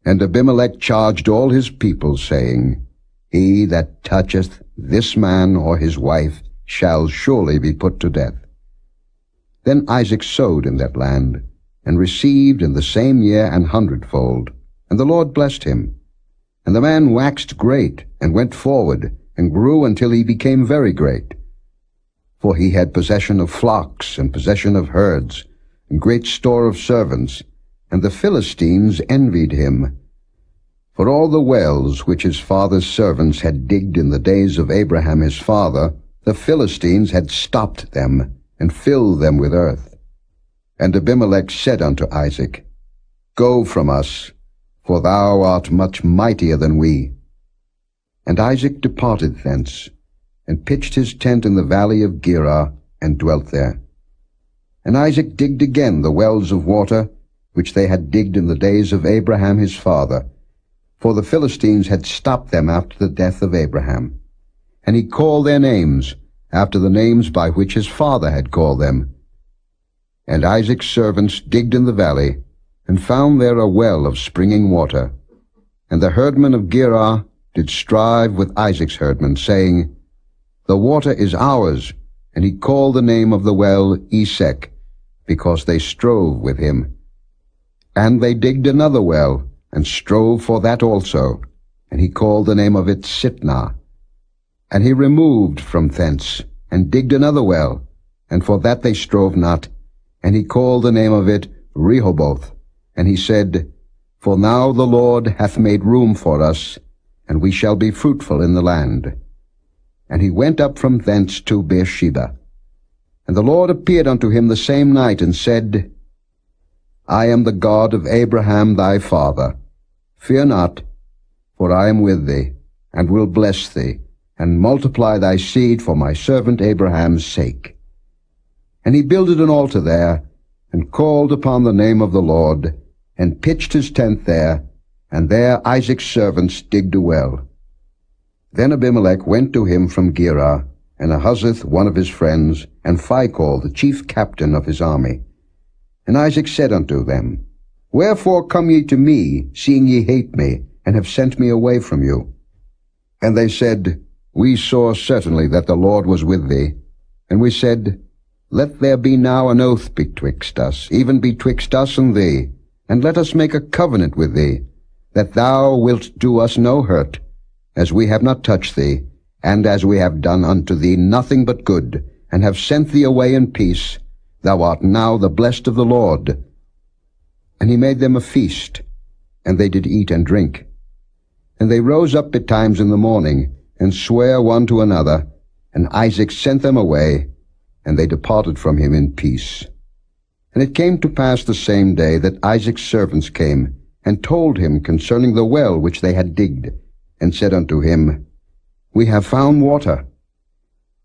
And Abimelech charged all his people, saying, He that toucheth this man or his wife shall surely be put to death. Then Isaac sowed in that land, and received in the same year 100-fold. And the Lord blessed him. And the man waxed great, and went forward, and grew until he became very great. For he had possession of flocks, and possession of herds, and great store of servants, and the Philistines envied him. For all the wells which his father's servants had digged in the days of Abraham his father, the Philistines had stopped them, and filled them with earth. And Abimelech said unto Isaac, Go from us, for thou art much mightier than we. And Isaac departed thence, and pitched his tent in the valley of Gerar, and dwelt there. And Isaac digged again the wells of water, which they had digged in the days of Abraham his father, for the Philistines had stopped them after the death of Abraham. And he called their names, after the names by which his father had called them. And Isaac's servants digged in the valley, and found there a well of springing water. And the herdmen of Gerar did strive with Isaac's herdmen, saying, The water is ours. And he called the name of the well Esek, because they strove with him. And they digged another well, and strove for that also, and he called the name of it Sitnah. And he removed from thence, and digged another well, and for that they strove not, and he called the name of it Rehoboth. And he said, For now the Lord hath made room for us, and we shall be fruitful in the land. And he went up from thence to Beersheba. And the Lord appeared unto him the same night, and said, I am the God of Abraham thy father. Fear not, for I am with thee, and will bless thee, and multiply thy seed for my servant Abraham's sake. And he builded an altar there, and called upon the name of the Lord, and pitched his tent there, and there Isaac's servants digged a well. Then Abimelech went to him from Gerar, and Ahuzzath one of his friends, and Phicol the chief captain of his army. And Isaac said unto them, Wherefore come ye to me, seeing ye hate me, and have sent me away from you? And they said, We saw certainly that the Lord was with thee. And we said, Let there be now an oath betwixt us, even betwixt us and thee, and let us make a covenant with thee, that thou wilt do us no hurt, as we have not touched thee, and as we have done unto thee nothing but good, and have sent thee away in peace. Thou art now the blessed of the Lord. And he made them a feast, and they did eat and drink. And they rose up betimes in the morning, and sware one to another, and Isaac sent them away, and they departed from him in peace. And it came to pass the same day that Isaac's servants came, and told him concerning the well which they had digged, and said unto him, We have found water.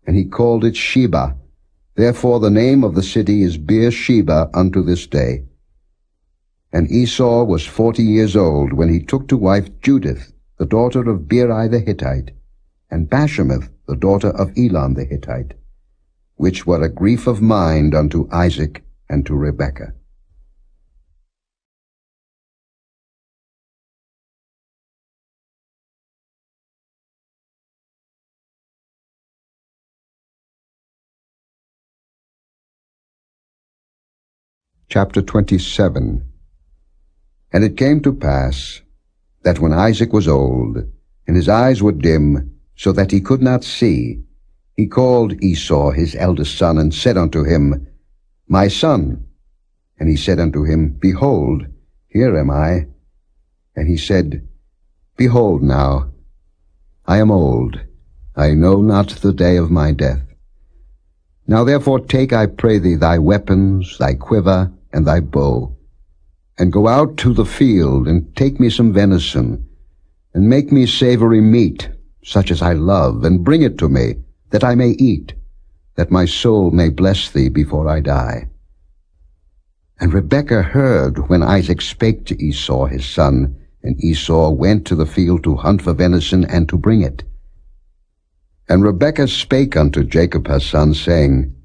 And he called it Sheba. Therefore the name of the city is Beersheba unto this day. And Esau was 40 years old when he took to wife Judith, the daughter of Beeri the Hittite, and Bashemath, the daughter of Elon the Hittite, which were a grief of mind unto Isaac and to Rebekah. Chapter 27. And it came to pass that when Isaac was old, and his eyes were dim, so that he could not see, he called Esau his eldest son, and said unto him, My son. And he said unto him, Behold, here am I. And he said, Behold now, I am old, I know not the day of my death. Now therefore take, I pray thee, thy weapons, thy quiver, and thy bow, and go out to the field, and take me some venison, and make me savory meat, such as I love, and bring it to me, that I may eat, that my soul may bless thee before I die. And Rebekah heard when Isaac spake to Esau his son, and Esau went to the field to hunt for venison, and to bring it. And Rebekah spake unto Jacob her son, saying,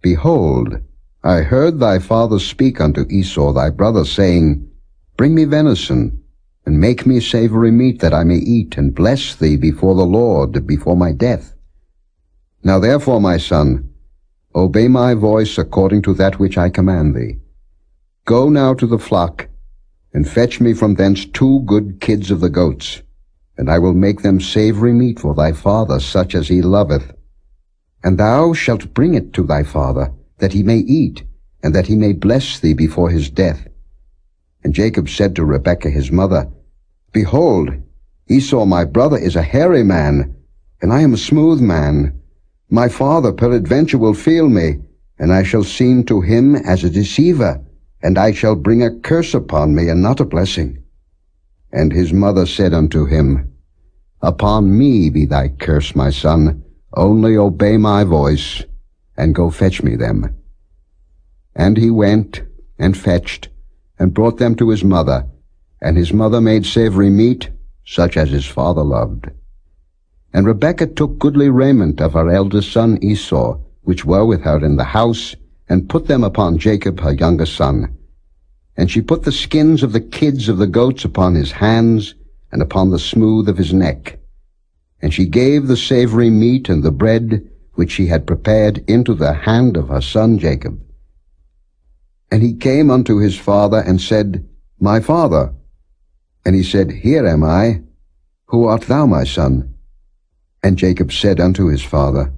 Behold, I heard thy father speak unto Esau thy brother, saying, Bring me venison, and make me savory meat, that I may eat, and bless thee before the Lord, before my death. Now therefore, my son, obey my voice according to that which I command thee. Go now to the flock, and fetch me from thence 2 good kids of the goats, and I will make them savory meat for thy father, such as he loveth. And thou shalt bring it to thy father, that he may eat, and that he may bless thee before his death. And Jacob said to Rebekah his mother, Behold, Esau my brother is a hairy man, and I am a smooth man. My father peradventure will feel me, and I shall seem to him as a deceiver, and I shall bring a curse upon me, and not a blessing. And his mother said unto him, Upon me be thy curse, my son, only obey my voice, and go fetch me them. And he went, and fetched, and brought them to his mother, and his mother made savory meat, such as his father loved. And Rebekah took goodly raiment of her eldest son Esau, which were with her in the house, and put them upon Jacob her younger son. And she put the skins of the kids of the goats upon his hands, and upon the smooth of his neck. And she gave the savory meat and the bread, which she had prepared, into the hand of her son Jacob. And he came unto his father, and said, My father. And he said, Here am I. Who art thou, my son? And Jacob said unto his father,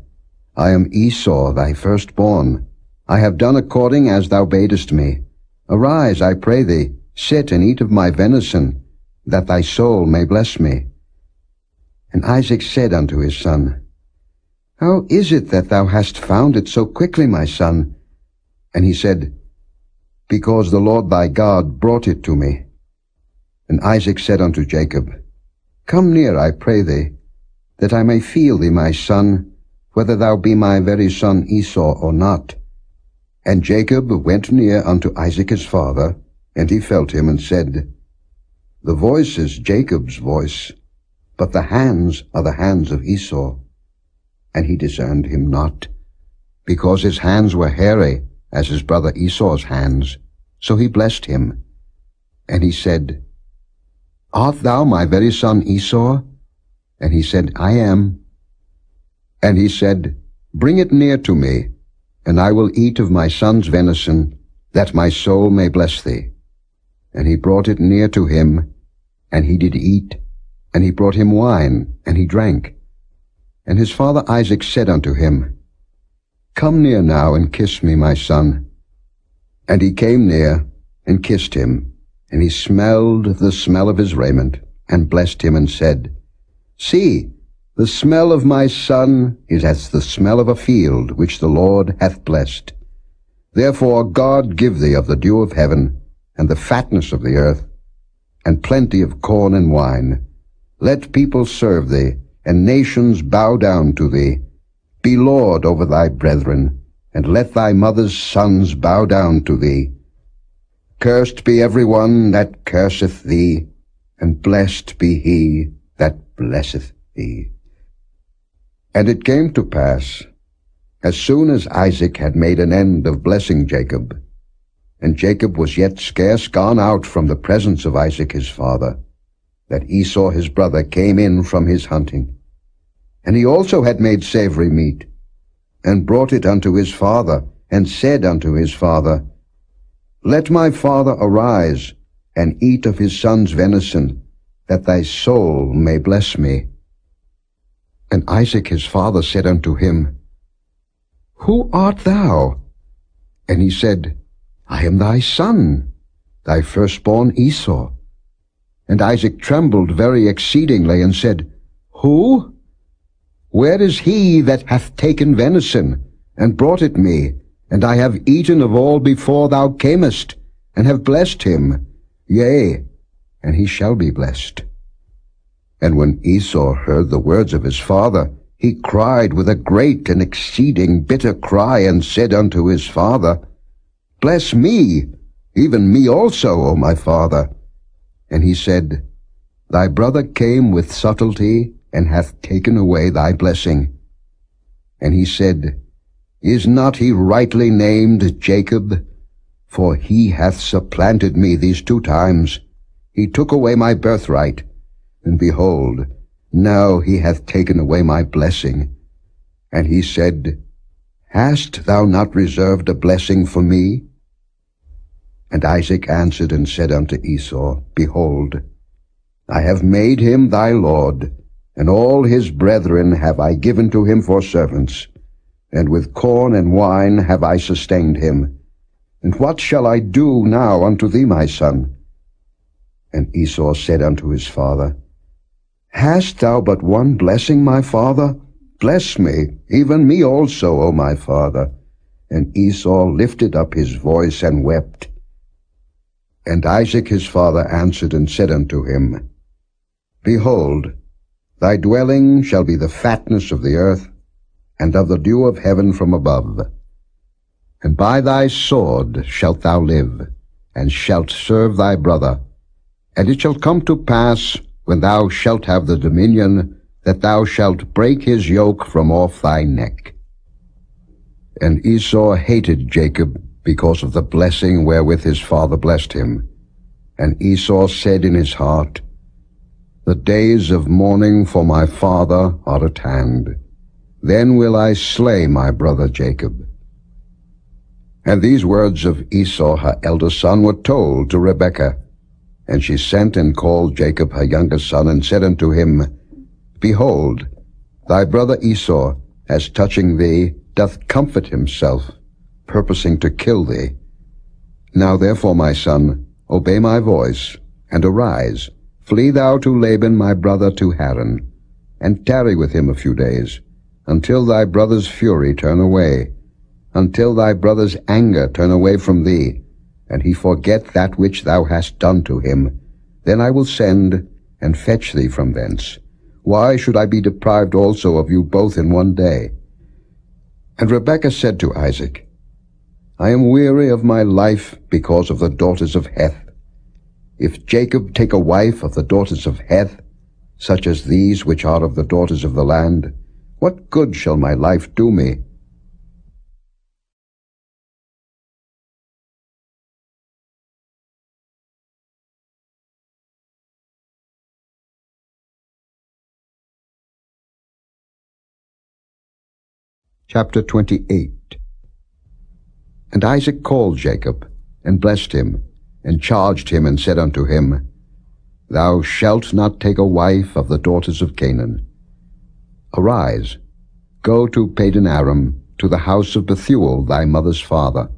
I am Esau, thy firstborn. I have done according as thou badest me. Arise, I pray thee, sit and eat of my venison, that thy soul may bless me. And Isaac said unto his son, How is it that thou hast found it so quickly, my son? And he said, Because the Lord thy God brought it to me. And Isaac said unto Jacob, Come near, I pray thee, that I may feel thee, my son, whether thou be my very son Esau or not. And Jacob went near unto Isaac his father, and he felt him, and said, The voice is Jacob's voice, but the hands are the hands of Esau. And he discerned him not, because his hands were hairy, as his brother Esau's hands. So he blessed him. And he said, Art thou my very son Esau? And he said, I am. And he said, Bring it near to me, and I will eat of my son's venison, that my soul may bless thee. And he brought it near to him, and he did eat, and he brought him wine, and he drank. And his father Isaac said unto him, Come near now, and kiss me, my son. And he came near, and kissed him, and he smelled the smell of his raiment, and blessed him, and said, See, the smell of my son is as the smell of a field which the Lord hath blessed. Therefore God give thee of the dew of heaven, and the fatness of the earth, and plenty of corn and wine. Let people serve thee, and nations bow down to thee. Be Lord over thy brethren, and let thy mother's sons bow down to thee. Cursed be every one that curseth thee, and blessed be he that blesseth thee. And it came to pass, as soon as Isaac had made an end of blessing Jacob, and Jacob was yet scarce gone out from the presence of Isaac his father, that Esau his brother came in from his hunting. And he also had made savory meat, and brought it unto his father, and said unto his father, Let my father arise, and eat of his son's venison, that thy soul may bless me. And Isaac his father said unto him, Who art thou? And he said, I am thy son, thy firstborn Esau. And Isaac trembled very exceedingly, and said, Who? Where is he that hath taken venison, and brought it me? And I have eaten of all before thou camest, and have blessed him. Yea, and he shall be blessed. And when Esau heard the words of his father, he cried with a great and exceeding bitter cry, and said unto his father, Bless me, even me also, O my father. And he said, Thy brother came with subtlety, and hath taken away thy blessing. And he said, Is not he rightly named Jacob? For he hath supplanted me these 2 times. He took away my birthright, and behold, now he hath taken away my blessing. And he said, Hast thou not reserved a blessing for me? And Isaac answered and said unto Esau, Behold, I have made him thy lord, and all his brethren have I given to him for servants, and with corn and wine have I sustained him. And what shall I do now unto thee, my son? And Esau said unto his father, Hast thou but one blessing, my father? Bless me, even me also, O my father. And Esau lifted up his voice and wept. And Isaac his father answered and said unto him, Behold, thy dwelling shall be the fatness of the earth, and of the dew of heaven from above. And by thy sword shalt thou live, and shalt serve thy brother. And it shall come to pass, when thou shalt have the dominion, that thou shalt break his yoke from off thy neck. And Esau hated Jacob because of the blessing wherewith his father blessed him. And Esau said in his heart, The days of mourning for my father are at hand. Then will I slay my brother Jacob. And these words of Esau her elder son were told to Rebekah. And she sent and called Jacob her younger son, and said unto him, Behold, thy brother Esau, as touching thee, doth comfort himself, purposing to kill thee. Now therefore, my son, obey my voice, and arise, flee thou to Laban my brother to Haran, and tarry with him a few days, until thy brother's fury turn away, until thy brother's anger turn away from thee, and he forget that which thou hast done to him. Then I will send and fetch thee from thence. Why should I be deprived also of you both in one day? And Rebekah said to Isaac, I am weary of my life because of the daughters of Heth. If Jacob take a wife of the daughters of Heth, such as these which are of the daughters of the land? What good shall my life do me? Chapter 28. And Isaac called Jacob, and blessed him, and charged him, and said unto him, Thou shalt not take a wife of the daughters of Canaan. Arise, go to Padan-aram, to the house of Bethuel thy mother's father,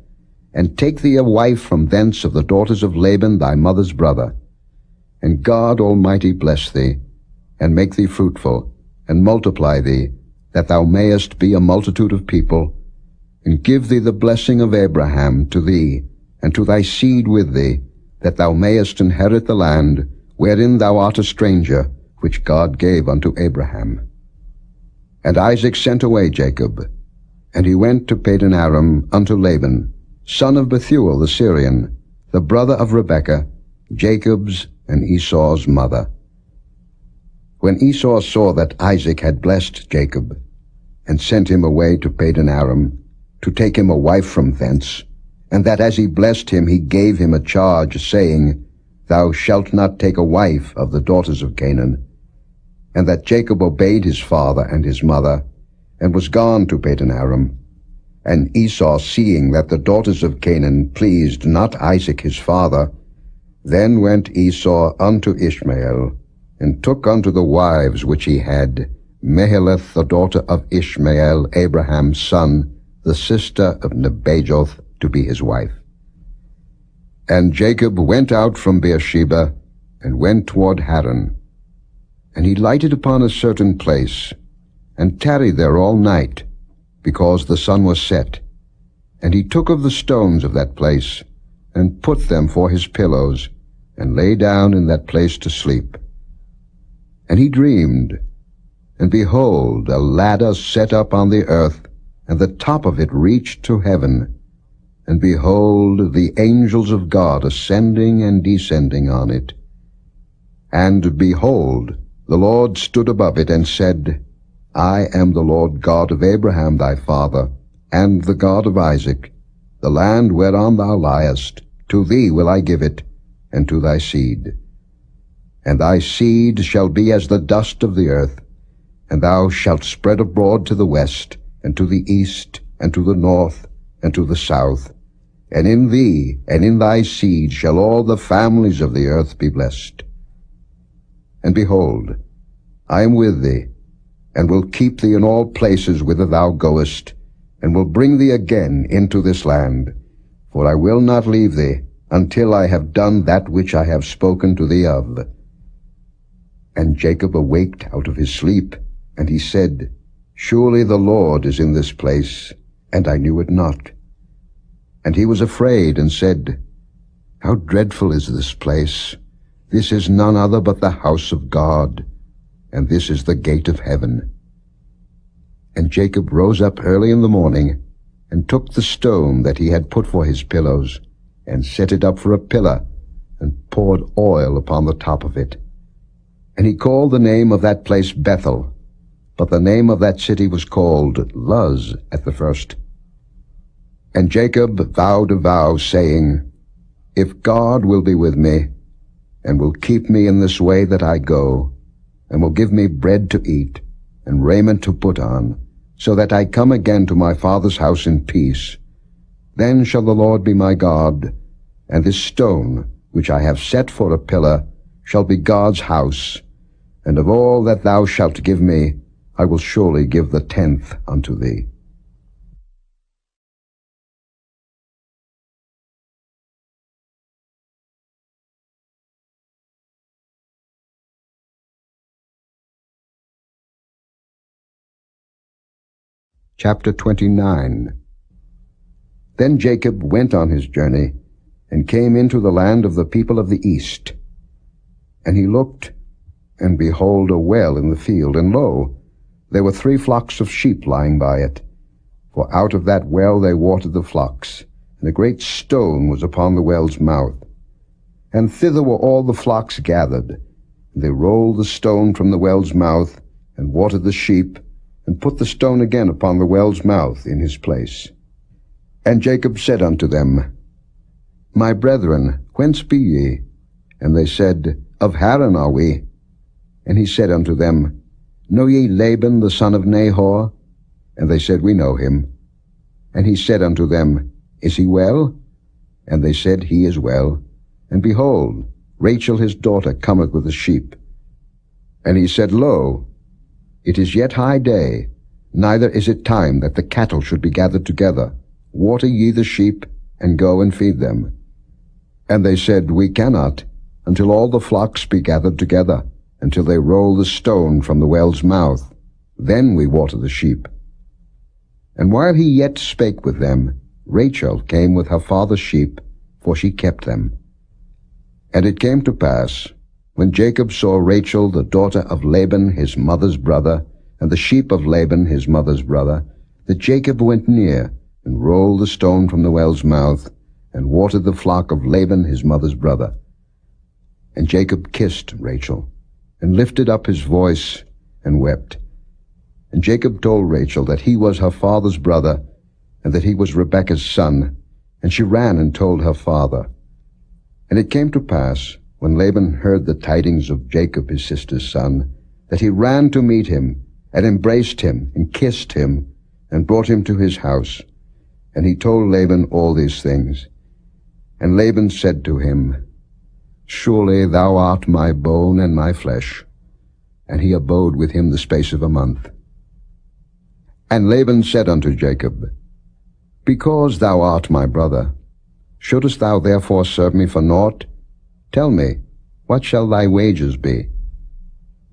and take thee a wife from thence of the daughters of Laban thy mother's brother. And God Almighty bless thee, and make thee fruitful, and multiply thee, that thou mayest be a multitude of people, and give thee the blessing of Abraham to thee, and to thy seed with thee, that thou mayest inherit the land, wherein thou art a stranger, which God gave unto Abraham. And Isaac sent away Jacob, and he went to Padan-aram unto Laban, son of Bethuel the Syrian, the brother of Rebekah, Jacob's and Esau's mother. When Esau saw that Isaac had blessed Jacob, and sent him away to Padan-aram, to take him a wife from thence, and that as he blessed him he gave him a charge, saying, Thou shalt not take a wife of the daughters of Canaan, and that Jacob obeyed his father and his mother, and was gone to Padan-aram. And Esau, seeing that the daughters of Canaan pleased not Isaac his father, then went Esau unto Ishmael, and took unto the wives which he had Mahalath the daughter of Ishmael, Abraham's son, the sister of Nebajoth, to be his wife. And Jacob went out from Beersheba, and went toward Haran. And he lighted upon a certain place, and tarried there all night, because the sun was set. And he took of the stones of that place, and put them for his pillows, and lay down in that place to sleep. And he dreamed, and behold, a ladder set up on the earth, and the top of it reached to heaven. And behold, the angels of God ascending and descending on it. And behold, the Lord stood above it, and said, I am the Lord God of Abraham thy father, and the God of Isaac. The land whereon thou liest, to thee will I give it, and to thy seed. And thy seed shall be as the dust of the earth, and thou shalt spread abroad to the west, and to the east, and to the north, and to the south. And in thee and in thy seed shall all the families of the earth be blessed. And behold, I am with thee, and will keep thee in all places whither thou goest, and will bring thee again into this land. For I will not leave thee, until I have done that which I have spoken to thee of. And Jacob awaked out of his sleep, and he said, Surely the Lord is in this place, and I knew it not. And he was afraid, and said, How dreadful is this place! This is none other but the house of God, and this is the gate of heaven. And Jacob rose up early in the morning, and took the stone that he had put for his pillows, and set it up for a pillar, and poured oil upon the top of it. And he called the name of that place Bethel, but the name of that city was called Luz at the first. And Jacob vowed a vow, saying, If God will be with me, and will keep me in this way that I go, and will give me bread to eat, and raiment to put on, so that I come again to my father's house in peace, then shall the Lord be my God, and this stone, which I have set for a pillar, shall be God's house, and of all that thou shalt give me, I will surely give the 10th unto thee. Chapter 29. Then Jacob went on his journey, and came into the land of the people of the east. And he looked, and behold, a well in the field, and lo, there were 3 flocks of sheep lying by it. For out of that well they watered the flocks, and a great stone was upon the well's mouth. And thither were all the flocks gathered, They rolled the stone from the well's mouth, and watered the sheep, and put the stone again upon the well's mouth in his place. And Jacob said unto them, My brethren, whence be ye? And they said, Of Haran are we. And he said unto them, Know ye Laban the son of Nahor? And they said, We know him. And he said unto them, Is he well? And they said, He is well. And behold, Rachel his daughter cometh with the sheep. And he said, Lo, it is yet high day, neither is it time that the cattle should be gathered together. Water ye the sheep, and go and feed them. And they said, We cannot, until all the flocks be gathered together, until they roll the stone from the well's mouth. Then we water the sheep. And while he yet spake with them, Rachel came with her father's sheep, for she kept them. And it came to pass, when Jacob saw Rachel the daughter of Laban his mother's brother, and the sheep of Laban his mother's brother, that Jacob went near, and rolled the stone from the well's mouth, and watered the flock of Laban his mother's brother. And Jacob kissed Rachel, and lifted up his voice, and wept. And Jacob told Rachel that he was her father's brother, and that he was Rebekah's son, and she ran and told her father. And it came to pass, when Laban heard the tidings of Jacob his sister's son, that he ran to meet him, and embraced him, and kissed him, and brought him to his house. And he told Laban all these things. And Laban said to him, Surely thou art my bone and my flesh. And he abode with him the space of a month. And Laban said unto Jacob, Because thou art my brother, shouldest thou therefore serve me for naught? Tell me, what shall thy wages be?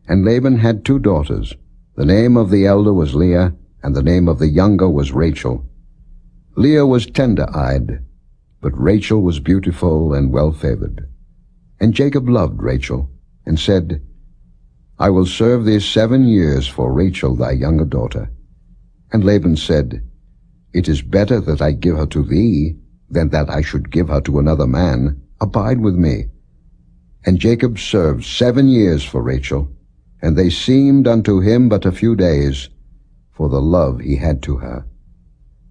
And Laban had 2 daughters. The name of the elder was Leah, and the name of the younger was Rachel. Leah was tender-eyed, but Rachel was beautiful and well-favored. And Jacob loved Rachel, and said, I will serve thee 7 years for Rachel thy younger daughter. And Laban said, It is better that I give her to thee, than that I should give her to another man. Abide with me. And Jacob served 7 years for Rachel, and they seemed unto him but a few days, for the love he had to her.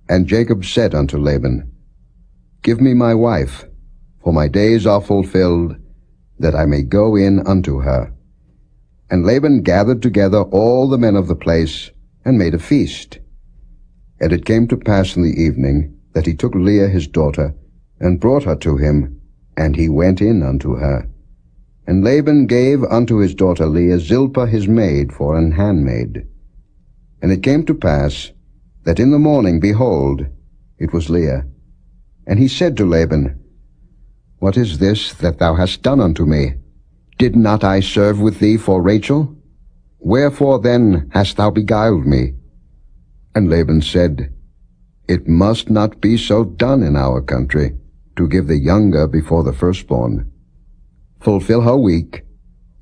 And Jacob said unto Laban, Give me my wife, for my days are fulfilled, that I may go in unto her. And Laban gathered together all the men of the place, and made a feast. And it came to pass in the evening, that he took Leah his daughter, and brought her to him, and he went in unto her. And Laban gave unto his daughter Leah Zilpah his maid for an handmaid. And it came to pass, that in the morning, behold, it was Leah. And he said to Laban, What is this that thou hast done unto me? Did not I serve with thee for Rachel? Wherefore then hast thou beguiled me? And Laban said, It must not be so done in our country, to give the younger before the firstborn. Fulfill her week,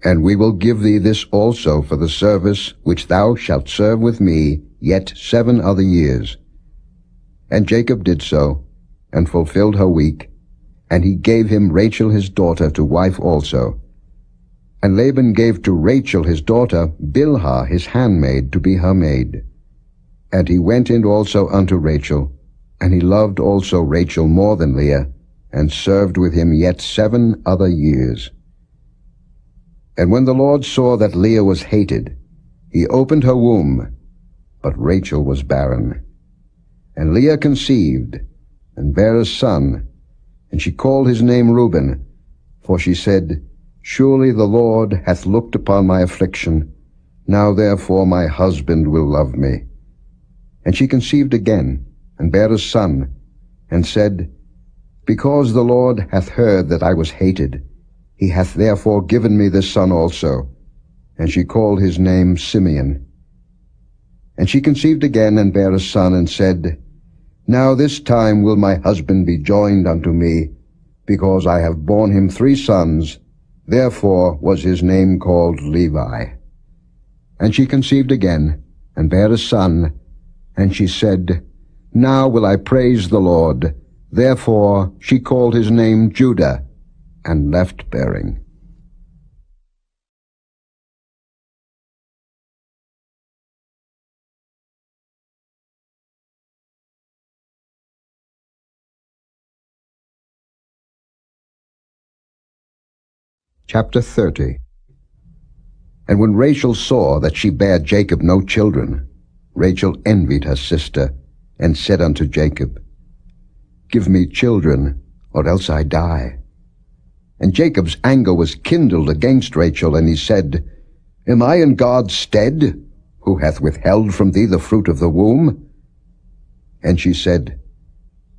and we will give thee this also for the service which thou shalt serve with me yet 7 other years. And Jacob did so, and fulfilled her week, and he gave him Rachel his daughter to wife also. And Laban gave to Rachel his daughter Bilhah his handmaid to be her maid. And he went in also unto Rachel, and he loved also Rachel more than Leah, and served with him yet 7 other years. And when the Lord saw that Leah was hated, he opened her womb, but Rachel was barren. And Leah conceived, and bare a son, and she called his name Reuben, for she said, Surely the Lord hath looked upon my affliction, now therefore my husband will love me. And she conceived again, and bare a son, and said, Because the Lord hath heard that I was hated, he hath therefore given me this son also. And she called his name Simeon. And she conceived again, and bare a son, and said, Now this time will my husband be joined unto me, because I have borne him 3 sons, therefore was his name called Levi. And she conceived again, and bare a son, and she said, Now will I praise the Lord. Therefore she called his name Judah, and left bearing. Chapter 30. And when Rachel saw that she bare Jacob no children, Rachel envied her sister, and said unto Jacob, Give me children, or else I die. And Jacob's anger was kindled against Rachel, and he said, Am I in God's stead, who hath withheld from thee the fruit of the womb? And she said,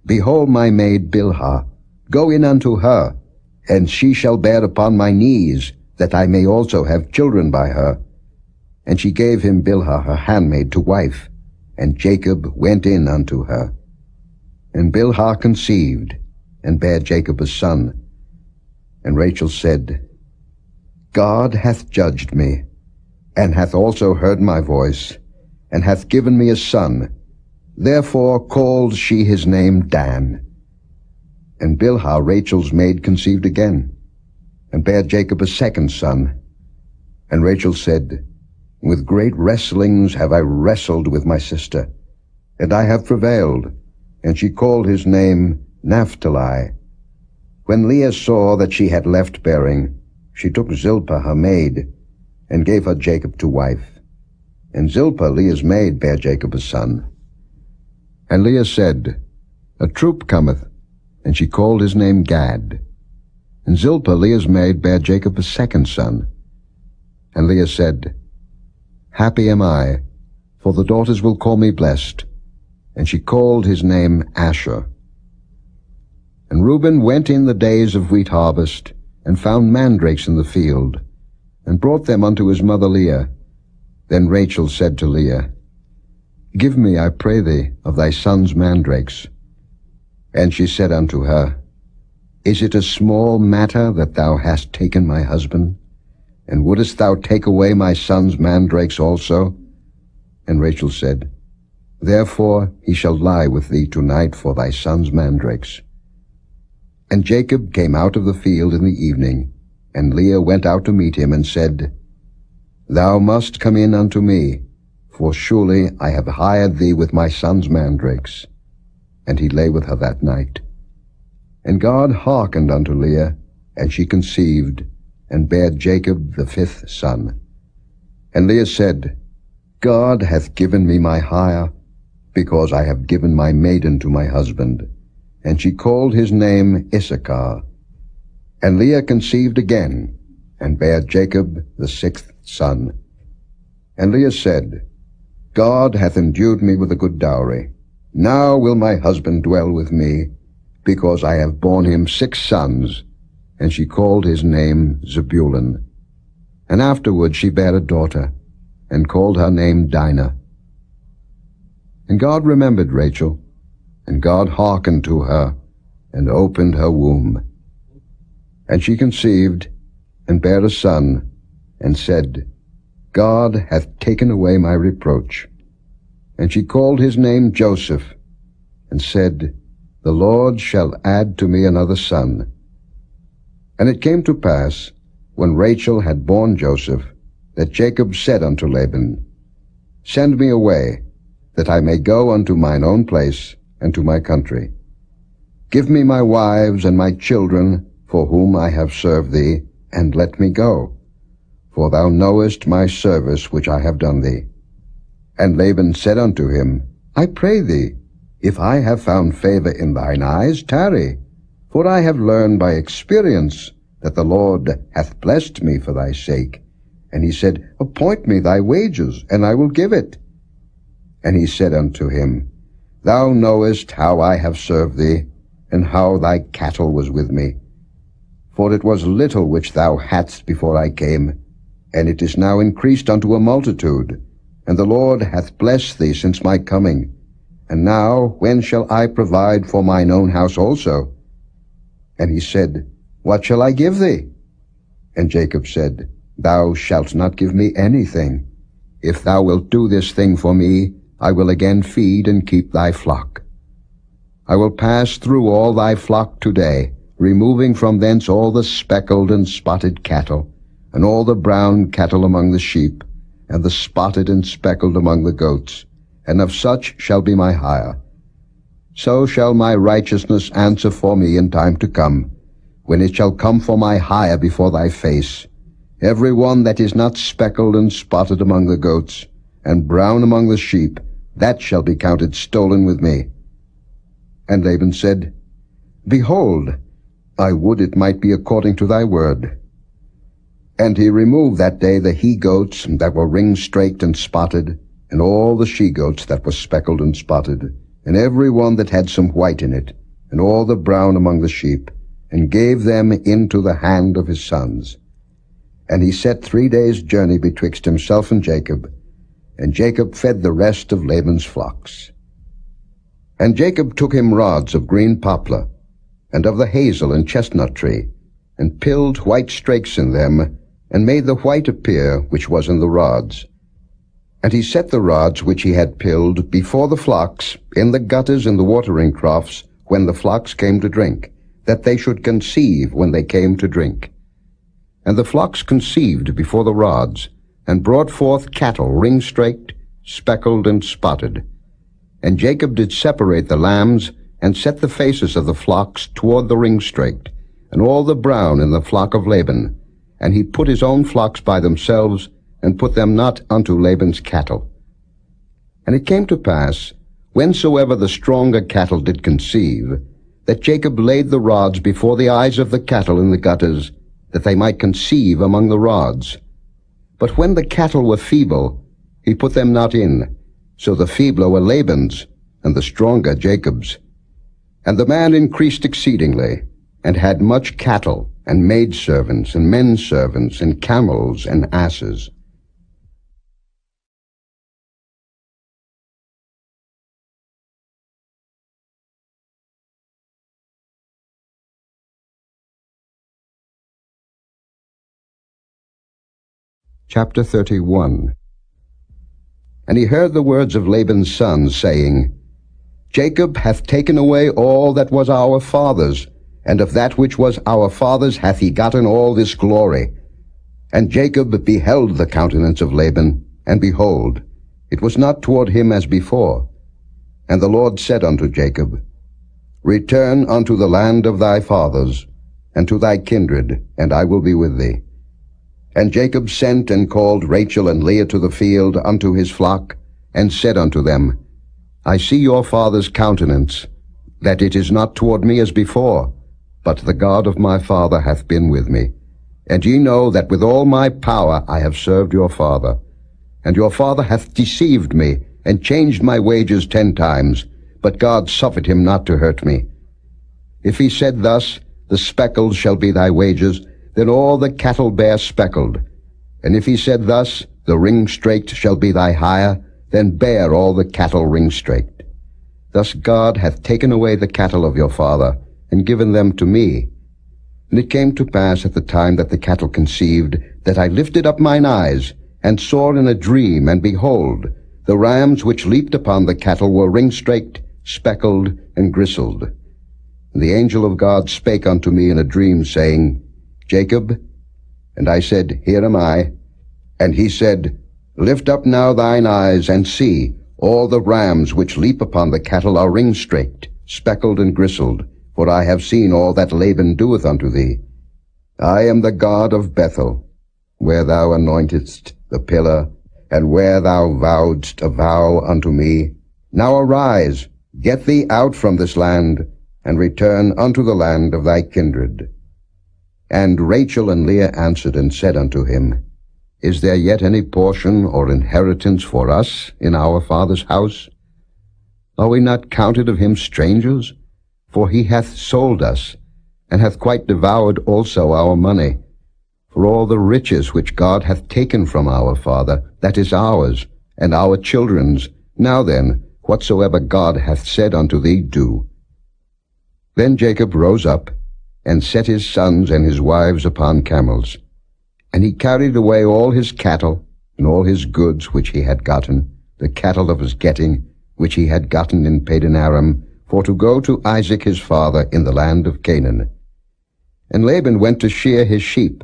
Behold my maid Bilhah, go in unto her, and she shall bear upon my knees, that I may also have children by her. And she gave him Bilhah her handmaid to wife, and Jacob went in unto her. And Bilhah conceived, and bare Jacob a son. And Rachel said, God hath judged me, and hath also heard my voice, and hath given me a son. Therefore called she his name Dan. And Bilhah Rachel's maid conceived again, and bare Jacob a second son. And Rachel said, With great wrestlings have I wrestled with my sister, and I have prevailed. And she called his name Naphtali. When Leah saw that she had left bearing, she took Zilpah her maid, and gave her Jacob to wife. And Zilpah Leah's maid bare Jacob a son. And Leah said, A troop cometh, and she called his name Gad. And Zilpah Leah's maid bare Jacob a second son. And Leah said, Happy am I, for the daughters will call me blessed. And she called his name Asher. And Reuben went in the days of wheat harvest, and found mandrakes in the field, and brought them unto his mother Leah. Then Rachel said to Leah, Give me, I pray thee, of thy son's mandrakes. And she said unto her, Is it a small matter that thou hast taken my husband? And wouldest thou take away my son's mandrakes also? And Rachel said, Therefore he shall lie with thee tonight for thy son's mandrakes. And Jacob came out of the field in the evening, and Leah went out to meet him, and said, Thou must come in unto me, for surely I have hired thee with my son's mandrakes. And he lay with her that night. And God hearkened unto Leah, and she conceived, and bare Jacob the fifth son. And Leah said, God hath given me my hire, because I have given my maiden to my husband. And she called his name Issachar. And Leah conceived again, and bare Jacob the sixth son. And Leah said, God hath endued me with a good dowry. Now will my husband dwell with me, because I have borne him 6 sons. And she called his name Zebulun. And afterward she bare a daughter, and called her name Dinah. And God remembered Rachel, and God hearkened to her, and opened her womb. And she conceived, and bare a son, and said, God hath taken away my reproach. And she called his name Joseph, and said, The Lord shall add to me another son. And it came to pass, when Rachel had borne Joseph, that Jacob said unto Laban, Send me away, that I may go unto mine own place, and to my country. Give me my wives and my children, for whom I have served thee, and let me go. For thou knowest my service which I have done thee. And Laban said unto him, I pray thee, if I have found favor in thine eyes, tarry. For I have learned by experience that the Lord hath blessed me for thy sake. And he said, Appoint me thy wages, and I will give it. And he said unto him, Thou knowest how I have served thee, and how thy cattle was with me. For it was little which thou hadst before I came, and it is now increased unto a multitude. And the Lord hath blessed thee since my coming. And now when shall I provide for mine own house also? And he said, What shall I give thee? And Jacob said, Thou shalt not give me anything. If thou wilt do this thing for me, I will again feed and keep thy flock. I will pass through all thy flock today, removing from thence all the speckled and spotted cattle, and all the brown cattle among the sheep, and the spotted and speckled among the goats, and of such shall be my hire. So shall my righteousness answer for me in time to come, when it shall come for my hire before thy face, every one that is not speckled and spotted among the goats, and brown among the sheep, that shall be counted stolen with me. And Laban said, Behold, I would it might be according to thy word. And he removed that day the he-goats that were ring-straked and spotted, and all the she-goats that were speckled and spotted, and every one that had some white in it, and all the brown among the sheep, and gave them into the hand of his sons. And he set 3 days' journey betwixt himself and Jacob fed the rest of Laban's flocks. And Jacob took him rods of green poplar, and of the hazel and chestnut tree, and pilled white strakes in them, and made the white appear which was in the rods. And he set the rods which he had pilled before the flocks in the gutters and the watering troughs when the flocks came to drink, that they should conceive when they came to drink. And the flocks conceived before the rods, and brought forth cattle ring-straked, speckled, and spotted. And Jacob did separate the lambs, and set the faces of the flocks toward the ring-straked, and all the brown in the flock of Laban. And he put his own flocks by themselves, and put them not unto Laban's cattle. And it came to pass, whensoever the stronger cattle did conceive, that Jacob laid the rods before the eyes of the cattle in the gutters, that they might conceive among the rods. But when the cattle were feeble, he put them not in, so the feebler were Laban's, and the stronger Jacob's. And the man increased exceedingly, and had much cattle, and maidservants, and menservants, and camels, and asses. Chapter 31. And he heard the words of Laban's sons, saying, Jacob hath taken away all that was our father's, and of that which was our father's hath he gotten all this glory. And Jacob beheld the countenance of Laban, and behold, it was not toward him as before. And the Lord said unto Jacob, Return unto the land of thy fathers, and to thy kindred, and I will be with thee. And Jacob sent and called Rachel and Leah to the field unto his flock, and said unto them, I see your father's countenance, that it is not toward me as before, but the God of my father hath been with me. And ye know that with all my power I have served your father. And your father hath deceived me, and changed my wages 10 times, but God suffered him not to hurt me. If he said thus, The speckled shall be thy wages, then all the cattle bear speckled. And if he said thus, The ring-straked shall be thy hire, then bear all the cattle ring-straked. Thus God hath taken away the cattle of your father, and given them to me. And it came to pass at the time that the cattle conceived, that I lifted up mine eyes, and saw in a dream, and behold, the rams which leaped upon the cattle were ring-straked, speckled, and gristled. And the angel of God spake unto me in a dream, saying, Jacob. And I said, Here am I. And he said, Lift up now thine eyes, and see, all the rams which leap upon the cattle are ring-straked, speckled, and gristled, for I have seen all that Laban doeth unto thee. I am the God of Bethel, where thou anointedst the pillar, and where thou vowedst a vow unto me. Now arise, get thee out from this land, and return unto the land of thy kindred. And Rachel and Leah answered and said unto him, Is there yet any portion or inheritance for us in our father's house? Are we not counted of him strangers? For he hath sold us, and hath quite devoured also our money. For all the riches which God hath taken from our father, that is ours, and our children's. Now then, whatsoever God hath said unto thee, do. Then Jacob rose up, and set his sons and his wives upon camels. And he carried away all his cattle, and all his goods which he had gotten, the cattle of his getting, which he had gotten in Padan-aram, for to go to Isaac his father in the land of Canaan. And Laban went to shear his sheep,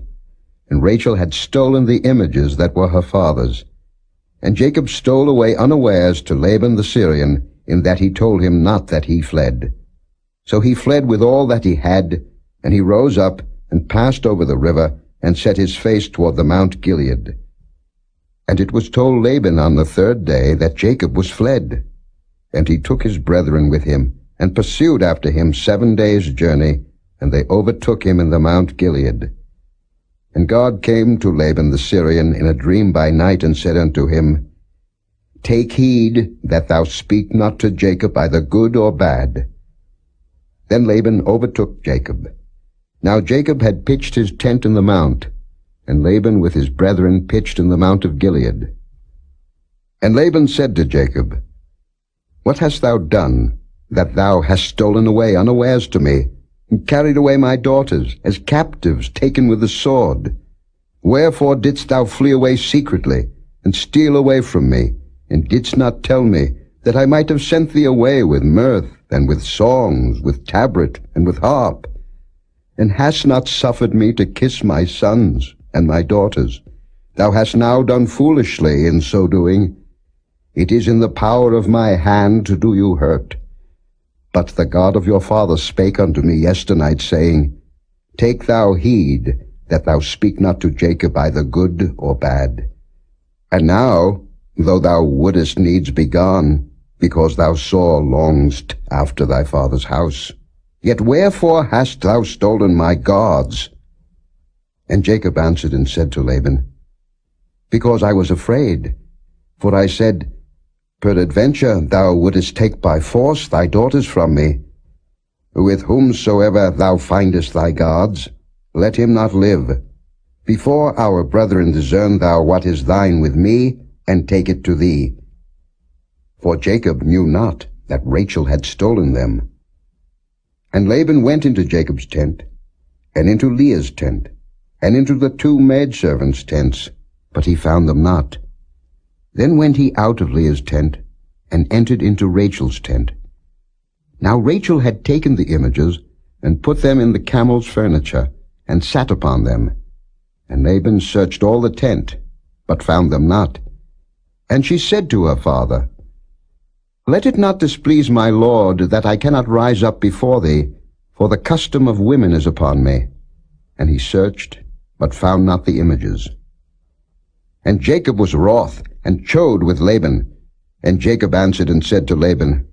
and Rachel had stolen the images that were her father's. And Jacob stole away unawares to Laban the Syrian, in that he told him not that he fled. So he fled with all that he had, And he rose up and passed over the river and set his face toward the Mount Gilead. And it was told Laban on the third day that Jacob was fled. And he took his brethren with him, and pursued after him 7 days' journey, and they overtook him in the Mount Gilead. And God came to Laban the Syrian in a dream by night, and said unto him, Take heed that thou speak not to Jacob either good or bad. Then Laban overtook Jacob. Now Jacob had pitched his tent in the mount, and Laban with his brethren pitched in the Mount of Gilead. And Laban said to Jacob, What hast thou done, that thou hast stolen away unawares to me, and carried away my daughters, as captives taken with the sword? Wherefore didst thou flee away secretly, and steal away from me, and didst not tell me, that I might have sent thee away with mirth, and with songs, with tabret, and with harp? And hast not suffered me to kiss my sons and my daughters? Thou hast now done foolishly in so doing. It is in the power of my hand to do you hurt. But the God of your father spake unto me yesternight, saying, Take thou heed that thou speak not to Jacob either good or bad. And now, though thou wouldest needs be gone, because thou sore longest after thy father's house, yet wherefore hast thou stolen my gods? And Jacob answered and said to Laban, Because I was afraid, for I said, Peradventure thou wouldest take by force thy daughters from me. With whomsoever thou findest thy gods, let him not live. Before our brethren discern thou what is thine with me, and take it to thee. For Jacob knew not that Rachel had stolen them. And Laban went into Jacob's tent, and into Leah's tent, and into the 2 maidservants' tents, but he found them not. Then went he out of Leah's tent, and entered into Rachel's tent. Now Rachel had taken the images, and put them in the camel's furniture, and sat upon them. And Laban searched all the tent, but found them not. And she said to her father, Let it not displease my lord, that I cannot rise up before thee, for the custom of women is upon me. And he searched, but found not the images. And Jacob was wroth, and chode with Laban. And Jacob answered and said to Laban,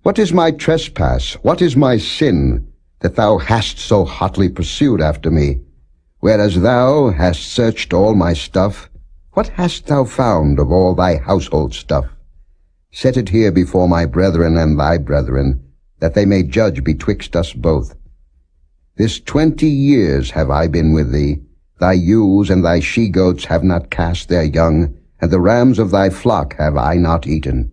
What is my trespass, what is my sin, that thou hast so hotly pursued after me? Whereas thou hast searched all my stuff, what hast thou found of all thy household stuff? Set it here before my brethren and thy brethren, that they may judge betwixt us both. This 20 years have I been with thee. Thy ewes and thy she-goats have not cast their young, and the rams of thy flock have I not eaten.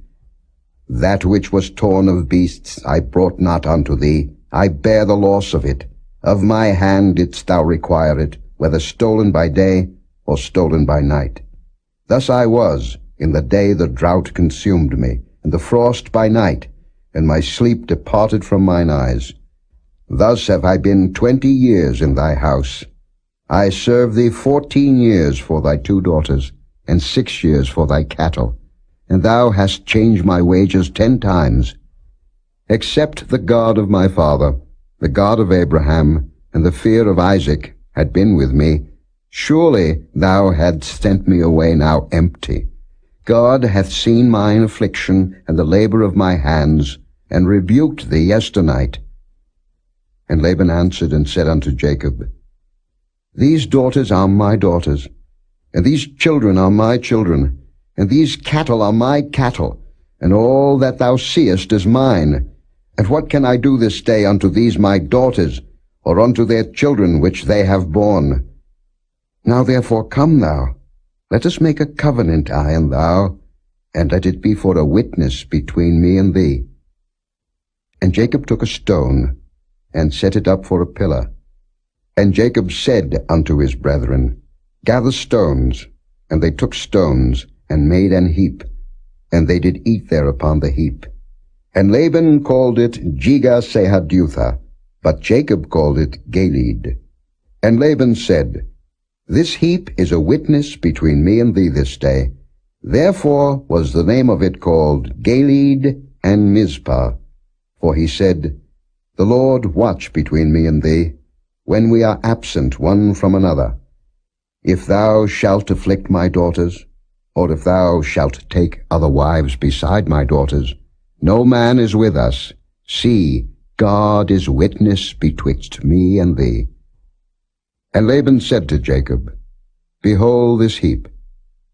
That which was torn of beasts I brought not unto thee. I bear the loss of it. Of my hand didst thou require it, whether stolen by day or stolen by night. Thus I was, in the day the drought consumed me, and the frost by night, and my sleep departed from mine eyes. Thus have I been 20 years in thy house. I served thee 14 years for thy 2 daughters, and 6 years for thy cattle, and thou hast changed my wages 10 times. Except the God of my father, the God of Abraham, and the fear of Isaac had been with me, surely thou hadst sent me away now empty. God hath seen mine affliction and the labor of my hands, and rebuked thee yesternight. And Laban answered and said unto Jacob, These daughters are my daughters, and these children are my children, and these cattle are my cattle, and all that thou seest is mine. And what can I do this day unto these my daughters, or unto their children which they have borne? Now therefore come thou, let us make a covenant, I and thou, and let it be for a witness between me and thee. And Jacob took a stone, and set it up for a pillar. And Jacob said unto his brethren, Gather stones. And they took stones, and made an heap, and they did eat there upon the heap. And Laban called it Jegar-sahadutha, but Jacob called it Galeed. And Laban said, This heap is a witness between me and thee this day. Therefore was the name of it called Galeed and Mizpah. For he said, The Lord watch between me and thee, when we are absent one from another. If thou shalt afflict my daughters, or if thou shalt take other wives beside my daughters, no man is with us. See, God is witness betwixt me and thee. And Laban said to Jacob, Behold this heap,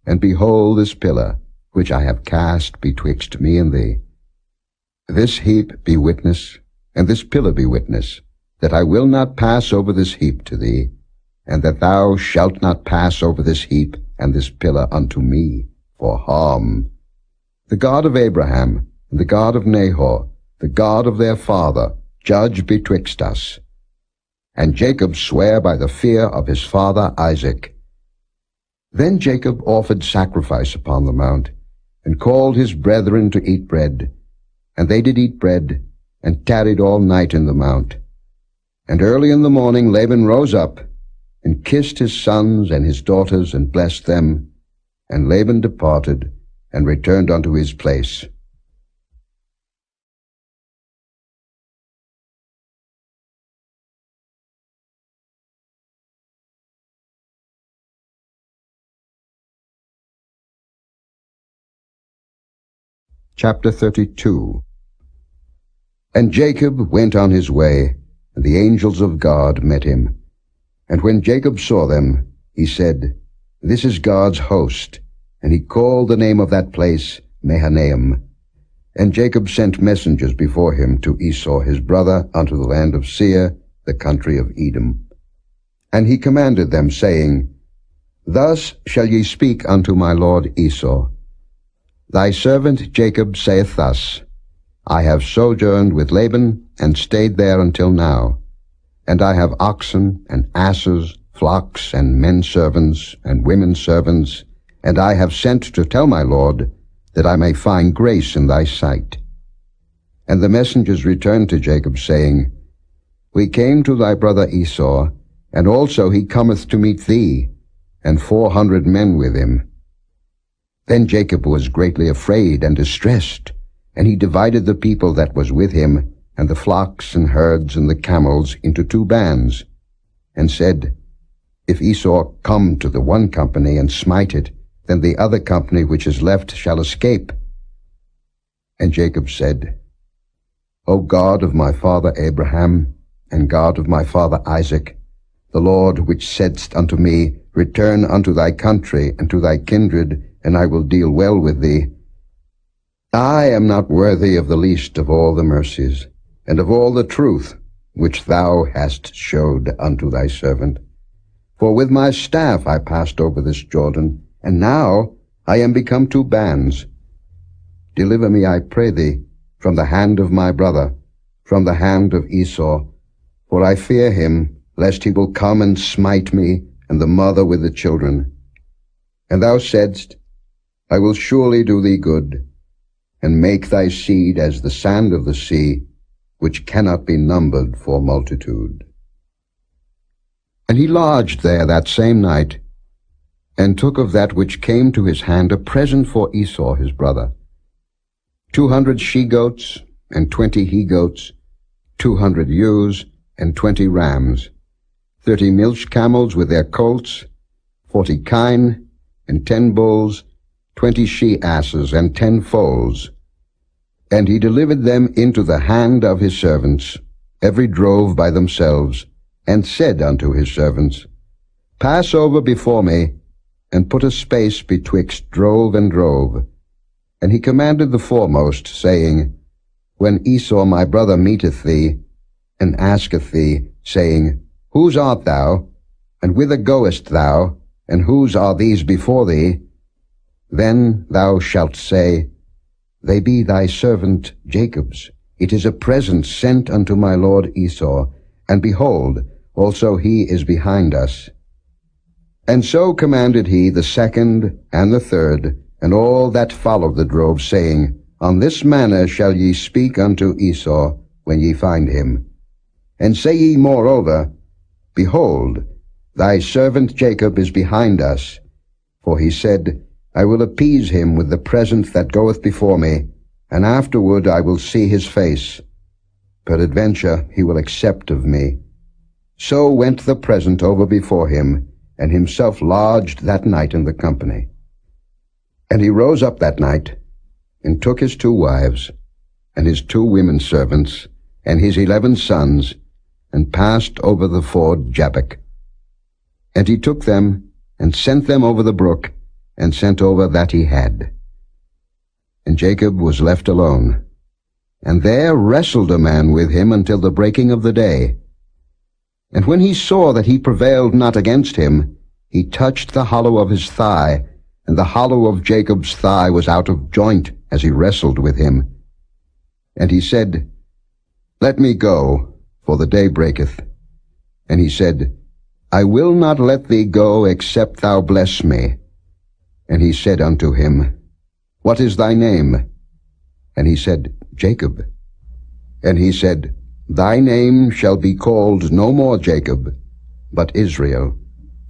and behold this pillar, which I have cast betwixt me and thee. This heap be witness, and this pillar be witness, that I will not pass over this heap to thee, and that thou shalt not pass over this heap and this pillar unto me for harm. The God of Abraham, and the God of Nahor, the God of their father, judge betwixt us. And Jacob sware by the fear of his father Isaac. Then Jacob offered sacrifice upon the mount, and called his brethren to eat bread. And they did eat bread, and tarried all night in the mount. And early in the morning Laban rose up, and kissed his sons and his daughters, and blessed them. And Laban departed, and returned unto his place. Chapter 32. And Jacob went on his way, and the angels of God met him. And when Jacob saw them, he said, This is God's host. And he called the name of that place Mahanaim. And Jacob sent messengers before him to Esau his brother unto the land of Seir, the country of Edom. And he commanded them, saying, Thus shall ye speak unto my lord Esau. Thy servant Jacob saith thus, I have sojourned with Laban, and stayed there until now. And I have oxen, and asses, flocks, and men servants, and women servants, and I have sent to tell my lord, that I may find grace in thy sight. And the messengers returned to Jacob, saying, We came to thy brother Esau, and also he cometh to meet thee, and 400 men with him. Then Jacob was greatly afraid and distressed, and he divided the people that was with him, and the flocks and herds and the camels, into 2 bands, and said, If Esau come to the one company and smite it, then the other company which is left shall escape. And Jacob said, O God of my father Abraham, and God of my father Isaac, the Lord which saidst unto me, Return unto thy country and to thy kindred, and I will deal well with thee. I am not worthy of the least of all the mercies, and of all the truth which thou hast showed unto thy servant. For with my staff I passed over this Jordan, and now I am become 2 bands. Deliver me, I pray thee, from the hand of my brother, from the hand of Esau, for I fear him, lest he will come and smite me, and the mother with the children. And thou saidst, I will surely do thee good, and make thy seed as the sand of the sea, which cannot be numbered for multitude. And he lodged there that same night, and took of that which came to his hand a present for Esau his brother, 200 she-goats, and 20 he-goats, 200 ewes, and 20 rams, 30 milch camels with their colts, 40 kine, and 10 bulls, 20 she-asses, and 10 foals. And he delivered them into the hand of his servants, every drove by themselves, and said unto his servants, Pass over before me, and put a space betwixt drove and drove. And he commanded the foremost, saying, When Esau my brother meeteth thee, and asketh thee, saying, Whose art thou? And whither goest thou? And whose are these before thee? Then thou shalt say, They be thy servant Jacob's. It is a present sent unto my lord Esau, and behold, also he is behind us. And so commanded he the second and the third, and all that followed the drove, saying, On this manner shall ye speak unto Esau when ye find him. And say ye moreover, Behold, thy servant Jacob is behind us. For he said, I will appease him with the present that goeth before me, and afterward I will see his face. Peradventure he will accept of me. So went the present over before him, and himself lodged that night in the company. And he rose up that night, and took his 2 wives, and his 2 women servants, and his 11 sons, and passed over the ford Jabbok. And he took them, and sent them over the brook, and sent over that he had. And Jacob was left alone, and there wrestled a man with him until the breaking of the day. And when he saw that he prevailed not against him, he touched the hollow of his thigh, and the hollow of Jacob's thigh was out of joint as he wrestled with him. And he said, Let me go, for the day breaketh. And he said, I will not let thee go, except thou bless me. And he said unto him, What is thy name? And he said, Jacob. And he said, Thy name shall be called no more Jacob, but Israel.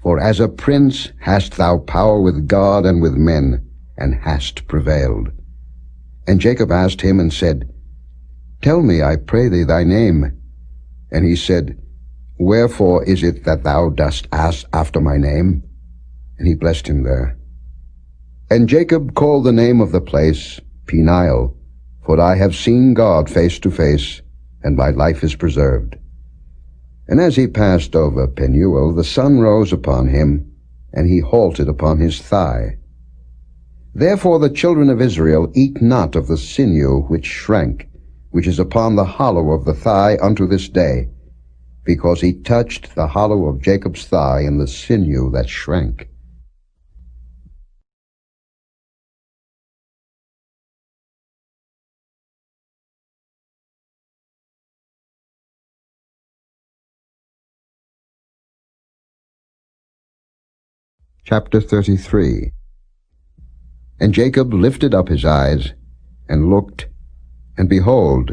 For as a prince hast thou power with God and with men, and hast prevailed. And Jacob asked him and said, Tell me, I pray thee, thy name. And he said, Wherefore is it that thou dost ask after my name? And he blessed him there. And Jacob called the name of the place Peniel, for I have seen God face to face, and my life is preserved. And as he passed over Penuel, the sun rose upon him, and he halted upon his thigh. Therefore the children of Israel eat not of the sinew which shrank, which is upon the hollow of the thigh unto this day, because he touched the hollow of Jacob's thigh in the sinew that shrank. Chapter 33. And Jacob lifted up his eyes, and looked, and behold,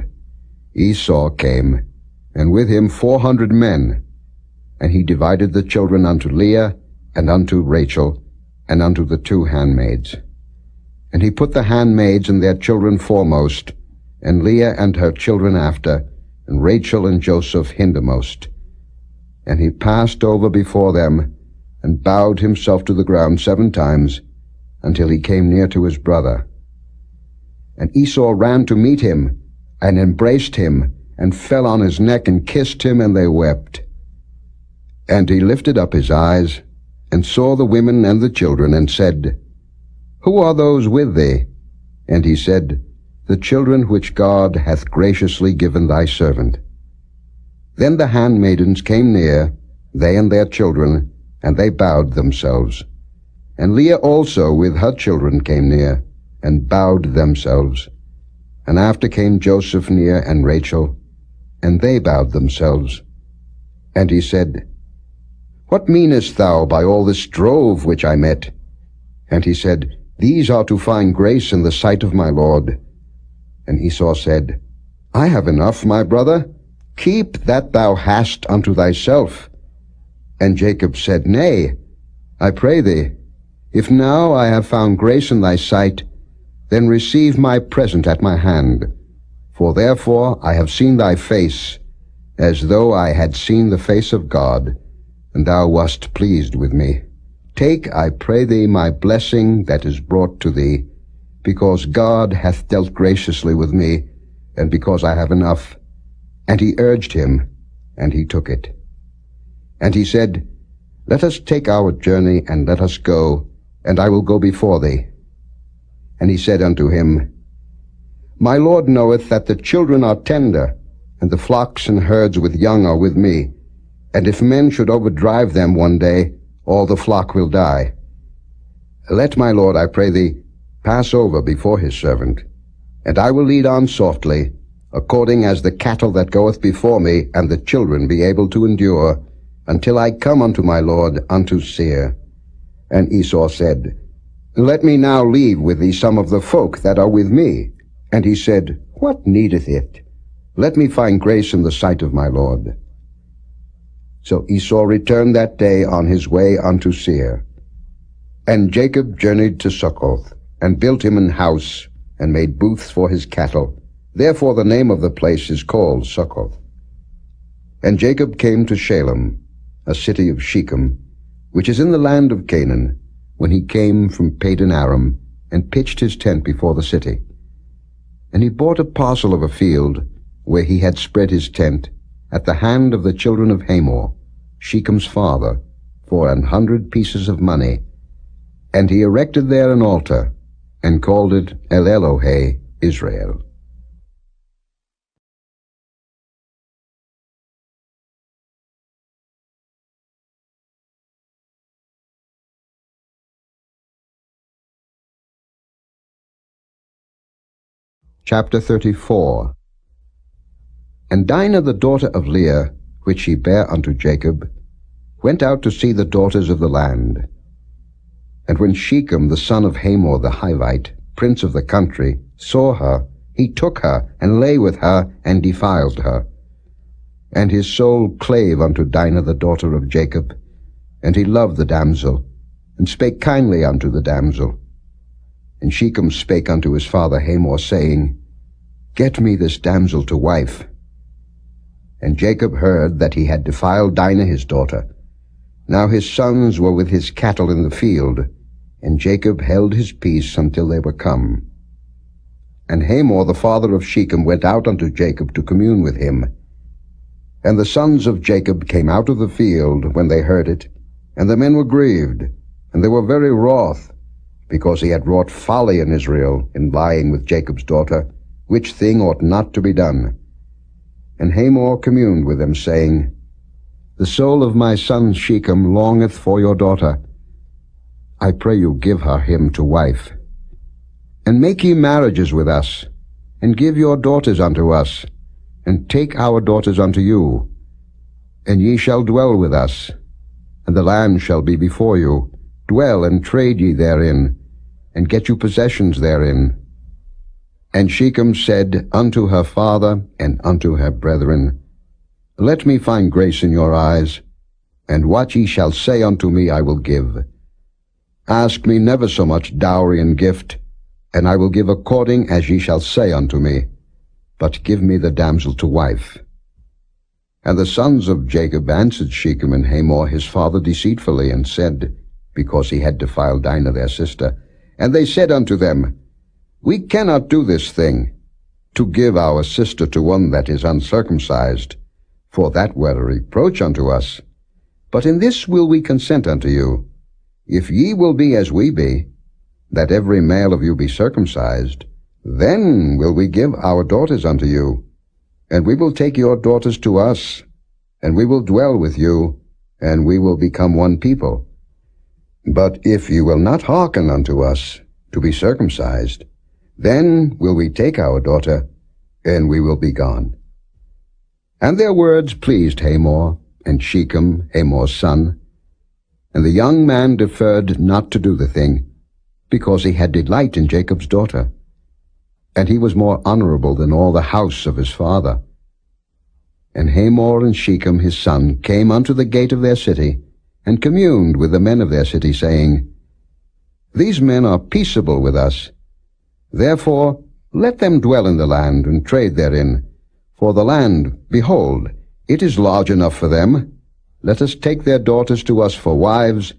Esau came, and with him 400 men. And he divided the children unto Leah, and unto Rachel, and unto the 2 handmaids. And he put the handmaids and their children foremost, and Leah and her children after, and Rachel and Joseph hindermost. And he passed over before them, and bowed himself to the ground 7 times, until he came near to his brother. And Esau ran to meet him, and embraced him, and fell on his neck, and kissed him, and they wept. And he lifted up his eyes, and saw the women and the children, and said, Who are those with thee? And he said, The children which God hath graciously given thy servant. Then the handmaidens came near, they and their children, and they bowed themselves. And Leah also with her children came near, and bowed themselves. And after came Joseph near, and Rachel, and they bowed themselves. And he said, What meanest thou by all this drove which I met? And he said, These are to find grace in the sight of my Lord. And Esau said, I have enough, my brother. Keep that thou hast unto thyself. And Jacob said, Nay, I pray thee, if now I have found grace in thy sight, then receive my present at my hand. For therefore I have seen thy face, as though I had seen the face of God, and thou wast pleased with me. Take, I pray thee, my blessing that is brought to thee, because God hath dealt graciously with me, and because I have enough. And he urged him, and he took it. And he said, Let us take our journey, and let us go, and I will go before thee. And he said unto him, My Lord knoweth that the children are tender, and the flocks and herds with young are with me. And if men should overdrive them one day, all the flock will die. Let my Lord, I pray thee, pass over before his servant, and I will lead on softly, according as the cattle that goeth before me, and the children be able to endure, until I come unto my Lord unto Seir. And Esau said, Let me now leave with thee some of the folk that are with me. And he said, What needeth it? Let me find grace in the sight of my Lord. So Esau returned that day on his way unto Seir. And Jacob journeyed to Succoth, and built him an house, and made booths for his cattle. Therefore the name of the place is called Succoth. And Jacob came to Shalem, a city of Shechem, which is in the land of Canaan, when he came from Padan Aram, and pitched his tent before the city. And he bought a parcel of a field, where he had spread his tent, at the hand of the children of Hamor, Shechem's father, for 100 pieces of money. And he erected there an altar, and called it El Elohe Israel. Chapter 34. And Dinah the daughter of Leah, which she bare unto Jacob, went out to see the daughters of the land. And when Shechem the son of Hamor the Hivite, prince of the country, saw her, he took her, and lay with her, and defiled her. And his soul clave unto Dinah the daughter of Jacob, and he loved the damsel, and spake kindly unto the damsel. And Shechem spake unto his father Hamor, saying, Get me this damsel to wife. And Jacob heard that he had defiled Dinah his daughter. Now his sons were with his cattle in the field, and Jacob held his peace until they were come. And Hamor the father of Shechem went out unto Jacob to commune with him. And the sons of Jacob came out of the field when they heard it, and the men were grieved, and they were very wroth, because he had wrought folly in Israel in lying with Jacob's daughter, which thing ought not to be done. And Hamor communed with them, saying, The soul of my son Shechem longeth for your daughter. I pray you give her him to wife. And make ye marriages with us, and give your daughters unto us, and take our daughters unto you. And ye shall dwell with us, and the land shall be before you. Dwell and trade ye therein, and get you possessions therein. And Shechem said unto her father and unto her brethren, Let me find grace in your eyes, and what ye shall say unto me I will give. Ask me never so much dowry and gift, and I will give according as ye shall say unto me, but give me the damsel to wife. And the sons of Jacob answered Shechem and Hamor his father deceitfully, and said, because he had defiled Dinah their sister. And they said unto them, We cannot do this thing, to give our sister to one that is uncircumcised, for that were a reproach unto us. But in this will we consent unto you, if ye will be as we be, that every male of you be circumcised, then will we give our daughters unto you, and we will take your daughters to us, and we will dwell with you, and we will become one people. But if you will not hearken unto us to be circumcised, then will we take our daughter, and we will be gone. And their words pleased Hamor, and Shechem, Hamor's son. And the young man deferred not to do the thing, because he had delight in Jacob's daughter. And he was more honorable than all the house of his father. And Hamor and Shechem his son came unto the gate of their city, and communed with the men of their city, saying, These men are peaceable with us. Therefore let them dwell in the land, and trade therein. For the land, behold, it is large enough for them. Let us take their daughters to us for wives,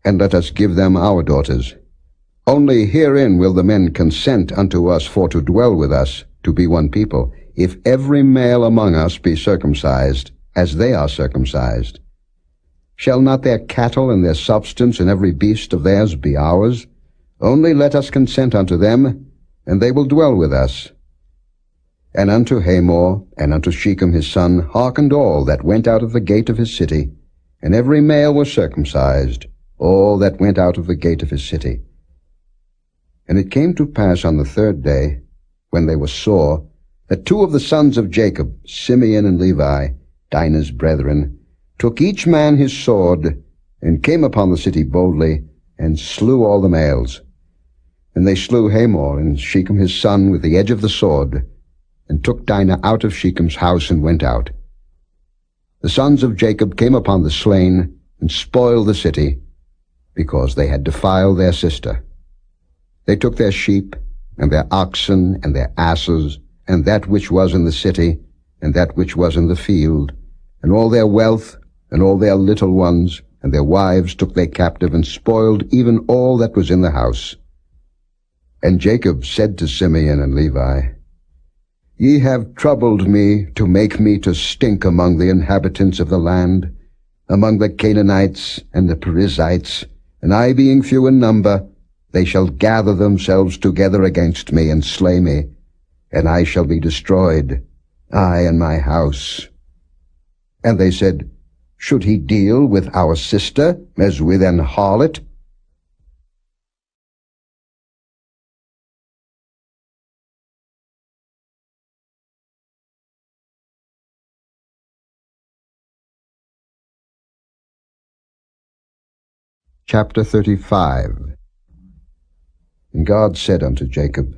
and let us give them our daughters. Only herein will the men consent unto us for to dwell with us, to be one people, if every male among us be circumcised, as they are circumcised. Shall not their cattle and their substance and every beast of theirs be ours? Only let us consent unto them, and they will dwell with us. And unto Hamor and unto Shechem his son hearkened all that went out of the gate of his city, and every male was circumcised, all that went out of the gate of his city. And it came to pass on the third day, when they were sore, that two of the sons of Jacob, Simeon and Levi, Dinah's brethren, took each man his sword, and came upon the city boldly, and slew all the males. And they slew Hamor and Shechem his son with the edge of the sword, and took Dinah out of Shechem's house, and went out. The sons of Jacob came upon the slain, and spoiled the city, because they had defiled their sister. They took their sheep, and their oxen, and their asses, and that which was in the city, and that which was in the field, and all their wealth, and all their little ones, and their wives took they captive, and spoiled even all that was in the house. And Jacob said to Simeon and Levi, Ye have troubled me to make me to stink among the inhabitants of the land, among the Canaanites and the Perizzites, and I being few in number, they shall gather themselves together against me and slay me, and I shall be destroyed, I and my house. And they said, Should he deal with our sister as with an harlot? Chapter 35. And God said unto Jacob,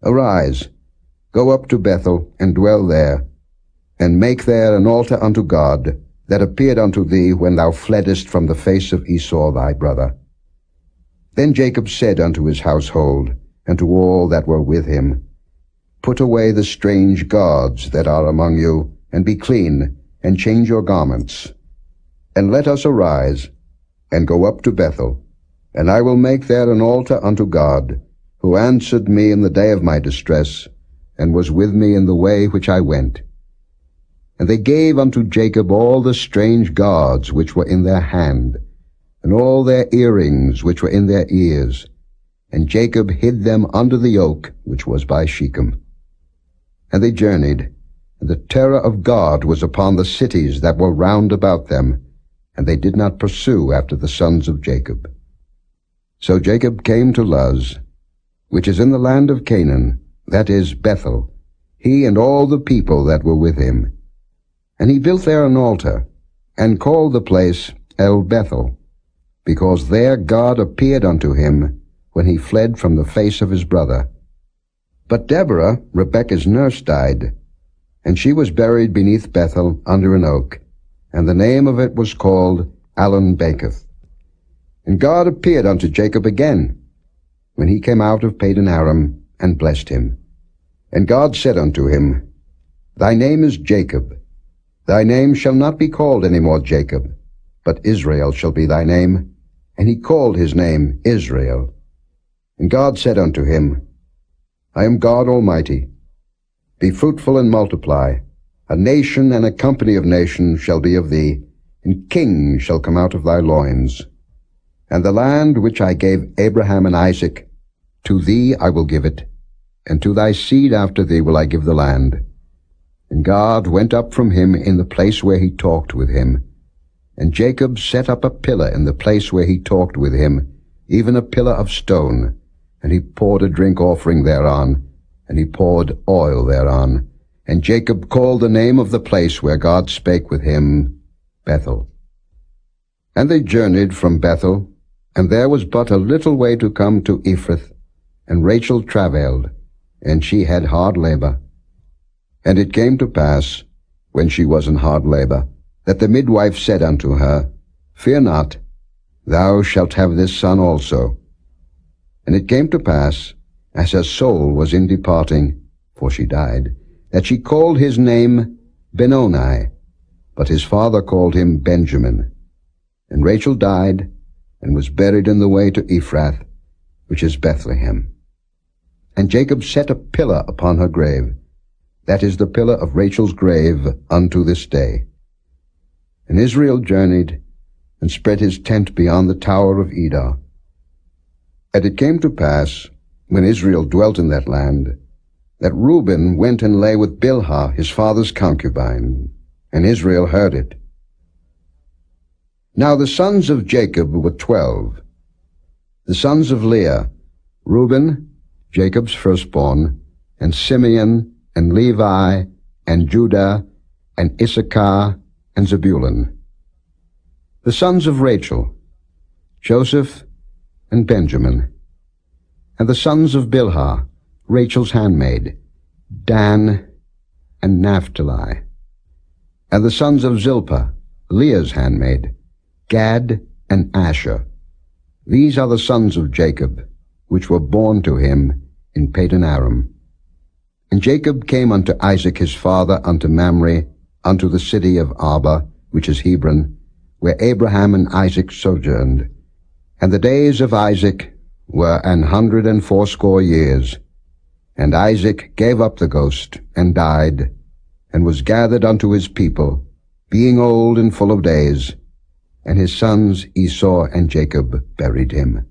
Arise, go up to Bethel, and dwell there, and make there an altar unto God, that appeared unto thee when thou fleddest from the face of Esau thy brother. Then Jacob said unto his household, and to all that were with him, Put away the strange gods that are among you, and be clean, and change your garments. And let us arise, and go up to Bethel, and I will make there an altar unto God, who answered me in the day of my distress, and was with me in the way which I went. And they gave unto Jacob all the strange gods which were in their hand, and all their earrings which were in their ears, and Jacob hid them under the oak which was by Shechem. And they journeyed, and the terror of God was upon the cities that were round about them, and they did not pursue after the sons of Jacob. So Jacob came to Luz, which is in the land of Canaan, that is Bethel, he and all the people that were with him. And he built there an altar, and called the place El Bethel, because there God appeared unto him when he fled from the face of his brother. But Deborah, Rebekah's nurse, died, and she was buried beneath Bethel under an oak, and the name of it was called Allon-Bacuth. And God appeared unto Jacob again, when he came out of Padan Aram, and blessed him. And God said unto him, Thy name is Jacob. Thy name shall not be called any more Jacob, but Israel shall be thy name. And he called his name Israel. And God said unto him, I am God Almighty. Be fruitful and multiply. A nation and a company of nations shall be of thee, and kings shall come out of thy loins. And the land which I gave Abraham and Isaac, to thee I will give it, and to thy seed after thee will I give the land. And God went up from him in the place where he talked with him. And Jacob set up a pillar in the place where he talked with him, even a pillar of stone. And he poured a drink offering thereon, and he poured oil thereon. And Jacob called the name of the place where God spake with him, Bethel. And they journeyed from Bethel, and there was but a little way to come to Ephrath, and Rachel travailed, and she had hard labor. And it came to pass, when she was in hard labor, that the midwife said unto her, Fear not, thou shalt have this son also. And it came to pass, as her soul was in departing, for she died, that she called his name Benoni, but his father called him Benjamin. And Rachel died, and was buried in the way to Ephrath, which is Bethlehem. And Jacob set a pillar upon her grave, that is the pillar of Rachel's grave unto this day. And Israel journeyed, and spread his tent beyond the tower of Edah. And it came to pass, when Israel dwelt in that land, that Reuben went and lay with Bilhah his father's concubine, and Israel heard it. Now the sons of Jacob were 12. The sons of Leah, Reuben, Jacob's firstborn, and Simeon, and Levi, and Judah, and Issachar, and Zebulun. The sons of Rachel, Joseph, and Benjamin. And the sons of Bilhah, Rachel's handmaid, Dan, and Naphtali. And the sons of Zilpah, Leah's handmaid, Gad, and Asher. These are the sons of Jacob, which were born to him in Padan Aram. And Jacob came unto Isaac his father unto Mamre, unto the city of Arba, which is Hebron, where Abraham and Isaac sojourned. And the days of Isaac were 180 years. And Isaac gave up the ghost, and died, and was gathered unto his people, being old and full of days. And his sons Esau and Jacob buried him.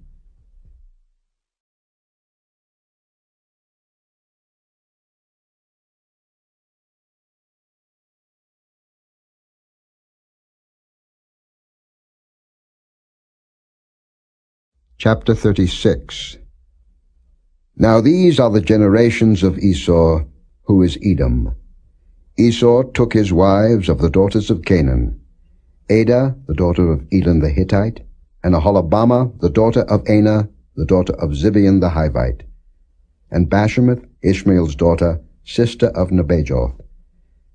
Chapter 36. Now these are the generations of Esau, who is Edom. Esau took his wives of the daughters of Canaan, Adah, the daughter of Elon the Hittite, and Aholibamah, the daughter of Anah, the daughter of Zibeon the Hivite, and Bashemath, Ishmael's daughter, sister of Nebajoth.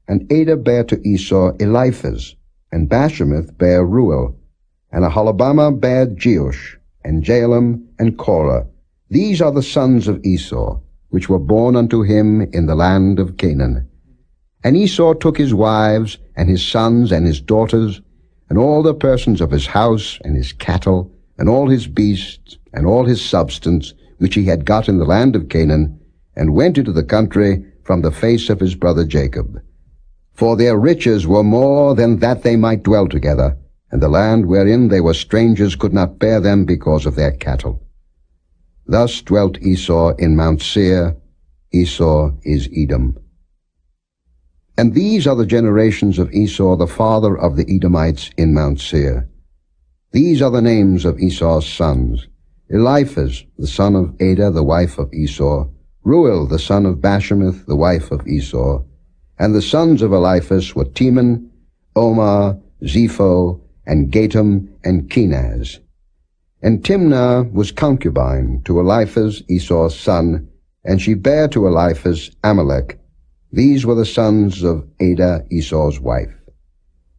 And Adah bare to Esau Eliphaz, and Bashemath bare Reuel, and Aholibamah bare Jeush, and Jaalam, and Korah. These are the sons of Esau, which were born unto him in the land of Canaan. And Esau took his wives, and his sons, and his daughters, and all the persons of his house, and his cattle, and all his beasts, and all his substance, which he had got in the land of Canaan, and went into the country from the face of his brother Jacob. For their riches were more than that they might dwell together, and the land wherein they were strangers could not bear them because of their cattle. Thus dwelt Esau in Mount Seir. Esau is Edom. And these are the generations of Esau, the father of the Edomites, in Mount Seir. These are the names of Esau's sons: Eliphaz, the son of Adah, the wife of Esau; Reuel, the son of Bashemath, the wife of Esau. And the sons of Eliphaz were Teman, Omar, Zepho, and Gatam, and Kenaz. And Timnah was concubine to Eliphaz, Esau's son, and she bare to Eliphaz Amalek. These were the sons of Adah, Esau's wife.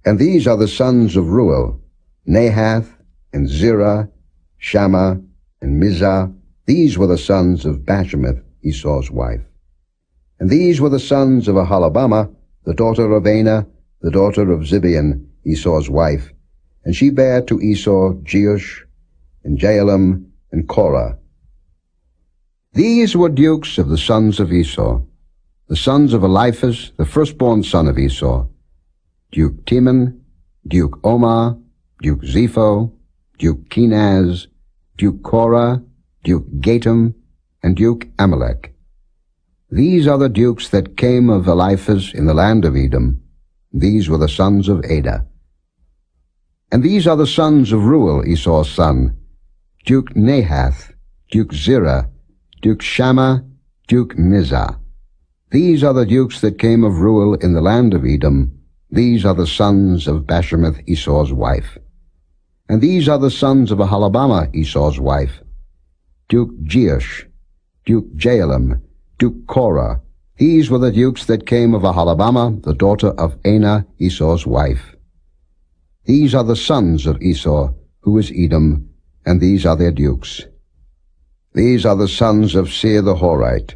And these are the sons of Reuel: Nahath, and Zerah, Shammah, and Mizah. These were the sons of Bashemath, Esau's wife. And these were the sons of Aholibamah, the daughter of Anah, the daughter of Zibeon, Esau's wife. And she bare to Esau Jeush, and Jaalam, and Korah. These were dukes of the sons of Esau, the sons of Eliphaz, the firstborn son of Esau: Duke Teman, Duke Omar, Duke Zepho, Duke Kenaz, Duke Korah, Duke Gatam, and Duke Amalek. These are the dukes that came of Eliphaz in the land of Edom. These were the sons of Adah. And these are the sons of Reuel, Esau's son: Duke Nahath, Duke Zerah, Duke Shammah, Duke Mizah. These are the dukes that came of Reuel in the land of Edom. These are the sons of Bashemath, Esau's wife. And these are the sons of Aholibamah, Esau's wife: Duke Jeush, Duke Jaalam, Duke Korah. These were the dukes that came of Aholibamah, the daughter of Anah, Esau's wife. These are the sons of Esau, who is Edom, and these are their dukes. These are the sons of Seir the Horite,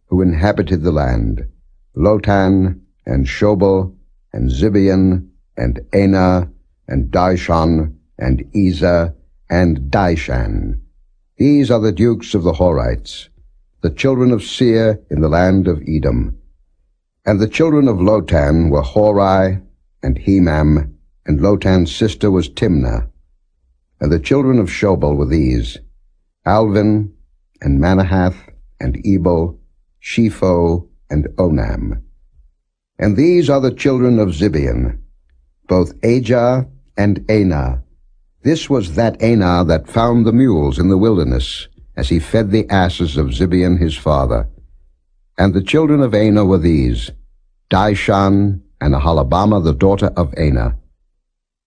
who inhabited the land: Lotan, and Shobal, and Zibeon, and Anah, and Dishon, and Ezer, and Dishan. These are the dukes of the Horites, the children of Seir in the land of Edom. And the children of Lotan were Hori, and Hemam, and Lotan's sister was Timnah. And the children of Shobal were these: Alvin, and Manahath, and Ebal, Shepho, and Onam. And these are the children of Zibeon, both Ajah and Anah. This was that Anah that found the mules in the wilderness, as he fed the asses of Zibeon his father. And the children of Anah were these: Dishan, and Aholibamah the daughter of Anah.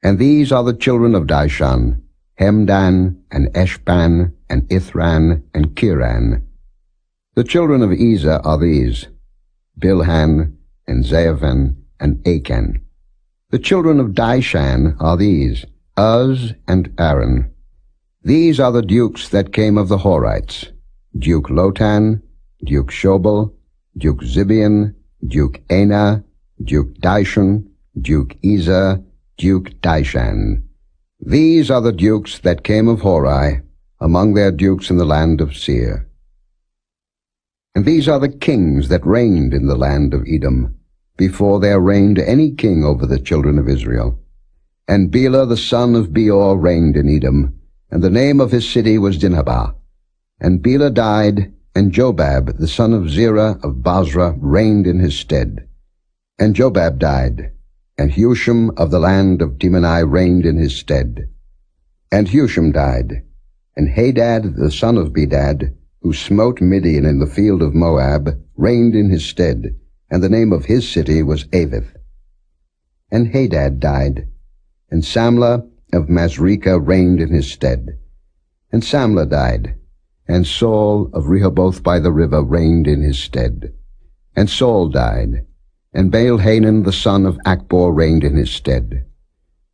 And these are the children of Dishan: Hemdan, and Eshban, and Ithran, and Kiran. The children of Ezer are these: Bilhan, and Zaaphan, and Achan. The children of Dishan are these: Uz, and Aaron. These are the dukes that came of the Horites: Duke Lotan, Duke Shobal, Duke Zibeon, Duke Anah, Duke Dishon, Duke Ezer, Duke Dishan. These are the dukes that came of Hori, among their dukes in the land of Seir. And these are the kings that reigned in the land of Edom, before there reigned any king over the children of Israel. And Bela the son of Beor reigned in Edom, and the name of his city was Dinhabah. And Bela died, and Jobab the son of Zerah of Basra reigned in his stead. And Jobab died, and Husham of the land of Temani reigned in his stead. And Husham died, and Hadad the son of Bedad, who smote Midian in the field of Moab, reigned in his stead, and the name of his city was Avith. And Hadad died, and Samlah of Masrekah reigned in his stead. And Samlah died, and Saul of Rehoboth by the river reigned in his stead. And Saul died, and Baal-Hanan the son of Achbor reigned in his stead.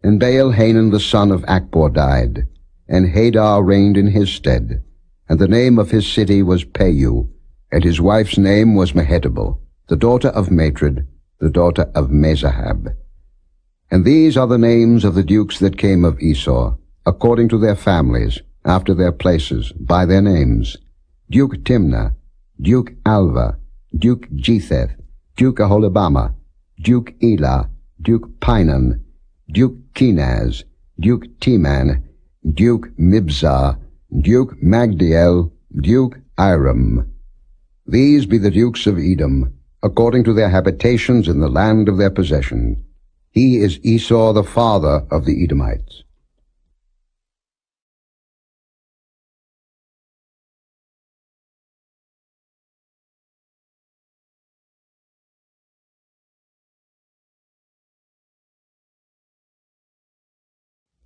And Baal-Hanan the son of Achbor died, and Hadar reigned in his stead. And the name of his city was Payu, and his wife's name was Mehetabel, the daughter of Matred, the daughter of Mezahab. And these are the names of the dukes that came of Esau, according to their families, after their places, by their names: Duke Timnah, Duke Alva, Duke Jetheth, Duke Aholibamah, Duke Elah, Duke Pinon, Duke Kenaz, Duke Teman, Duke Mibzah, Duke Magdiel, Duke Iram. These be the dukes of Edom, according to their habitations in the land of their possession. He is Esau the father of the Edomites.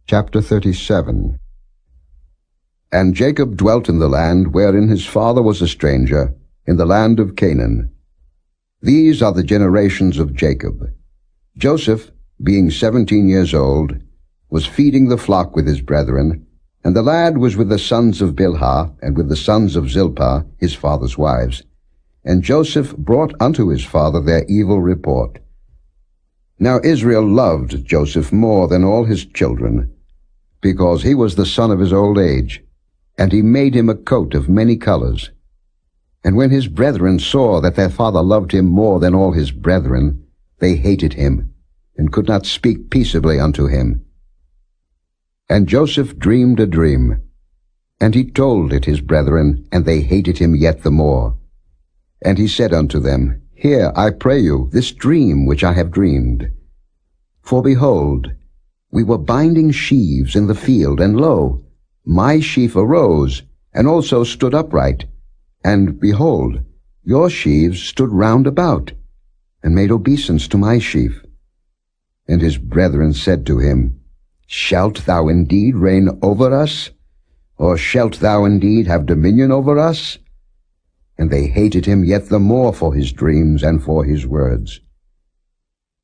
Chapter 37. And Jacob dwelt in the land wherein his father was a stranger, in the land of Canaan. These are the generations of Jacob. Joseph, being 17 years old, was feeding the flock with his brethren, and the lad was with the sons of Bilhah, and with the sons of Zilpah, his father's wives. And Joseph brought unto his father their evil report. Now Israel loved Joseph more than all his children, because he was the son of his old age, and he made him a coat of many colors. And when his brethren saw that their father loved him more than all his brethren, they hated him, and could not speak peaceably unto him. And Joseph dreamed a dream, and he told it his brethren, and they hated him yet the more. And he said unto them, Hear, I pray you, this dream which I have dreamed. For behold, we were binding sheaves in the field, and lo, my sheaf arose, and also stood upright. And behold, your sheaves stood round about, and made obeisance to my sheaf. And his brethren said to him, Shalt thou indeed reign over us? Or shalt thou indeed have dominion over us? And they hated him yet the more for his dreams and for his words.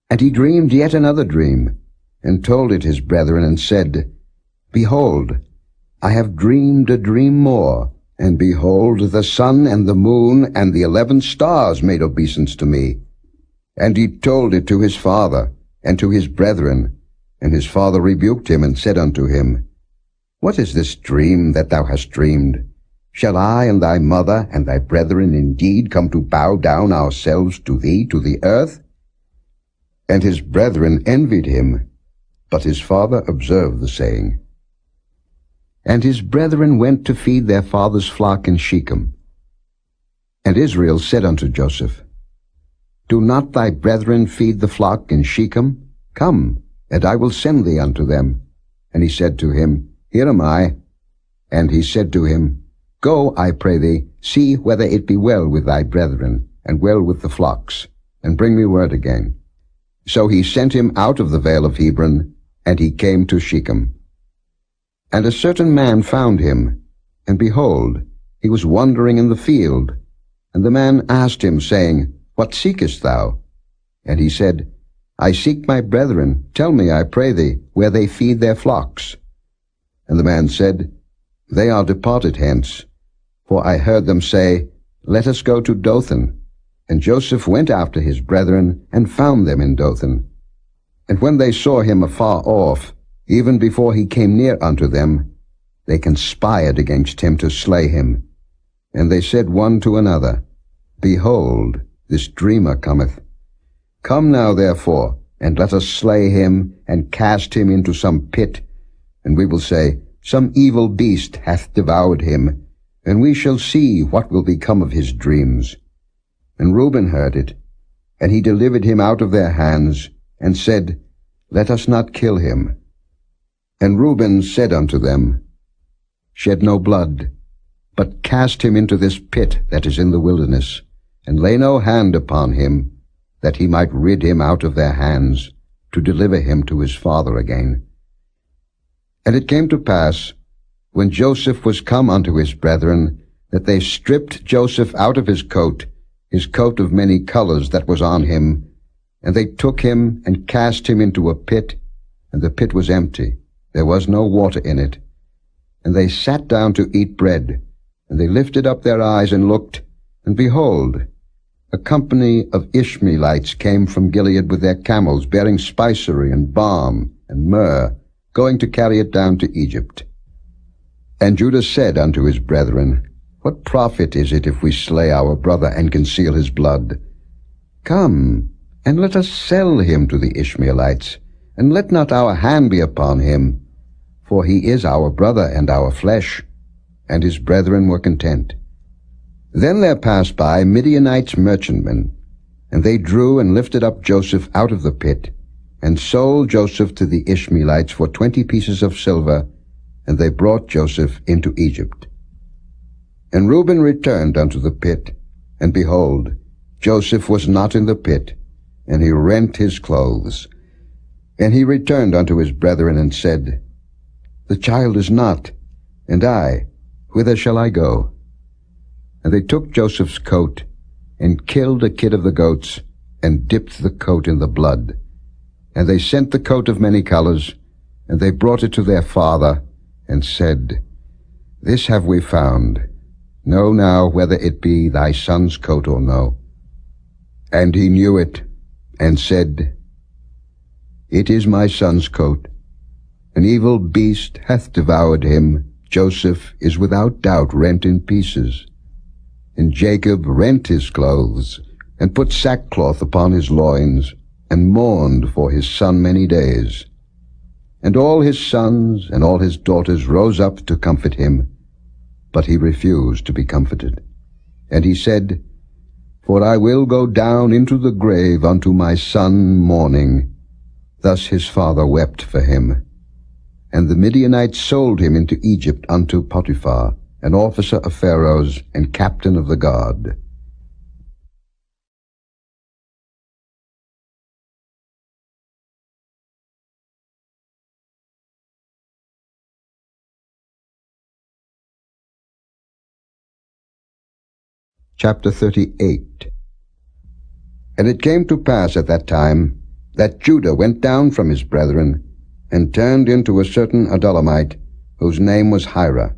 And he dreamed yet another dream, and told it his brethren, and said, Behold, I have dreamed a dream more, and behold, the sun and the moon and the 11 stars made obeisance to me. And he told it to his father and to his brethren, and his father rebuked him, and said unto him, What is this dream that thou hast dreamed? Shall I and thy mother and thy brethren indeed come to bow down ourselves to thee to the earth? And his brethren envied him, but his father observed the saying. And his brethren went to feed their father's flock in Shechem. And Israel said unto Joseph, Do not thy brethren feed the flock in Shechem? Come, and I will send thee unto them. And he said to him, Here am I. And he said to him, Go, I pray thee, see whether it be well with thy brethren, and well with the flocks, and bring me word again. So he sent him out of the vale of Hebron, and he came to Shechem. And a certain man found him, and behold, he was wandering in the field. And the man asked him, saying, What seekest thou? And he said, I seek my brethren. Tell me, I pray thee, where they feed their flocks. And the man said, They are departed hence. For I heard them say, Let us go to Dothan. And Joseph went after his brethren, and found them in Dothan. And when they saw him afar off, even before he came near unto them, they conspired against him to slay him. And they said one to another, Behold, this dreamer cometh. Come now therefore, and let us slay him, and cast him into some pit. And we will say, Some evil beast hath devoured him, and we shall see what will become of his dreams. And Reuben heard it, and he delivered him out of their hands, and said, Let us not kill him. And Reuben said unto them, Shed no blood, but cast him into this pit that is in the wilderness, and lay no hand upon him, that he might rid him out of their hands, to deliver him to his father again. And it came to pass, when Joseph was come unto his brethren, that they stripped Joseph out of his coat of many colors that was on him, and they took him and cast him into a pit, and the pit was empty, there was no water in it. And they sat down to eat bread, and they lifted up their eyes and looked, and behold, a company of Ishmaelites came from Gilead with their camels, bearing spicery and balm and myrrh, going to carry it down to Egypt. And Judah said unto his brethren, What profit is it if we slay our brother and conceal his blood? Come, and let us sell him to the Ishmaelites, and let not our hand be upon him, for he is our brother and our flesh. And his brethren were content. Then there passed by Midianites merchantmen, and they drew and lifted up Joseph out of the pit, and sold Joseph to the Ishmaelites for 20 pieces of silver, and they brought Joseph into Egypt. And Reuben returned unto the pit, and behold, Joseph was not in the pit, and he rent his clothes. And he returned unto his brethren, and said, The child is not, and I, whither shall I go? And they took Joseph's coat, and killed a kid of the goats, and dipped the coat in the blood. And they sent the coat of many colors, and they brought it to their father, and said, This have we found. Know now whether it be thy son's coat or no. And he knew it, and said, It is my son's coat. An evil beast hath devoured him. Joseph is without doubt rent in pieces. And Jacob rent his clothes, and put sackcloth upon his loins, and mourned for his son many days. And all his sons and all his daughters rose up to comfort him, but he refused to be comforted. And he said, For I will go down into the grave unto my son mourning. Thus his father wept for him. And the Midianites sold him into Egypt unto Potiphar, an officer of Pharaoh's and captain of the guard. Chapter 38. And it came to pass at that time that Judah went down from his brethren, and turned into a certain Adullamite, whose name was Hira.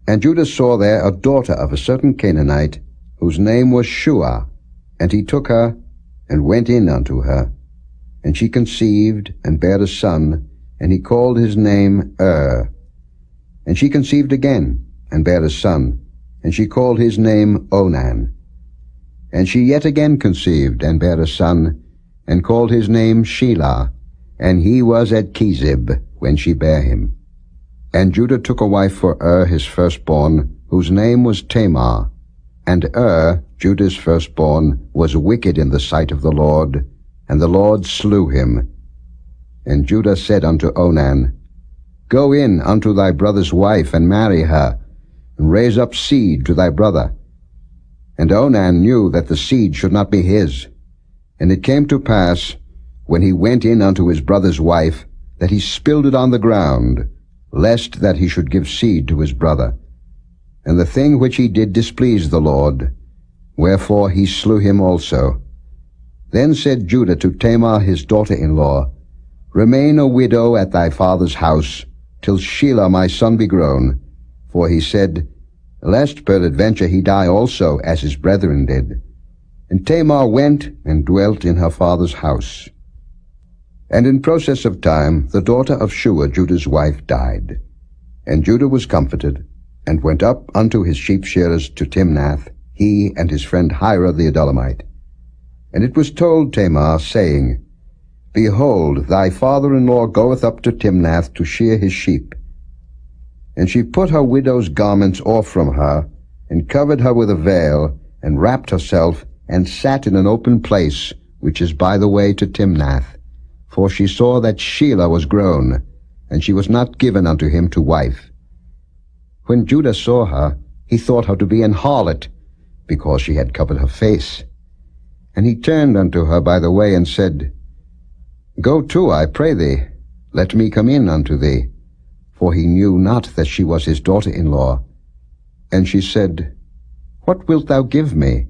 And Judah saw there a daughter of a certain Canaanite, whose name was Shua. And he took her, and went in unto her. And she conceived, and bare a son, and he called his name And she conceived again, and bare a son, and she called his name Onan. And she yet again conceived, and bare a son, and called his name Shelah. And he was at Chezib when she bare him. And Judah took a wife for his firstborn, whose name was Tamar. And Judah's firstborn, was wicked in the sight of the Lord, and the Lord slew him. And Judah said unto Onan, Go in unto thy brother's wife, and marry her, and raise up seed to thy brother. And Onan knew that the seed should not be his. And it came to pass, when he went in unto his brother's wife, that he spilled it on the ground, lest that he should give seed to his brother. And the thing which he did displeased the Lord, wherefore he slew him also. Then said Judah to Tamar his daughter-in-law, Remain a widow at thy father's house, till Shelah my son be grown. For he said, Lest peradventure he die also, as his brethren did. And Tamar went and dwelt in her father's house. And in process of time the daughter of Shua, Judah's wife, died. And Judah was comforted, and went up unto his sheep shearers to Timnath, he and his friend Hira the Adullamite. And it was told Tamar, saying, Behold, thy father-in-law goeth up to Timnath to shear his sheep. And she put her widow's garments off from her, and covered her with a veil, and wrapped herself, and sat in an open place, which is by the way to Timnath. For she saw that Shelah was grown, and she was not given unto him to wife. When Judah saw her, he thought her to be an harlot, because she had covered her face. And he turned unto her by the way, and said, Go to, I pray thee, let me come in unto thee. For he knew not that she was his daughter-in-law. And she said, What wilt thou give me,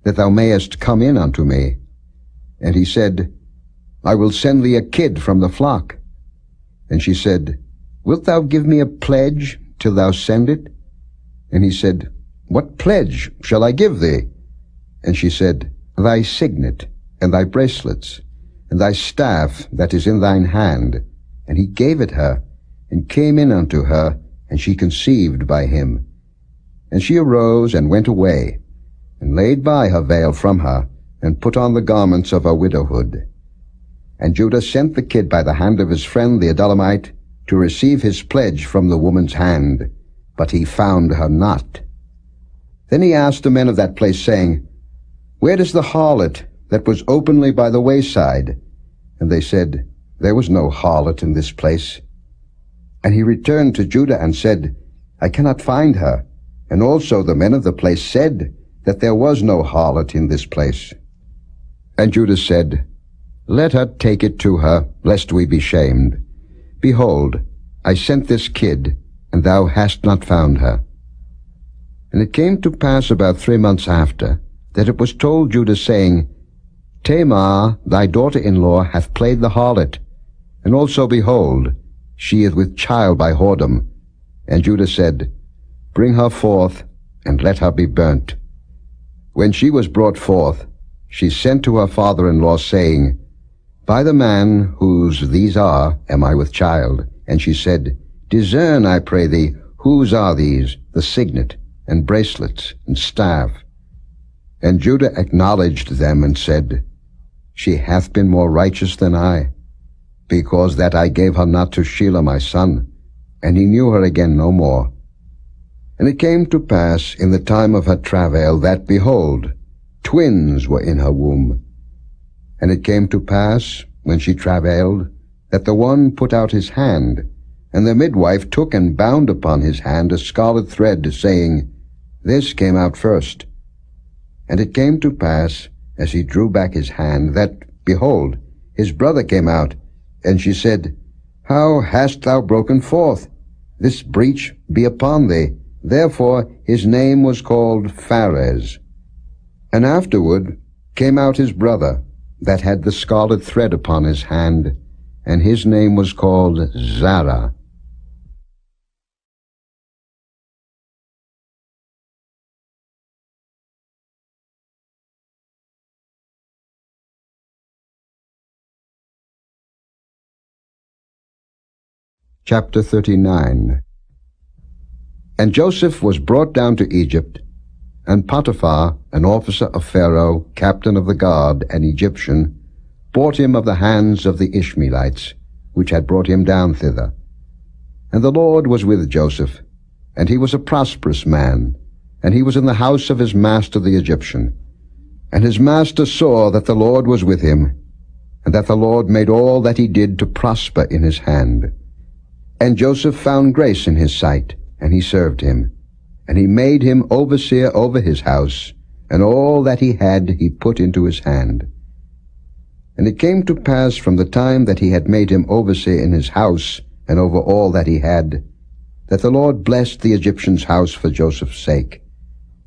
that thou mayest come in unto me? And he said, I will send thee a kid from the flock. And she said, Wilt thou give me a pledge till thou send it? And he said, What pledge shall I give thee? And she said, Thy signet, and thy bracelets, and thy staff that is in thine hand. And he gave it her, and came in unto her, and she conceived by him. And she arose and went away, and laid by her veil from her, and put on the garments of her widowhood. And Judah sent the kid by the hand of his friend the Adullamite to receive his pledge from the woman's hand, but he found her not. Then he asked the men of that place, saying, Where is the harlot that was openly by the wayside? And they said, There was no harlot in this place. And he returned to Judah and said, I cannot find her. And also the men of the place said that there was no harlot in this place. And Judah said, Let her take it to her, lest we be shamed. Behold, I sent this kid, and thou hast not found her. And it came to pass about 3 months after, that it was told Judah, saying, Tamar, thy daughter-in-law, hath played the harlot, and also, behold, she is with child by whoredom. And Judah said, Bring her forth, and let her be burnt. When she was brought forth, she sent to her father-in-law, saying, By the man whose these are am I with child. And she said, Discern, I pray thee, whose are these, the signet, and bracelets, and staff? And Judah acknowledged them, and said, She hath been more righteous than I, because that I gave her not to Shelah my son. And he knew her again no more. And it came to pass in the time of her travail that, behold, twins were in her womb. And it came to pass, when she travailed, that the one put out his hand, and the midwife took and bound upon his hand a scarlet thread, saying, This came out first. And it came to pass, as he drew back his hand, that, behold, his brother came out. And she said, How hast thou broken forth? This breach be upon thee. Therefore his name was called Pharez. And afterward came out his brother, that had the scarlet thread upon his hand, and his name was called Zara. Chapter 39. And Joseph was brought down to Egypt, and Potiphar, an officer of Pharaoh, captain of the guard, an Egyptian, bought him of the hands of the Ishmaelites, which had brought him down thither. And the Lord was with Joseph, and he was a prosperous man, and he was in the house of his master the Egyptian. And his master saw that the Lord was with him, and that the Lord made all that he did to prosper in his hand. And Joseph found grace in his sight, and he served him. And he made him overseer over his house, and all that he had he put into his hand. And it came to pass from the time that he had made him overseer in his house, and over all that he had, that the Lord blessed the Egyptian's house for Joseph's sake.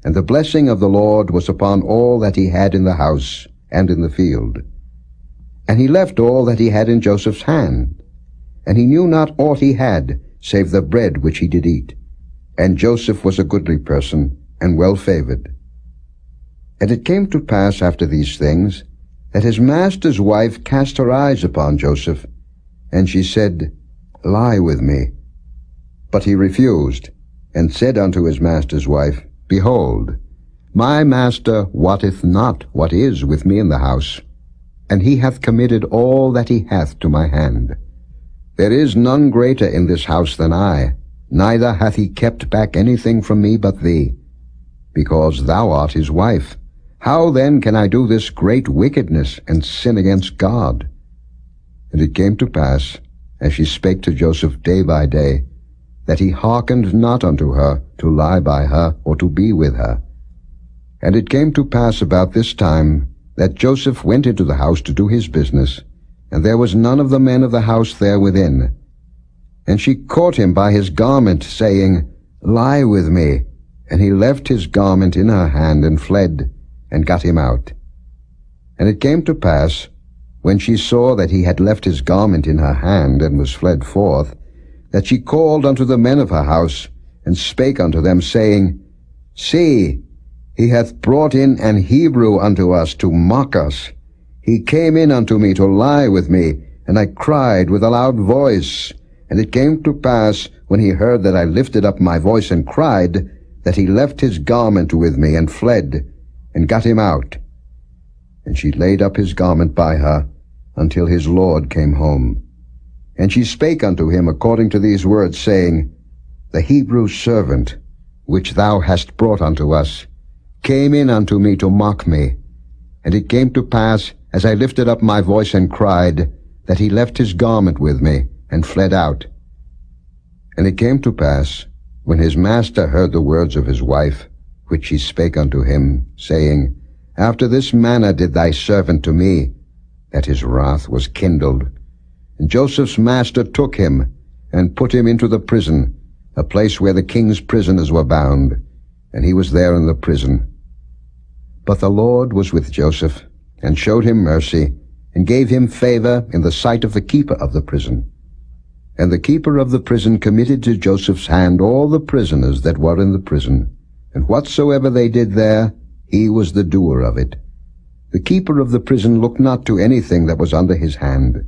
And the blessing of the Lord was upon all that he had in the house and in the field. And he left all that he had in Joseph's hand, and he knew not aught he had, save the bread which he did eat. And Joseph was a goodly person, and well favored. And it came to pass after these things, that his master's wife cast her eyes upon Joseph, and she said, Lie with me. But he refused, and said unto his master's wife, Behold, my master wotteth not what is with me in the house, and he hath committed all that he hath to my hand. There is none greater in this house than I, neither hath he kept back anything from me but thee, because thou art his wife. How then can I do this great wickedness and sin against God? And it came to pass, as she spake to Joseph day by day, that he hearkened not unto her to lie by her or to be with her. And it came to pass about this time that Joseph went into the house to do his business, and there was none of the men of the house there within. And she caught him by his garment, saying, Lie with me. And he left his garment in her hand and fled, and got him out. And it came to pass, when she saw that he had left his garment in her hand and was fled forth, that she called unto the men of her house, and spake unto them, saying, See, he hath brought in an Hebrew unto us to mock us. He came in unto me to lie with me, and I cried with a loud voice. And it came to pass, when he heard that I lifted up my voice and cried, that he left his garment with me, and fled, and got him out. And she laid up his garment by her, until his lord came home. And she spake unto him according to these words, saying, The Hebrew servant, which thou hast brought unto us, came in unto me to mock me. And it came to pass, as I lifted up my voice and cried, that he left his garment with me, and fled out. And it came to pass, when his master heard the words of his wife, which she spake unto him, saying, After this manner did thy servant to me, that his wrath was kindled. And Joseph's master took him, and put him into the prison, a place where the king's prisoners were bound, and he was there in the prison. But the Lord was with Joseph, and showed him mercy, and gave him favor in the sight of the keeper of the prison. And the keeper of the prison committed to Joseph's hand all the prisoners that were in the prison, and whatsoever they did there, he was the doer of it. The keeper of the prison looked not to anything that was under his hand,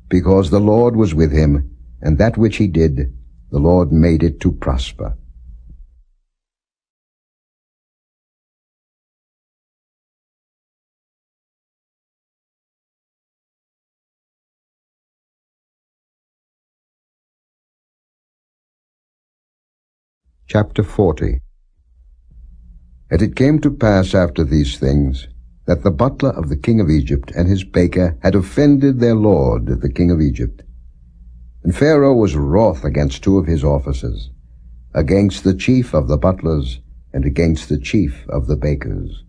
because the Lord was with him, and that which he did, the Lord made it to prosper. Chapter 40. And it came to pass after these things, that the butler of the king of Egypt and his baker had offended their lord, the king of Egypt. And Pharaoh was wroth against two of his officers, against the chief of the butlers, and against the chief of the bakers.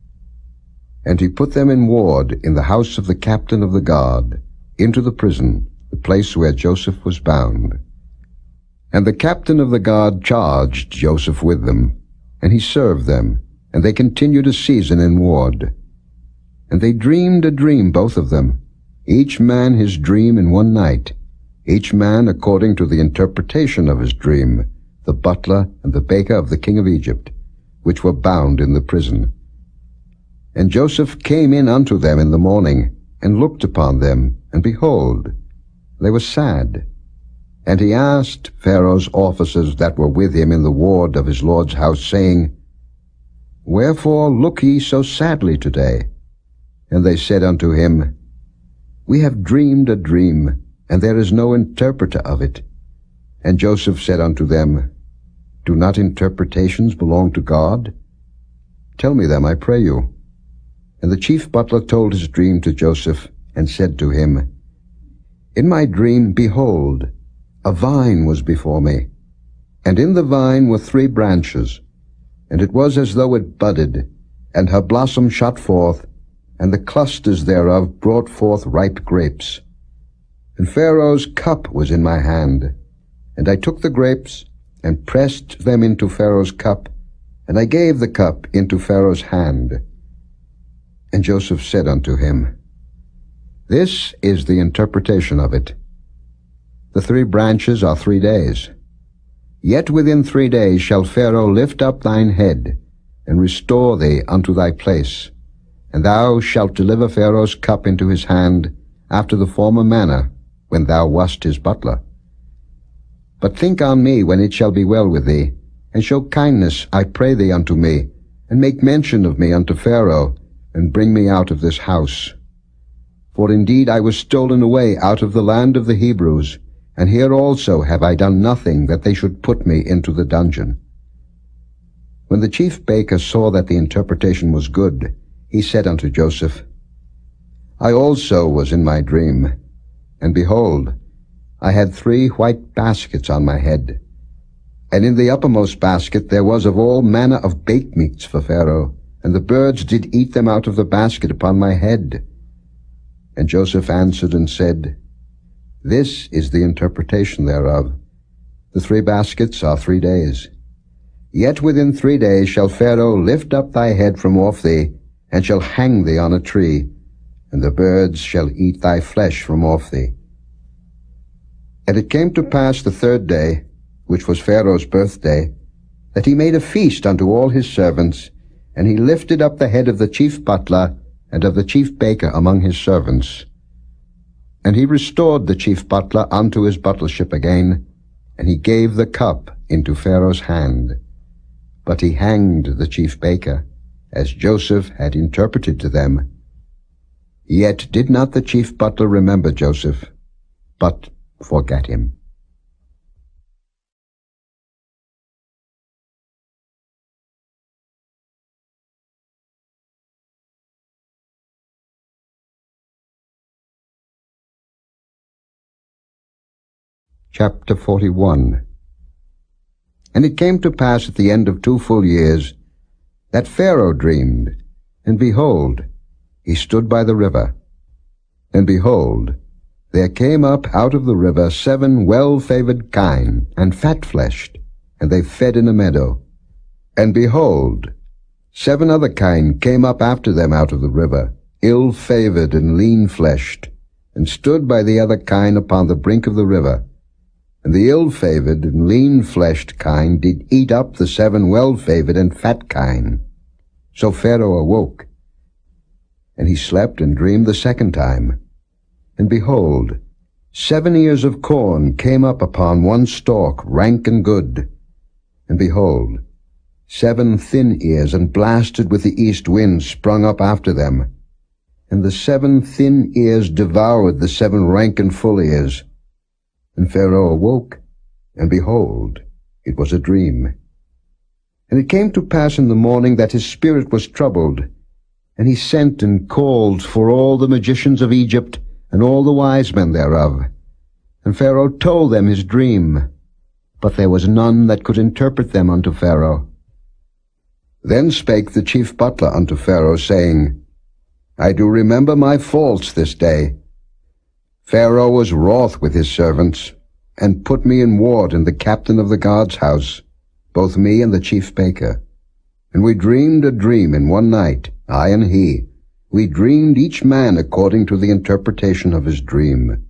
And he put them in ward in the house of the captain of the guard, into the prison, the place where Joseph was bound. And the captain of the guard charged Joseph with them, and he served them, and they continued a season in ward. And they dreamed a dream, both of them, each man his dream in one night, each man according to the interpretation of his dream, the butler and the baker of the king of Egypt, which were bound in the prison. And Joseph came in unto them in the morning, and looked upon them, and behold, they were sad. And he asked Pharaoh's officers that were with him in the ward of his lord's house, saying, Wherefore look ye so sadly today? And they said unto him, We have dreamed a dream, and there is no interpreter of it. And Joseph said unto them, Do not interpretations belong to God? Tell me them, I pray you. And the chief butler told his dream to Joseph, and said to him, In my dream, behold, a vine was before me, and in the vine were 3 branches, and it was as though it budded, and her blossom shot forth, and the clusters thereof brought forth ripe grapes. And Pharaoh's cup was in my hand, and I took the grapes, and pressed them into Pharaoh's cup, and I gave the cup into Pharaoh's hand. And Joseph said unto him, This is the interpretation of it. The 3 branches are 3 days. Yet within 3 days shall Pharaoh lift up thine head, and restore thee unto thy place, and thou shalt deliver Pharaoh's cup into his hand after the former manner, when thou wast his butler. But think on me when it shall be well with thee, and show kindness, I pray thee, unto me, and make mention of me unto Pharaoh, and bring me out of this house. For indeed I was stolen away out of the land of the Hebrews, and here also have I done nothing that they should put me into the dungeon. When the chief baker saw that the interpretation was good, he said unto Joseph, I also was in my dream, and behold, I had 3 white baskets on my head, and in the uppermost basket there was of all manner of baked meats for Pharaoh, and the birds did eat them out of the basket upon my head. And Joseph answered and said, This is the interpretation thereof. The 3 baskets are 3 days. Yet within 3 days shall Pharaoh lift up thy head from off thee, and shall hang thee on a tree, and the birds shall eat thy flesh from off thee. And it came to pass the 3rd day, which was Pharaoh's birthday, that he made a feast unto all his servants, and he lifted up the head of the chief butler and of the chief baker among his servants. And he restored the chief butler unto his butlership again, and he gave the cup into Pharaoh's hand. But he hanged the chief baker, as Joseph had interpreted to them. Yet did not the chief butler remember Joseph, but forgat him. Chapter 41. And it came to pass at the end of 2 full years, that Pharaoh dreamed, and behold, he stood by the river. And behold, there came up out of the river 7 well-favored kine, and fat-fleshed, and they fed in a meadow. And behold, 7 other kine came up after them out of the river, ill-favored and lean-fleshed, and stood by the other kine upon the brink of the river. And the ill-favored and lean-fleshed kine did eat up the 7 well-favored and fat kine. So Pharaoh awoke, and he slept and dreamed the 2nd time. And behold, 7 ears of corn came up upon one stalk, rank and good. And behold, 7 thin ears and blasted with the east wind sprung up after them. And the 7 thin ears devoured the 7 rank and full ears. And Pharaoh awoke, and behold, it was a dream. And it came to pass in the morning that his spirit was troubled, and he sent and called for all the magicians of Egypt, and all the wise men thereof. And Pharaoh told them his dream, but there was none that could interpret them unto Pharaoh. Then spake the chief butler unto Pharaoh, saying, I do remember my faults this day. Pharaoh was wroth with his servants, and put me in ward in the captain of the guard's house, both me and the chief baker. And we dreamed a dream in one night, I and he. We dreamed each man according to the interpretation of his dream.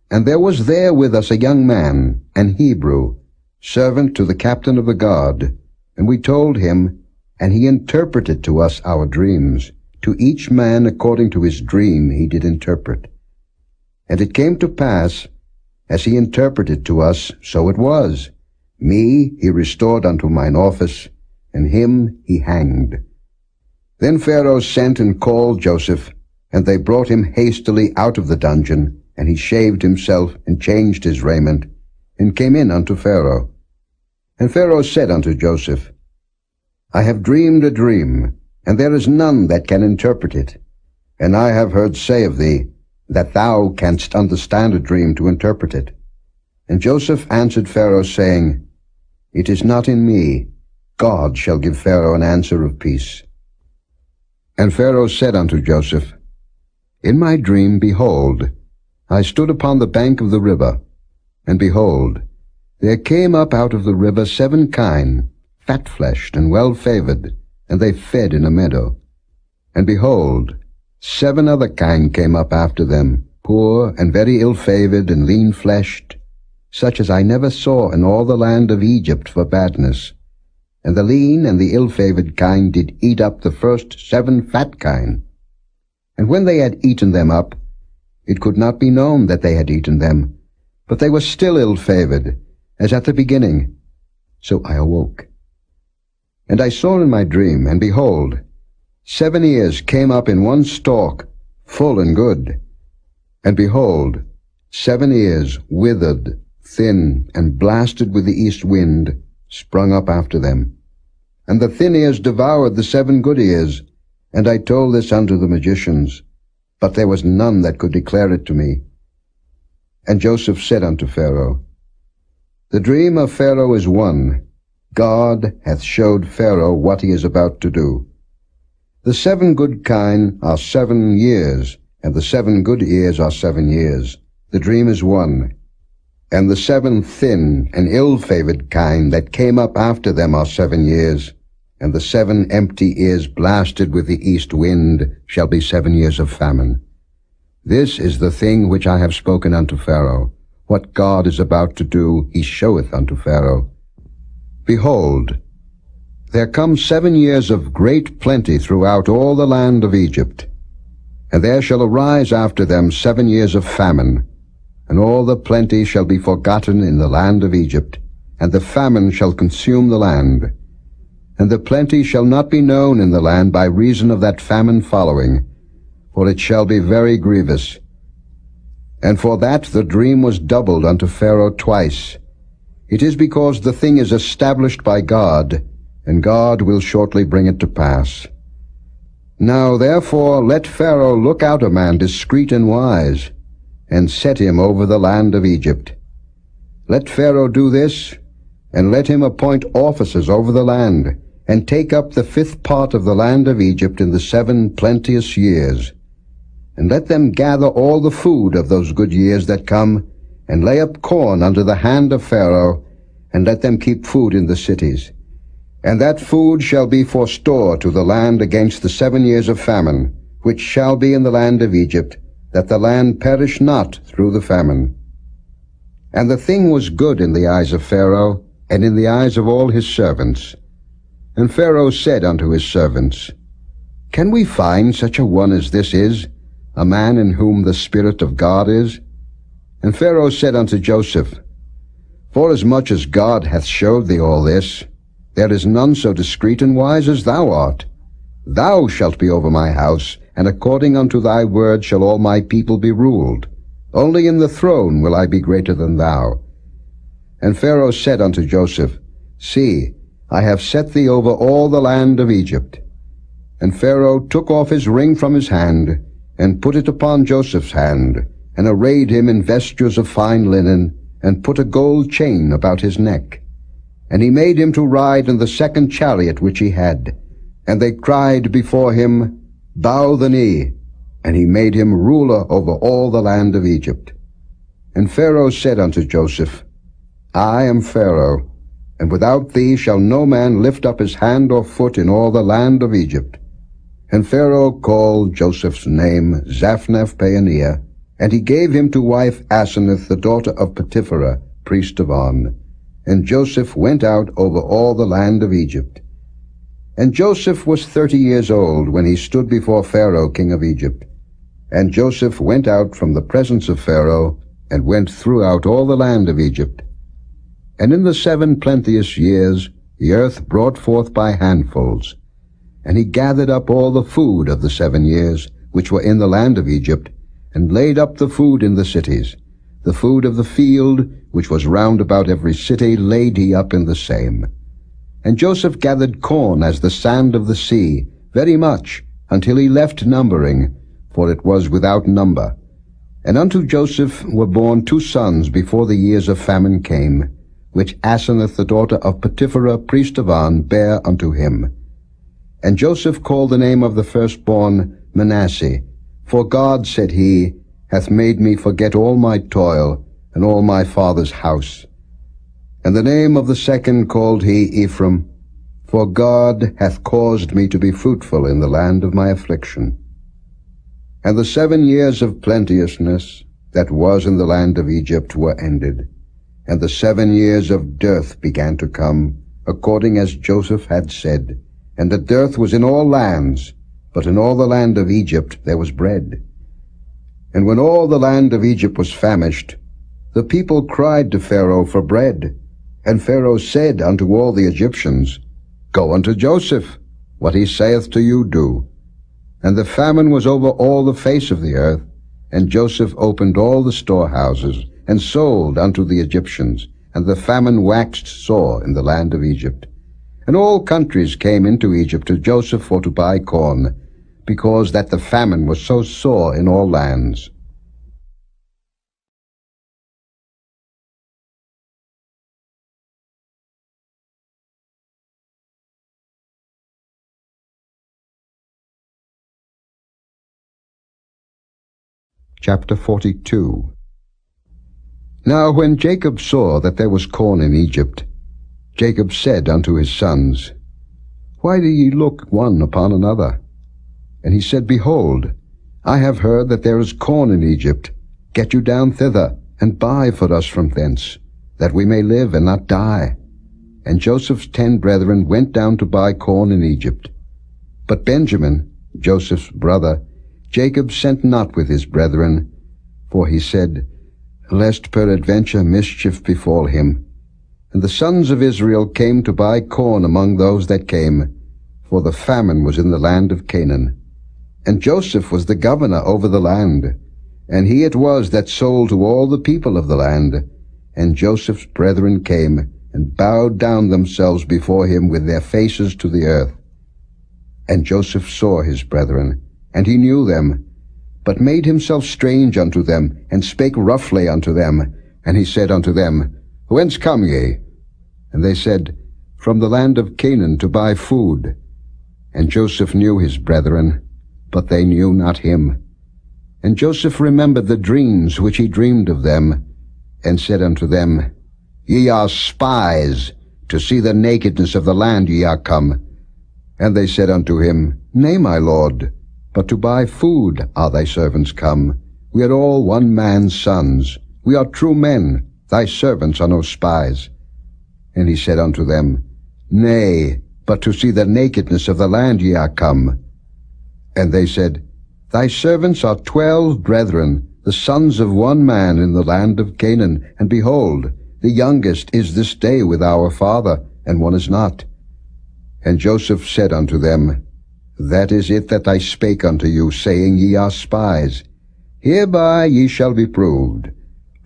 And there was there with us a young man, an Hebrew, servant to the captain of the guard, and we told him, and he interpreted to us our dreams. To each man according to his dream he did interpret. And it came to pass, as he interpreted to us, so it was. Me he restored unto mine office, and him he hanged. Then Pharaoh sent and called Joseph, and they brought him hastily out of the dungeon, and he shaved himself, and changed his raiment, and came in unto Pharaoh. And Pharaoh said unto Joseph, I have dreamed a dream, and there is none that can interpret it. And I have heard say of thee, that thou canst understand a dream to interpret it. And Joseph answered Pharaoh, saying, It is not in me. God shall give Pharaoh an answer of peace. And Pharaoh said unto Joseph, In my dream, behold, I stood upon the bank of the river, and behold, there came up out of the river 7 kine, fat-fleshed and well-favored, and they fed in a meadow. And behold, 7 other kine came up after them, poor and very ill-favored and lean-fleshed, such as I never saw in all the land of Egypt for badness. And the lean and the ill-favored kine did eat up the first 7 fat kine. And when they had eaten them up, it could not be known that they had eaten them, but they were still ill-favored, as at the beginning. So I awoke. And I saw in my dream, and behold, 7 ears came up in one stalk, full and good. And behold, 7 ears, withered, thin, and blasted with the east wind, sprung up after them. And the thin ears devoured the 7 good ears. And I told this unto the magicians, but there was none that could declare it to me. And Joseph said unto Pharaoh, The dream of Pharaoh is one. God hath showed Pharaoh what he is about to do. The 7 good kine are 7 years, and the 7 good ears are 7 years. The dream is one. And the 7 thin and ill-favored kine that came up after them are 7 years, and the 7 empty ears blasted with the east wind shall be 7 years of famine. This is the thing which I have spoken unto Pharaoh. What God is about to do, he showeth unto Pharaoh. Behold, there come 7 years of great plenty throughout all the land of Egypt, and there shall arise after them 7 years of famine, and all the plenty shall be forgotten in the land of Egypt, and the famine shall consume the land. And the plenty shall not be known in the land by reason of that famine following, for it shall be very grievous. And for that the dream was doubled unto Pharaoh twice. It is because the thing is established by God, and God will shortly bring it to pass. Now therefore let Pharaoh look out a man discreet and wise, and set him over the land of Egypt. Let Pharaoh do this, and let him appoint officers over the land, and take up the 5th part of the land of Egypt in the 7 plenteous years. And let them gather all the food of those good years that come, and lay up corn under the hand of Pharaoh, and let them keep food in the cities. And that food shall be for store to the land against the 7 years of famine, which shall be in the land of Egypt, that the land perish not through the famine. And the thing was good in the eyes of Pharaoh, and in the eyes of all his servants. And Pharaoh said unto his servants, Can we find such a one as this is, a man in whom the Spirit of God is? And Pharaoh said unto Joseph, Forasmuch as God hath showed thee all this, there is none so discreet and wise as thou art. Thou shalt be over my house, and according unto thy word shall all my people be ruled. Only in the throne will I be greater than thou. And Pharaoh said unto Joseph, See, I have set thee over all the land of Egypt. And Pharaoh took off his ring from his hand, and put it upon Joseph's hand, and arrayed him in vestures of fine linen, and put a gold chain about his neck. And he made him to ride in the 2nd chariot which he had. And they cried before him, Bow the knee. And he made him ruler over all the land of Egypt. And Pharaoh said unto Joseph, I am Pharaoh, and without thee shall no man lift up his hand or foot in all the land of Egypt. And Pharaoh called Joseph's name Zaphnath-Paaneah, and he gave him to wife Asenath, the daughter of Potipherah, priest of On. And Joseph went out over all the land of Egypt. And Joseph was 30 years old when he stood before Pharaoh king of Egypt. And Joseph went out from the presence of Pharaoh, and went throughout all the land of Egypt. And in the 7 plenteous years the earth brought forth by handfuls. And he gathered up all the food of the 7 years which were in the land of Egypt, and laid up the food in the cities. The food of the field, which was round about every city, laid he up in the same. And Joseph gathered corn as the sand of the sea, very much, until he left numbering, for it was without number. And unto Joseph were born 2 sons before the years of famine came, which Asenath the daughter of Potipherah priest of On bare unto him. And Joseph called the name of the firstborn Manasseh, for God, said he, hath made me forget all my toil, and all my father's house. And the name of the second called he Ephraim, for God hath caused me to be fruitful in the land of my affliction. And the 7 years of plenteousness that was in the land of Egypt were ended, and the 7 years of dearth began to come, according as Joseph had said, and that dearth was in all lands, but in all the land of Egypt there was bread. And when all the land of Egypt was famished, the people cried to Pharaoh for bread. And Pharaoh said unto all the Egyptians, Go unto Joseph, what he saith to you do. And the famine was over all the face of the earth, and Joseph opened all the storehouses, and sold unto the Egyptians, and the famine waxed sore in the land of Egypt. And all countries came into Egypt to Joseph for to buy corn, because that the famine was so sore in all lands. Chapter 42. Now when Jacob saw that there was corn in Egypt, Jacob said unto his sons, Why do ye look one upon another? And he said, Behold, I have heard that there is corn in Egypt. Get you down thither, and buy for us from thence, that we may live and not die. And Joseph's 10 brethren went down to buy corn in Egypt. But Benjamin, Joseph's brother, Jacob sent not with his brethren, for he said, Lest peradventure mischief befall him. And the sons of Israel came to buy corn among those that came, for the famine was in the land of Canaan. And Joseph was the governor over the land, and he it was that sold to all the people of the land. And Joseph's brethren came, and bowed down themselves before him with their faces to the earth. And Joseph saw his brethren, and he knew them, but made himself strange unto them, and spake roughly unto them. And he said unto them, Whence come ye? And they said, From the land of Canaan to buy food. And Joseph knew his brethren, but they knew not him. And Joseph remembered the dreams which he dreamed of them, and said unto them, Ye are spies, to see the nakedness of the land ye are come. And they said unto him, Nay, my lord, but to buy food are thy servants come. We are all one man's sons. We are true men. Thy servants are no spies. And he said unto them, Nay, but to see the nakedness of the land ye are come. And they said, Thy servants are 12 brethren, the sons of one man in the land of Canaan. And behold, the youngest is this day with our father, and one is not. And Joseph said unto them, That is it that I spake unto you, saying, Ye are spies. Hereby ye shall be proved.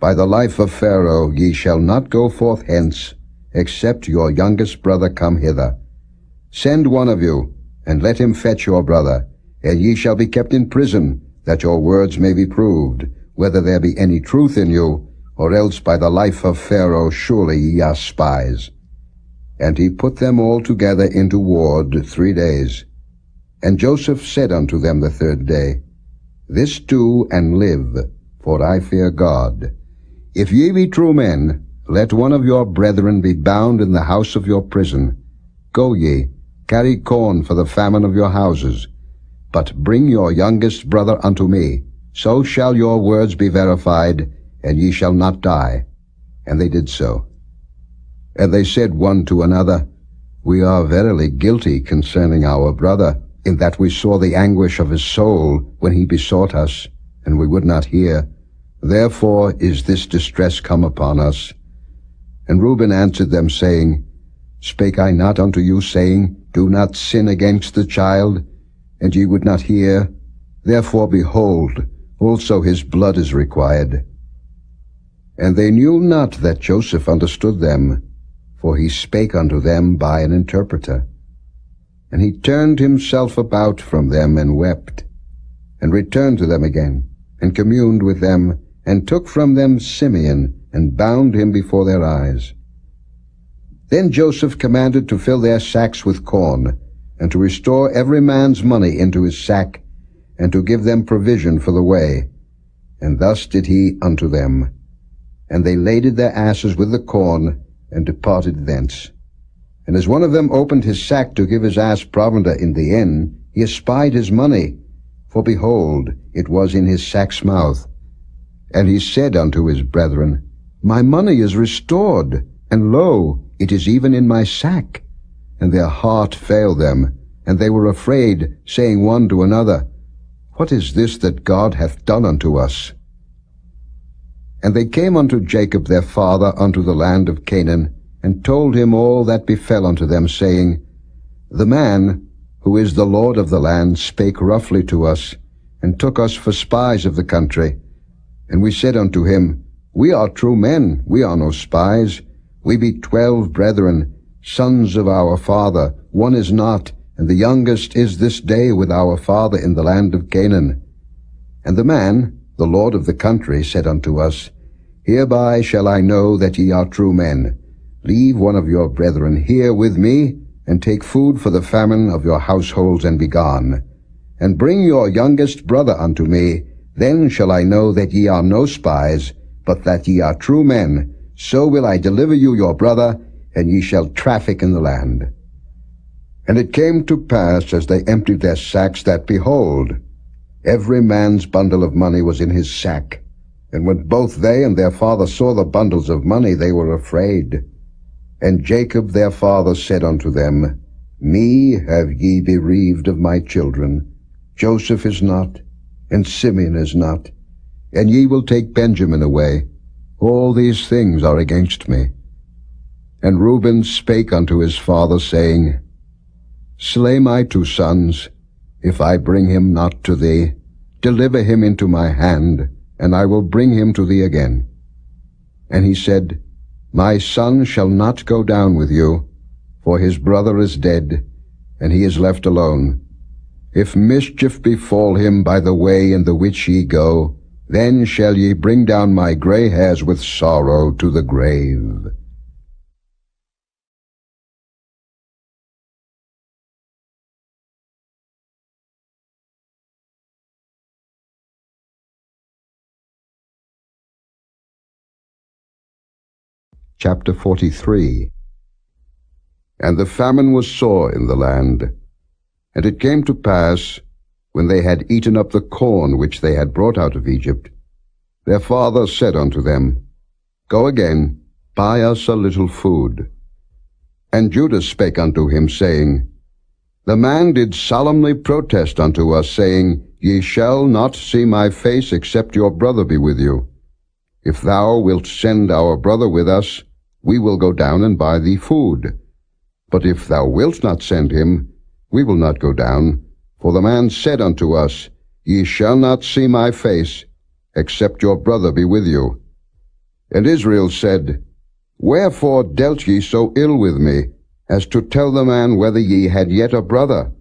By the life of Pharaoh ye shall not go forth hence, except your youngest brother come hither. Send one of you, and let him fetch your brother, and ye shall be kept in prison, that your words may be proved, whether there be any truth in you, or else by the life of Pharaoh surely ye are spies. And he put them all together into ward 3 days. And Joseph said unto them the 3rd day, This do and live, for I fear God. If ye be true men, let one of your brethren be bound in the house of your prison. Go ye, carry corn for the famine of your houses, but bring your youngest brother unto me. So shall your words be verified, and ye shall not die. And they did so. And they said one to another, We are verily guilty concerning our brother, in that we saw the anguish of his soul when he besought us, and we would not hear. Therefore is this distress come upon us. And Reuben answered them, saying, Spake I not unto you, saying, Do not sin against the child? And ye would not hear. Therefore, behold, also his blood is required. And they knew not that Joseph understood them, for he spake unto them by an interpreter. And he turned himself about from them, and wept, and returned to them again, and communed with them, and took from them Simeon, and bound him before their eyes. Then Joseph commanded to fill their sacks with corn, and to restore every man's money into his sack, and to give them provision for the way. And thus did he unto them. And they laded their asses with the corn, and departed thence. And as one of them opened his sack to give his ass provender in the inn, he espied his money, for behold, it was in his sack's mouth. And he said unto his brethren, My money is restored, and lo, It is even in my sack. And their heart failed them, and they were afraid, saying one to another, What is this that God hath done unto us? And they came unto Jacob their father unto the land of Canaan, and told him all that befell unto them, saying, The man, who is the Lord of the land, spake roughly to us, and took us for spies of the country. And we said unto him, We are true men, we are no spies. We be 12 brethren, sons of our father, one is not, and the youngest is this day with our father in the land of Canaan. And the man, the Lord of the country, said unto us, Hereby shall I know that ye are true men. Leave one of your brethren here with me, and take food for the famine of your households, and be gone. And bring your youngest brother unto me, then shall I know that ye are no spies, but that ye are true men. So will I deliver you your brother, and ye shall traffic in the land. And it came to pass, as they emptied their sacks, that, behold, every man's bundle of money was in his sack. And when both they and their father saw the bundles of money, they were afraid. And Jacob their father said unto them, Me have ye bereaved of my children. Joseph is not, and Simeon is not, and ye will take Benjamin away. All these things are against me. And Reuben spake unto his father, saying, Slay my 2 sons, if I bring him not to thee. Deliver him into my hand, and I will bring him to thee again. And he said, My son shall not go down with you, for his brother is dead, and he is left alone. If mischief befall him by the way in the which ye go, then shall ye bring down my gray hairs with sorrow to the grave. Chapter 43. And the famine was sore in the land. And it came to pass, when they had eaten up the corn which they had brought out of Egypt, their father said unto them, Go again, buy us a little food. And Judah spake unto him, saying, The man did solemnly protest unto us, saying, Ye shall not see my face, except your brother be with you. If thou wilt send our brother with us, we will go down and buy thee food. But if thou wilt not send him, we will not go down. For the man said unto us, Ye shall not see my face, except your brother be with you. And Israel said, Wherefore dealt ye so ill with me, as to tell the man whether ye had yet a brother?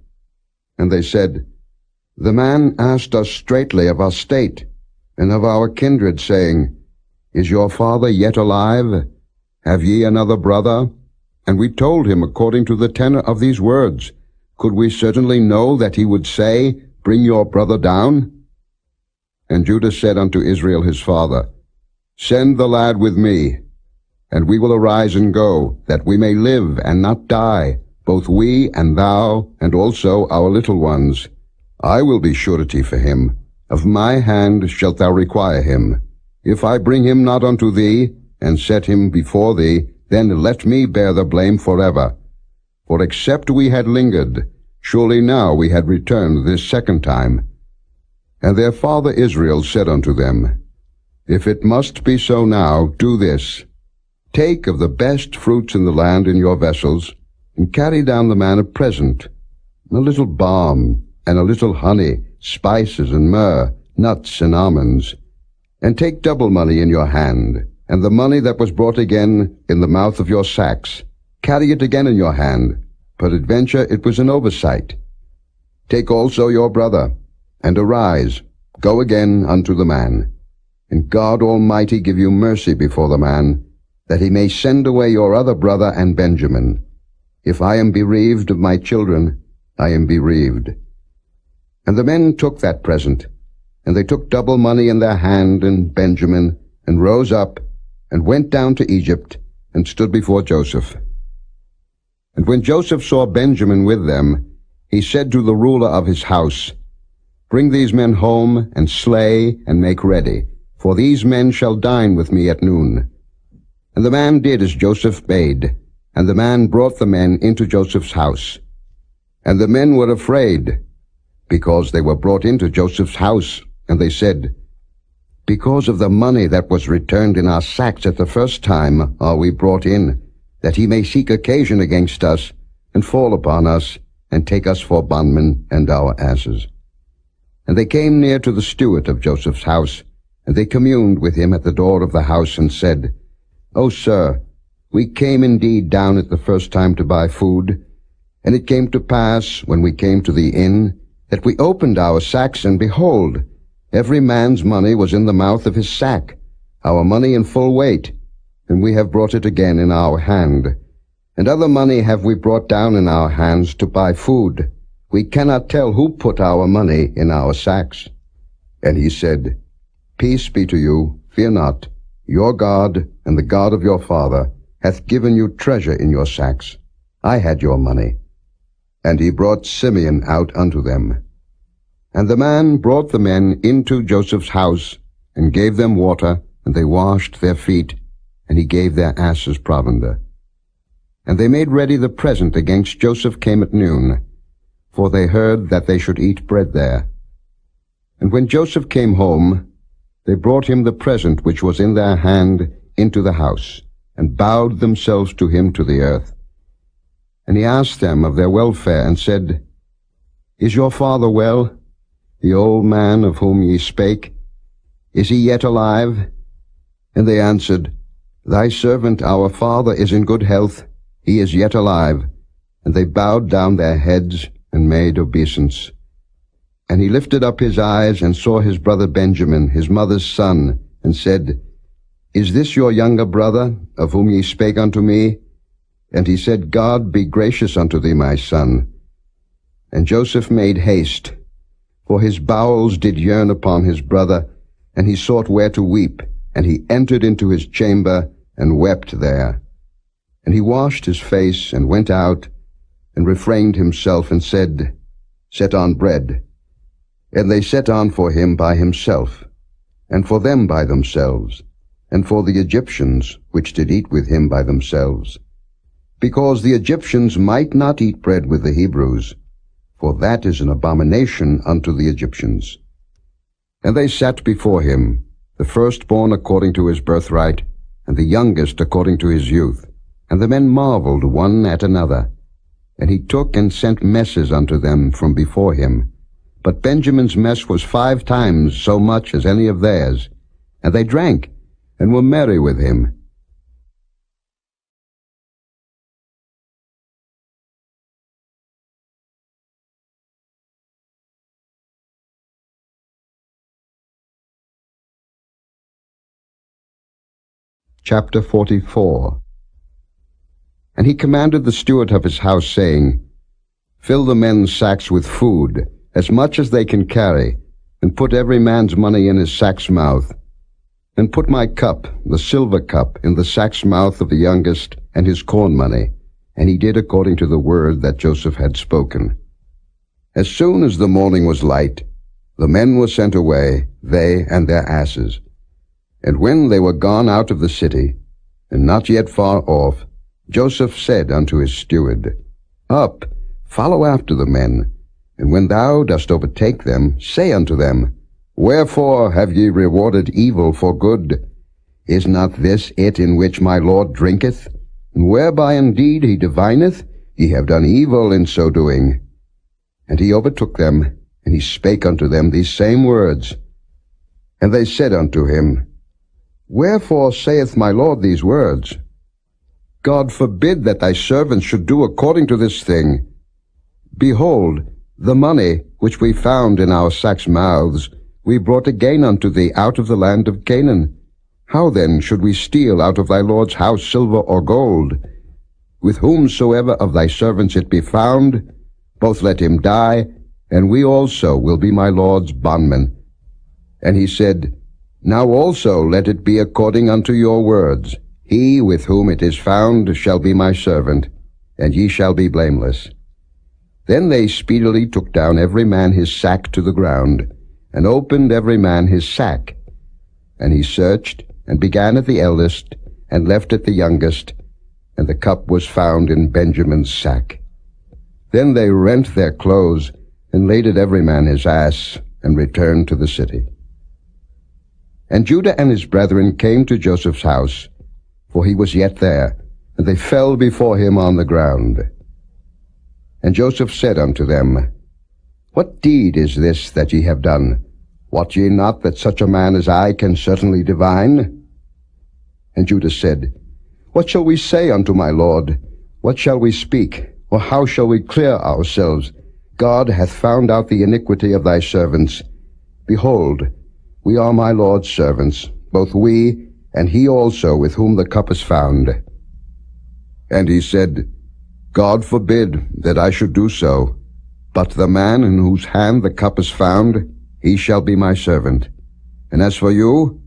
And they said, The man asked us straitly of our state, and of our kindred, saying, Is your father yet alive? Have ye another brother? And we told him according to the tenor of these words. Could we certainly know that he would say, Bring your brother down? And Judah said unto Israel his father, Send the lad with me, and we will arise and go, that we may live and not die, both we and thou, and also our little ones. I will be surety for him. Of my hand shalt thou require him. If I bring him not unto thee, and set him before thee, then let me bear the blame forever. For except we had lingered, surely now we had returned this second time. And their father Israel said unto them, If it must be so now, do this. Take of the best fruits in the land in your vessels, and carry down the man a present, a little balm, and a little honey, spices and myrrh, nuts and almonds. And take double money in your hand, and the money that was brought again in the mouth of your sacks. Carry it again in your hand. Peradventure it was an oversight. Take also your brother, and arise, go again unto the man. And God Almighty give you mercy before the man, that he may send away your other brother and Benjamin. If I am bereaved of my children, I am bereaved. And the men took that present, and they took double money in their hand and Benjamin, and rose up, and went down to Egypt, and stood before Joseph. And when Joseph saw Benjamin with them, he said to the ruler of his house, Bring these men home, and slay, and make ready, for these men shall dine with me at noon. And the man did as Joseph bade, And the man brought the men into Joseph's house. And the men were afraid, because they were brought into Joseph's house, and they said, Because of the money that was returned in our sacks at the first time are we brought in, that he may seek occasion against us, and fall upon us, and take us for bondmen and our asses. And they came near to the steward of Joseph's house, and they communed with him at the door of the house, and said, O sir, we came indeed down at the first time to buy food, and it came to pass, when we came to the inn, that we opened our sacks, and behold, every man's money was in the mouth of his sack, our money in full weight, and we have brought it again in our hand. And other money have we brought down in our hands to buy food. We cannot tell who put our money in our sacks. And he said, Peace be to you, fear not. Your God and the God of your father hath given you treasure in your sacks. I had your money. And he brought Simeon out unto them. And the man brought the men into Joseph's house, and gave them water, and they washed their feet, and he gave their asses provender. And they made ready the present against Joseph came at noon, for they heard that they should eat bread there. And when Joseph came home, they brought him the present which was in their hand into the house, and bowed themselves to him to the earth. And he asked them of their welfare, and said, Is your father well, the old man of whom ye spake? Is he yet alive? And they answered, Thy servant our father is in good health, he is yet alive. And they bowed down their heads, and made obeisance. And he lifted up his eyes, and saw his brother Benjamin, his mother's son, and said, Is this your younger brother, of whom ye spake unto me? And he said, God be gracious unto thee, my son. And Joseph made haste, for his bowels did yearn upon his brother, and he sought where to weep, and he entered into his chamber, and wept there. And he washed his face, and went out, and refrained himself, and said, Set on bread. And they set on for him by himself, and for them by themselves, and for the Egyptians, which did eat with him by themselves, because the Egyptians might not eat bread with the Hebrews, for that is an abomination unto the Egyptians. And they sat before him, the firstborn according to his birthright, and the youngest according to his youth. And the men marveled one at another. And he took and sent messes unto them from before him. But Benjamin's mess was 5 times so much as any of theirs. And they drank, and were merry with him. Chapter 44. And he commanded the steward of his house, saying, Fill the men's sacks with food, as much as they can carry, and put every man's money in his sack's mouth. And put my cup, the silver cup, in the sack's mouth of the youngest, and his corn money. And he did according to the word that Joseph had spoken. As soon as the morning was light, the men were sent away, they and their asses. And when they were gone out of the city, and not yet far off, Joseph said unto his steward, Up, follow after the men, and when thou dost overtake them, say unto them, Wherefore have ye rewarded evil for good? Is not this it in which my Lord drinketh? And whereby indeed he divineth, ye have done evil in so doing. And he overtook them, and he spake unto them these same words. And they said unto him, Wherefore saith my Lord these words? God forbid that thy servants should do according to this thing. Behold, the money which we found in our sacks' mouths we brought again unto thee out of the land of Canaan. How then should we steal out of thy Lord's house silver or gold? With whomsoever of thy servants it be found, both let him die, and we also will be my Lord's bondmen. And he said, Now also let it be according unto your words. He with whom it is found shall be my servant, and ye shall be blameless. Then they speedily took down every man his sack to the ground, and opened every man his sack. And he searched, and began at the eldest, and left at the youngest. and the cup was found in Benjamin's sack. Then they rent their clothes, and laded every man his ass, and returned to the city. And Judah and his brethren came to Joseph's house, for he was yet there, and they fell before him on the ground. And Joseph said unto them, What deed is this that ye have done? Wot ye not that such a man as I can certainly divine? And Judah said, What shall we say unto my lord? What shall we speak? Or how shall we clear ourselves? God hath found out the iniquity of thy servants. Behold, we are my Lord's servants, both we and he also with whom the cup is found. And he said, God forbid that I should do so, but the man in whose hand the cup is found, he shall be my servant. And as for you,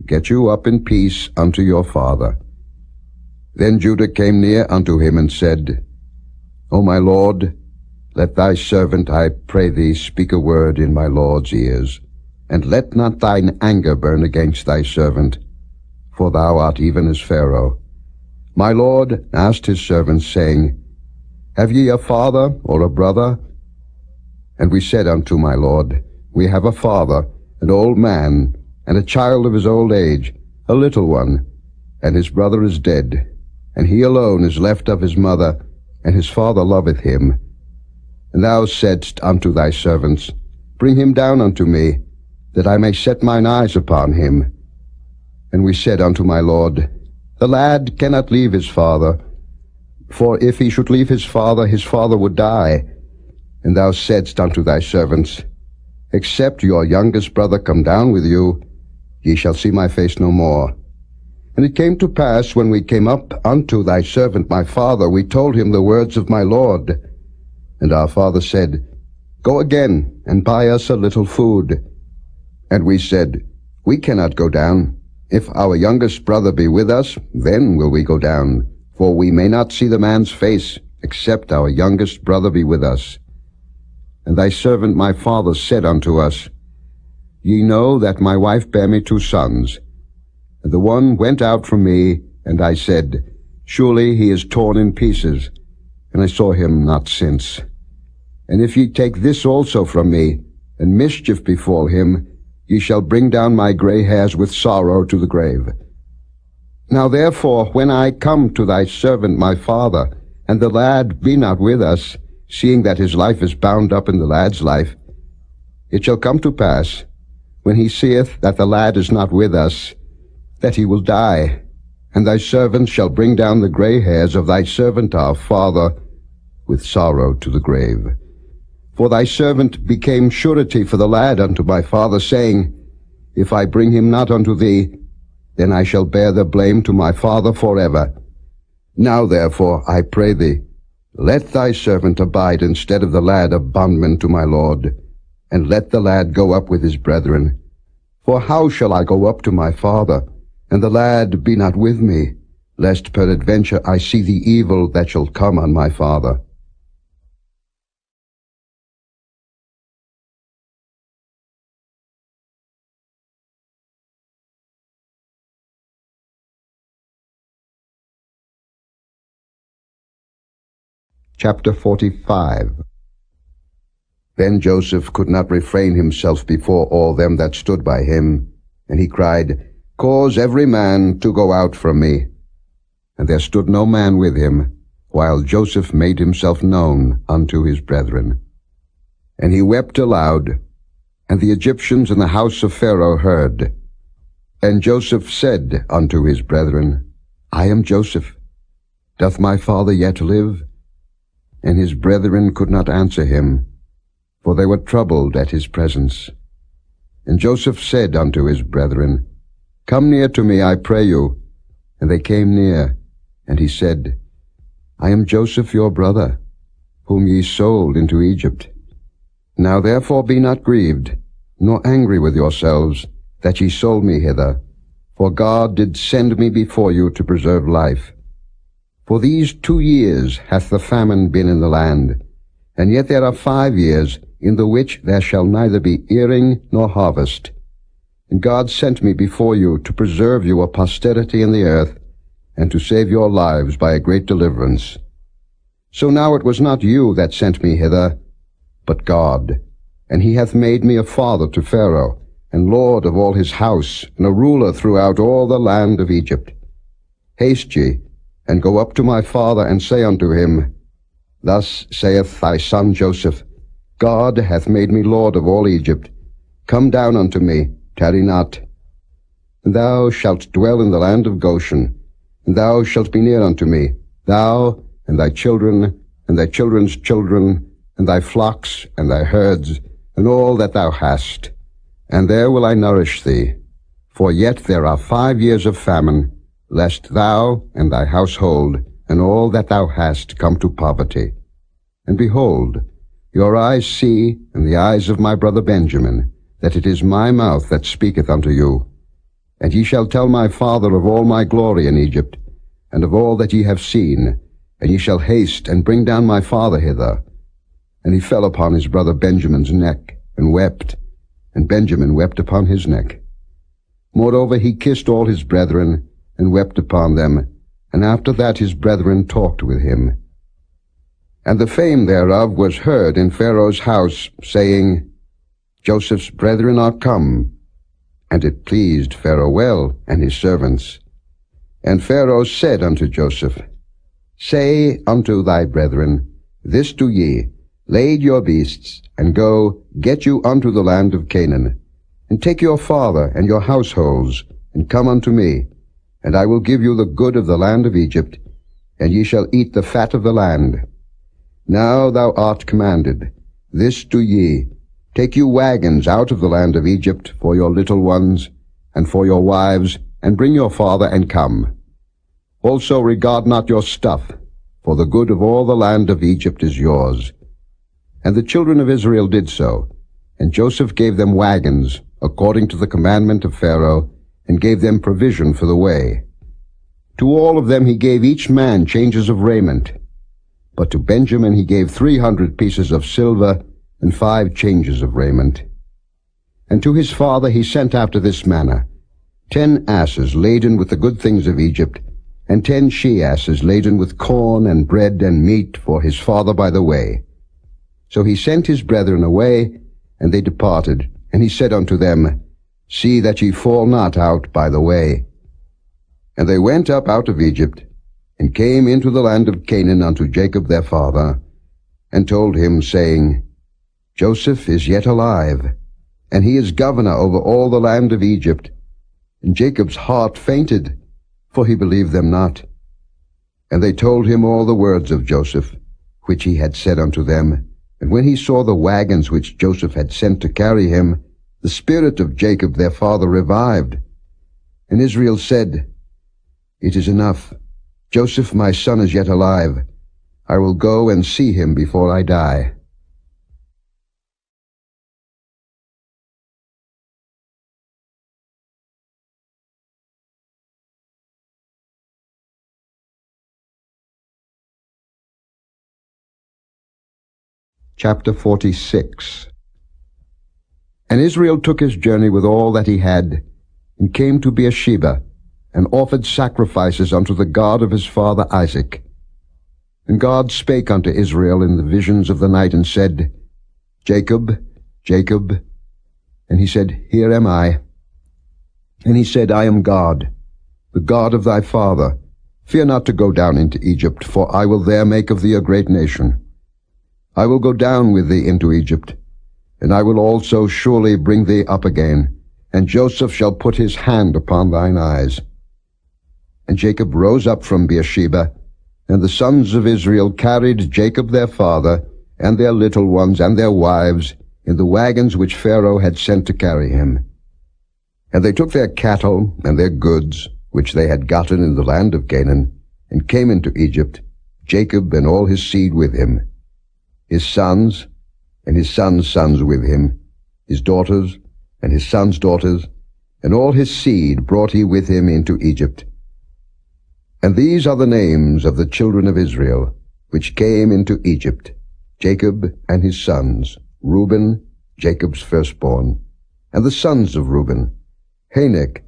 get you up in peace unto your father. Then Judah came near unto him and said, O my Lord, let thy servant, I pray thee, speak a word in my Lord's ears, and let not thine anger burn against thy servant, for thou art even as Pharaoh. My Lord asked his servants, saying, Have ye a father or a brother? And we said unto my Lord, We have a father, an old man, and a child of his old age, a little one, and his brother is dead, and he alone is left of his mother, and his father loveth him. And thou saidst unto thy servants, Bring him down unto me, that I may set mine eyes upon him. And we said unto my Lord, The lad cannot leave his father, for if he should leave his father would die. And thou saidst unto thy servants, Except your youngest brother come down with you, ye shall see my face no more. And it came to pass, when we came up unto thy servant my father, we told him the words of my Lord. And our father said, Go again, and buy us a little food. And we said, We cannot go down. If our youngest brother be with us, then will we go down. For we may not see the man's face, except our youngest brother be with us. And thy servant my father said unto us, Ye know that my wife bare me 2 sons. And the one went out from me, and I said, Surely he is torn in pieces, and I saw him not since. And if ye take this also from me, and mischief befall him, ye shall bring down my gray hairs with sorrow to the grave. Now therefore, when I come to thy servant my father, and the lad be not with us, seeing that his life is bound up in the lad's life, it shall come to pass, when he seeth that the lad is not with us, that he will die, and thy servant shall bring down the gray hairs of thy servant our father with sorrow to the grave. For thy servant became surety for the lad unto my father, saying, If I bring him not unto thee, then I shall bear the blame to my father forever. Now therefore, I pray thee, let thy servant abide instead of the lad a bondman to my lord, and let the lad go up with his brethren. For how shall I go up to my father, and the lad be not with me, lest peradventure I see the evil that shall come on my father? Chapter 45. Then Joseph could not refrain himself before all them that stood by him, and he cried, Cause every man to go out from me. And there stood no man with him, while Joseph made himself known unto his brethren. And he wept aloud, and the Egyptians in the house of Pharaoh heard. And Joseph said unto his brethren, I am Joseph. Doth my father yet live? And his brethren could not answer him, for they were troubled at his presence. And Joseph said unto his brethren, Come near to me, I pray you. And they came near, and he said, I am Joseph your brother, whom ye sold into Egypt. Now therefore be not grieved, nor angry with yourselves, that ye sold me hither, for God did send me before you to preserve life. For these 2 years hath the famine been in the land, and yet there are 5 years in the which there shall neither be earing nor harvest. And God sent me before you to preserve you a posterity in the earth, and to save your lives by a great deliverance. So now it was not you that sent me hither, but God, and he hath made me a father to Pharaoh, and lord of all his house, and a ruler throughout all the land of Egypt. Haste ye, and go up to my father, and say unto him, Thus saith thy son Joseph, God hath made me lord of all Egypt. Come down unto me, tarry not. And thou shalt dwell in the land of Goshen, and thou shalt be near unto me, thou, and thy children, and thy children's children, and thy flocks, and thy herds, and all that thou hast. And there will I nourish thee. For yet there are 5 years of famine, lest thou, and thy household, and all that thou hast come to poverty. And behold, your eyes see, and the eyes of my brother Benjamin, that it is my mouth that speaketh unto you. And ye shall tell my father of all my glory in Egypt, and of all that ye have seen, and ye shall haste and bring down my father hither. And he fell upon his brother Benjamin's neck, and wept, and Benjamin wept upon his neck. Moreover he kissed all his brethren, and wept upon them, and after that his brethren talked with him. And the fame thereof was heard in Pharaoh's house, saying, Joseph's brethren are come. And it pleased Pharaoh well, and his servants. And Pharaoh said unto Joseph, Say unto thy brethren, This do ye, lade your beasts, and go, get you unto the land of Canaan, and take your father and your households, and come unto me, and I will give you the good of the land of Egypt, and ye shall eat the fat of the land. Now thou art commanded, this do ye, take you wagons out of the land of Egypt for your little ones, and for your wives, and bring your father, and come. Also regard not your stuff, for the good of all the land of Egypt is yours. And the children of Israel did so, and Joseph gave them wagons, according to the commandment of Pharaoh, and gave them provision for the way. To all of them he gave each man changes of raiment, but to Benjamin he gave 300 pieces of silver, and 5 changes of raiment. And to his father he sent after this manner, 10 asses laden with the good things of Egypt, and 10 she-asses laden with corn and bread and meat for his father by the way. So he sent his brethren away, and they departed. And he said unto them, See that ye fall not out by the way. And they went up out of Egypt, and came into the land of Canaan unto Jacob their father, and told him, saying, Joseph is yet alive, and he is governor over all the land of Egypt. And Jacob's heart fainted, for he believed them not. And they told him all the words of Joseph, which he had said unto them. And when he saw the wagons which Joseph had sent to carry him, the spirit of Jacob their father revived. And Israel said, It is enough. Joseph my son is yet alive. I will go and see him before I die. Chapter 46. And Israel took his journey with all that he had, and came to Beersheba, and offered sacrifices unto the God of his father Isaac. And God spake unto Israel in the visions of the night, and said, Jacob, Jacob. And he said, Here am I. And he said, I am God, the God of thy father. Fear not to go down into Egypt, for I will there make of thee a great nation. I will go down with thee into Egypt, and I will also surely bring thee up again, and Joseph shall put his hand upon thine eyes. And Jacob rose up from Beersheba, and the sons of Israel carried Jacob their father, and their little ones, and their wives, in the wagons which Pharaoh had sent to carry him. And they took their cattle and their goods, which they had gotten in the land of Canaan, and came into Egypt, Jacob and all his seed with him, his sons, and his sons' sons with him, his daughters, and his sons' daughters, and all his seed brought he with him into Egypt. And these are the names of the children of Israel, which came into Egypt, Jacob and his sons, Reuben, Jacob's firstborn, and the sons of Reuben, Hanok,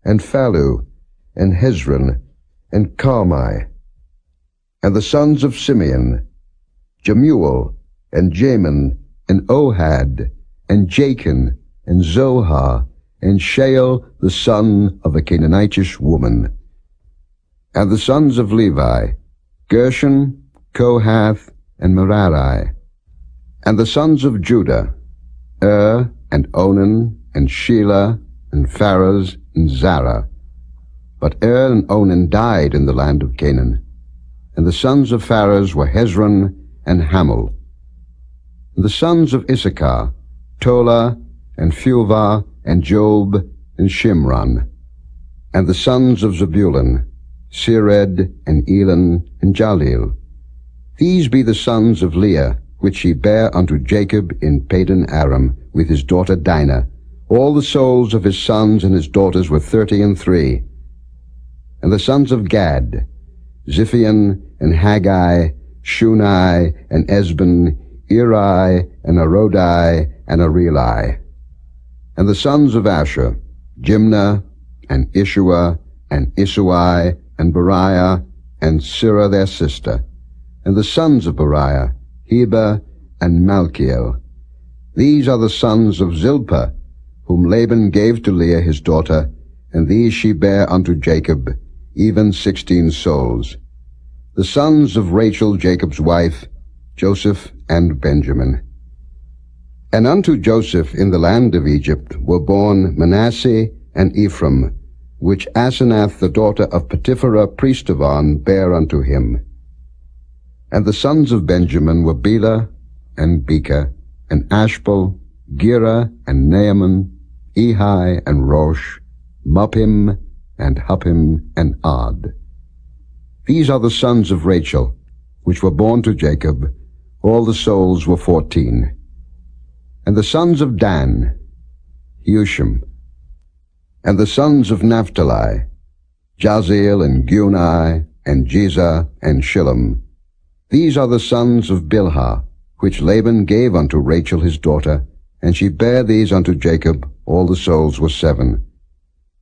and Phalu, and Hezron, and Carmi. And the sons of Simeon, Jemuel, and Jamin, and Ohad, and Jachin, and Zohar, and Shael the son of a Canaanitish woman. And the sons of Levi, Gershon, Kohath, and Merari. And the sons of Judah, and Onan, and Shelah, and Pharez, and Zara. But and Onan died in the land of Canaan. And the sons of Pharez were Hezron and Hamul. And the sons of Issachar, Tola, and Phuvah, and Job, and Shimron. And the sons of Zebulun, Sered, and Elon, and Jalil. These be the sons of Leah, which she bare unto Jacob in Padan Aram, with his daughter Dinah. All the souls of his sons and his daughters were 33. And the sons of Gad, Ziphion, and Haggai, Shunai, and Esben, Eri, and Arodai, and Areli. And the sons of Asher, Jimnah, and Ishua, and Isui, and Beriah, and Sirah their sister. And the sons of Beriah, Heber, and Malchiel. These are the sons of Zilpah, whom Laban gave to Leah his daughter, and these she bare unto Jacob, even 16 souls. The sons of Rachel Jacob's wife, Joseph and Benjamin. And unto Joseph in the land of Egypt were born Manasseh and Ephraim, which Asenath the daughter of Potipherah priest of On bare unto him. And the sons of Benjamin were Bela, and Beka, and Ashbel, Gera, and Naaman, Ehi, and Rosh, Muppim, and Huppim, and Ard. These are the sons of Rachel, which were born to Jacob. All the souls were 14. And the sons of Dan, Hushim. And the sons of Naphtali, Jaziel, and Guni, and Jezer, and Shillem. These are the sons of Bilhah, which Laban gave unto Rachel his daughter, and she bare these unto Jacob. All the souls were 7.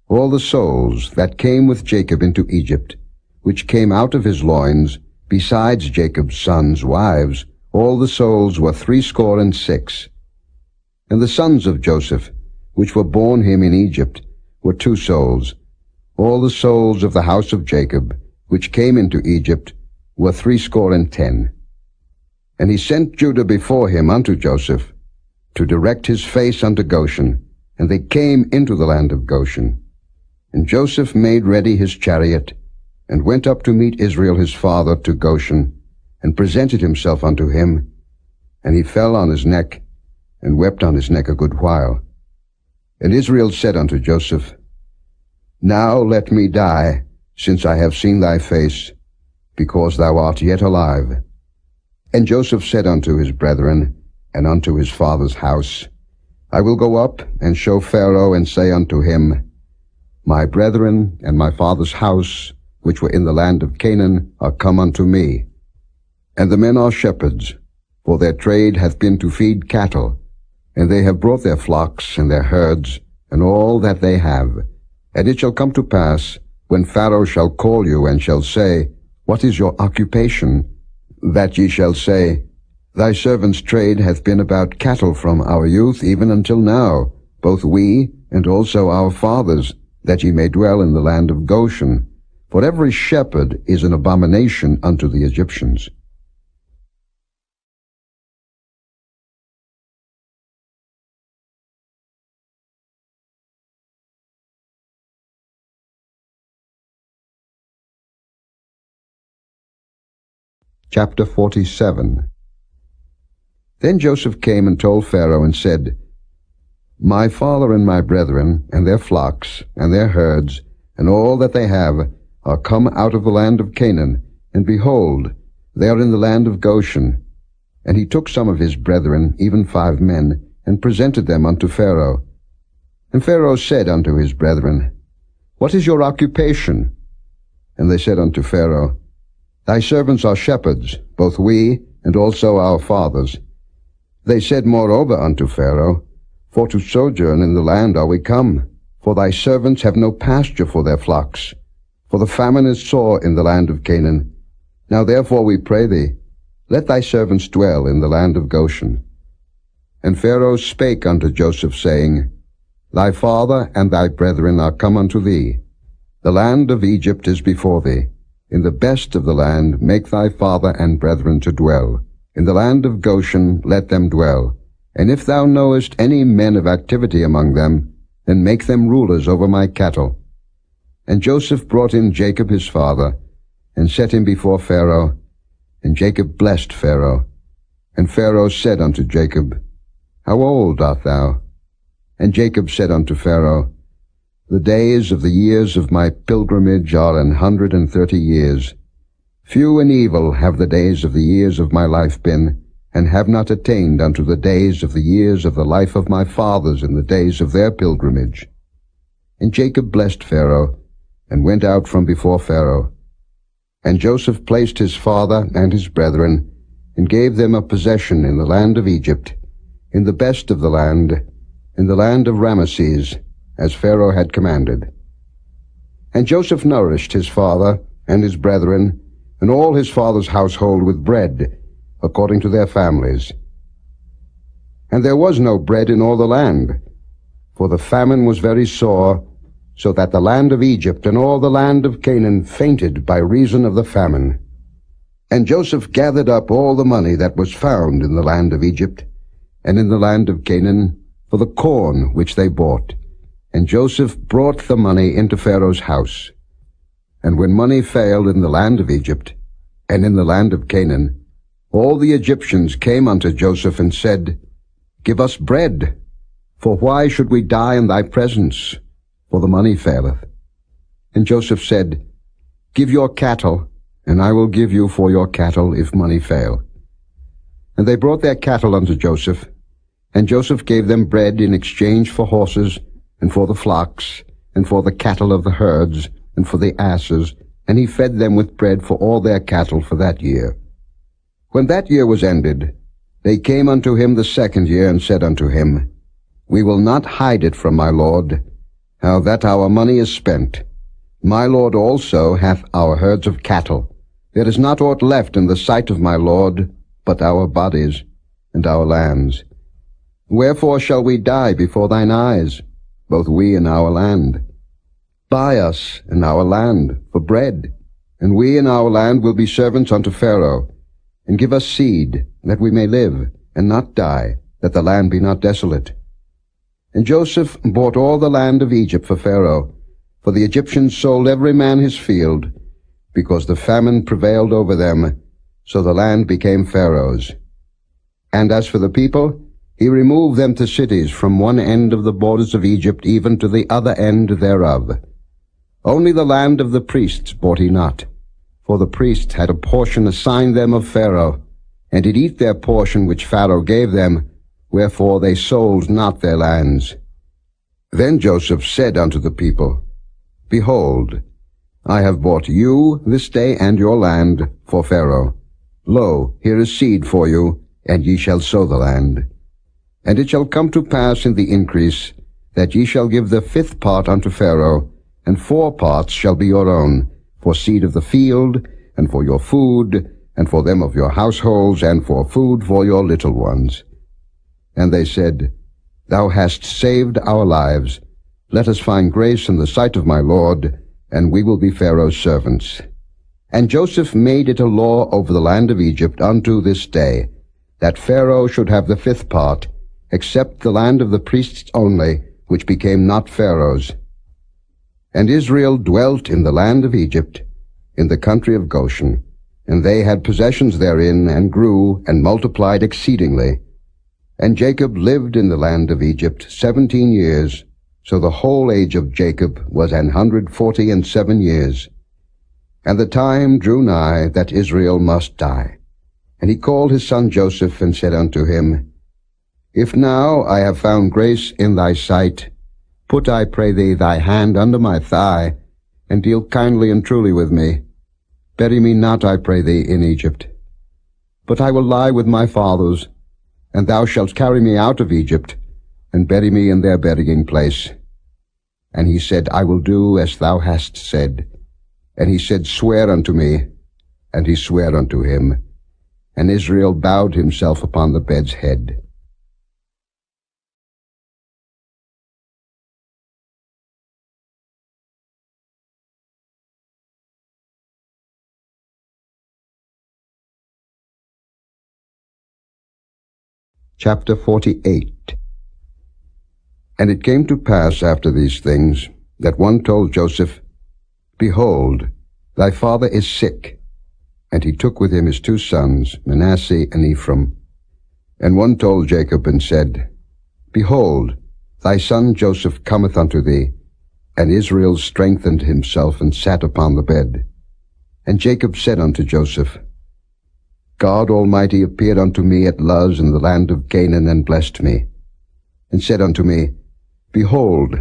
All the souls that came with Jacob into Egypt, which came out of his loins, besides Jacob's sons' wives, all the souls were 66. And the sons of Joseph, which were born him in Egypt, were 2 souls. All the souls of the house of Jacob, which came into Egypt, were 70. And he sent Judah before him unto Joseph, to direct his face unto Goshen, and they came into the land of Goshen. And Joseph made ready his chariot, and went up to meet Israel his father to Goshen, and presented himself unto him. And he fell on his neck, and wept on his neck a good while. And Israel said unto Joseph, Now let me die, since I have seen thy face, because thou art yet alive. And Joseph said unto his brethren, and unto his father's house, I will go up and show Pharaoh, and say unto him, My brethren and my father's house, which were in the land of Canaan, are come unto me. And the men are shepherds, for their trade hath been to feed cattle, and they have brought their flocks and their herds, and all that they have. And it shall come to pass, when Pharaoh shall call you, and shall say, What is your occupation? That ye shall say, Thy servant's trade hath been about cattle from our youth even until now, both we and also our fathers, that ye may dwell in the land of Goshen. For every shepherd is an abomination unto the Egyptians. Chapter 47. Then Joseph came and told Pharaoh, and said, My father and my brethren, and their flocks, and their herds, and all that they have, are come out of the land of Canaan, and behold, they are in the land of Goshen. And he took some of his brethren, even 5 men, and presented them unto Pharaoh. And Pharaoh said unto his brethren, What is your occupation? And they said unto Pharaoh, Thy servants are shepherds, both we, and also our fathers. They said moreover unto Pharaoh, For to sojourn in the land are we come, for thy servants have no pasture for their flocks. for the famine is sore in the land of Canaan. Now therefore we pray thee, let thy servants dwell in the land of Goshen. And Pharaoh spake unto Joseph, saying, Thy father and thy brethren are come unto thee. The land of Egypt is before thee. In the best of the land make thy father and brethren to dwell. In the land of Goshen let them dwell. And if thou knowest any men of activity among them, then make them rulers over my cattle. And Joseph brought in Jacob his father, and set him before Pharaoh. And Jacob blessed Pharaoh. And Pharaoh said unto Jacob, How old art thou? And Jacob said unto Pharaoh, The days of the years of my pilgrimage are 130 years. Few and evil have the days of the years of my life been, and have not attained unto the days of the years of the life of my fathers in the days of their pilgrimage. And Jacob blessed Pharaoh, and went out from before Pharaoh. And Joseph placed his father and his brethren, and gave them a possession in the land of Egypt, in the best of the land, in the land of Ramesses, as Pharaoh had commanded. And Joseph nourished his father and his brethren, and all his father's household with bread, according to their families. And there was no bread in all the land, for the famine was very sore, so that the land of Egypt and all the land of Canaan fainted by reason of the famine. And Joseph gathered up all the money that was found in the land of Egypt, and in the land of Canaan, for the corn which they bought. And Joseph brought the money into Pharaoh's house. And when money failed in the land of Egypt, and in the land of Canaan, all the Egyptians came unto Joseph and said, Give us bread, for why should we die in thy presence? For the money faileth. And Joseph said, Give your cattle, and I will give you for your cattle if money fail. And they brought their cattle unto Joseph, and Joseph gave them bread in exchange for horses, and for the flocks, and for the cattle of the herds, and for the asses, and he fed them with bread for all their cattle for that year. When that year was ended, they came unto him the second year, and said unto him, We will not hide it from my lord, how that our money is spent. My lord also hath our herds of cattle. There is not aught left in the sight of my lord, but our bodies and our lands. Wherefore shall we die before thine eyes, both we and our land? Buy us and our land for bread, and we and our land will be servants unto Pharaoh, and give us seed, that we may live, and not die, that the land be not desolate. And Joseph bought all the land of Egypt for Pharaoh, for the Egyptians sold every man his field, because the famine prevailed over them, so the land became Pharaoh's. And as for the people, he removed them to cities from one end of the borders of Egypt even to the other end thereof. Only the land of the priests bought he not, for the priests had a portion assigned them of Pharaoh, and did eat their portion which Pharaoh gave them, wherefore they sold not their lands. Then Joseph said unto the people, Behold, I have bought you this day and your land for Pharaoh. Lo, here is seed for you, and ye shall sow the land. And it shall come to pass in the increase, that ye shall give the 5th part unto Pharaoh, and 4 parts shall be your own, for seed of the field, and for your food, and for them of your households, and for food for your little ones. And they said, Thou hast saved our lives. Let us find grace in the sight of my Lord, and we will be Pharaoh's servants. And Joseph made it a law over the land of Egypt unto this day, that Pharaoh should have the 5th part, except the land of the priests only, which became not Pharaoh's. And Israel dwelt in the land of Egypt, in the country of Goshen, and they had possessions therein, and grew, and multiplied exceedingly. And Jacob lived in the land of Egypt 17 years, so the whole age of Jacob was 147 years. And the time drew nigh that Israel must die. And he called his son Joseph, and said unto him, If now I have found grace in thy sight, put, I pray thee, thy hand under my thigh, and deal kindly and truly with me. Bury me not, I pray thee, in Egypt. But I will lie with my fathers, and thou shalt carry me out of Egypt, and bury me in their burying place. And he said, I will do as thou hast said. And he said, Swear unto me. And he sware unto him. And Israel bowed himself upon the bed's head. Chapter 48. And it came to pass after these things, that one told Joseph, Behold, thy father is sick. And he took with him his 2 sons, Manasseh and Ephraim. And one told Jacob and said, Behold, thy son Joseph cometh unto thee. And Israel strengthened himself and sat upon the bed. And Jacob said unto Joseph, God Almighty appeared unto me at Luz in the land of Canaan, and blessed me, and said unto me, Behold,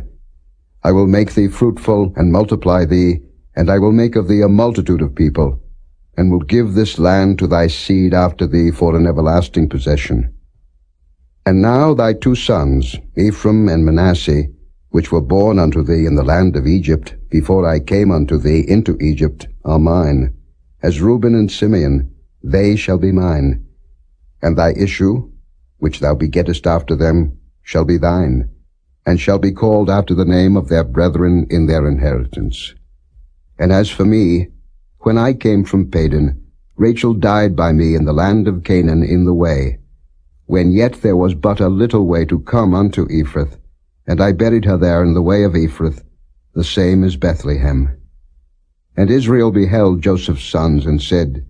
I will make thee fruitful, and multiply thee, and I will make of thee a multitude of people, and will give this land to thy seed after thee for an everlasting possession. And now thy 2 sons, Ephraim and Manasseh, which were born unto thee in the land of Egypt, before I came unto thee into Egypt, are mine, as Reuben and Simeon, they shall be mine. And thy issue, which thou begettest after them, shall be thine, and shall be called after the name of their brethren in their inheritance. And as for me, when I came from Padan, Rachel died by me in the land of Canaan in the way, when yet there was but a little way to come unto Ephrath, and I buried her there in the way of Ephrath, the same as Bethlehem. And Israel beheld Joseph's sons, and said,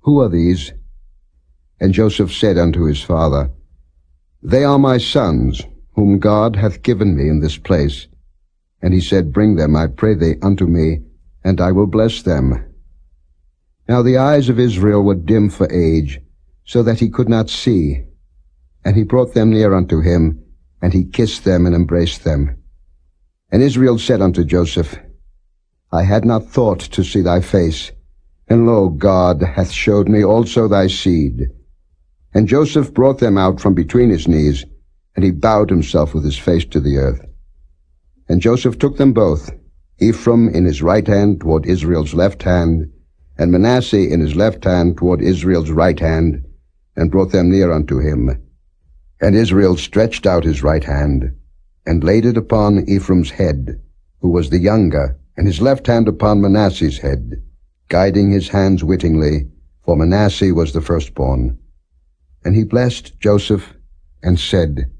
Who are these? And Joseph said unto his father, They are my sons, whom God hath given me in this place. And he said, Bring them, I pray thee, unto me, and I will bless them. Now the eyes of Israel were dim for age, so that he could not see. And he brought them near unto him, and he kissed them and embraced them. And Israel said unto Joseph, I had not thought to see thy face, and lo, God hath showed me also thy seed. And Joseph brought them out from between his knees, and he bowed himself with his face to the earth. And Joseph took them both, Ephraim in his right hand toward Israel's left hand, and Manasseh in his left hand toward Israel's right hand, and brought them near unto him. And Israel stretched out his right hand, and laid it upon Ephraim's head, who was the younger, and his left hand upon Manasseh's head, guiding his hands wittingly, for Manasseh was the firstborn. And he blessed Joseph, and said,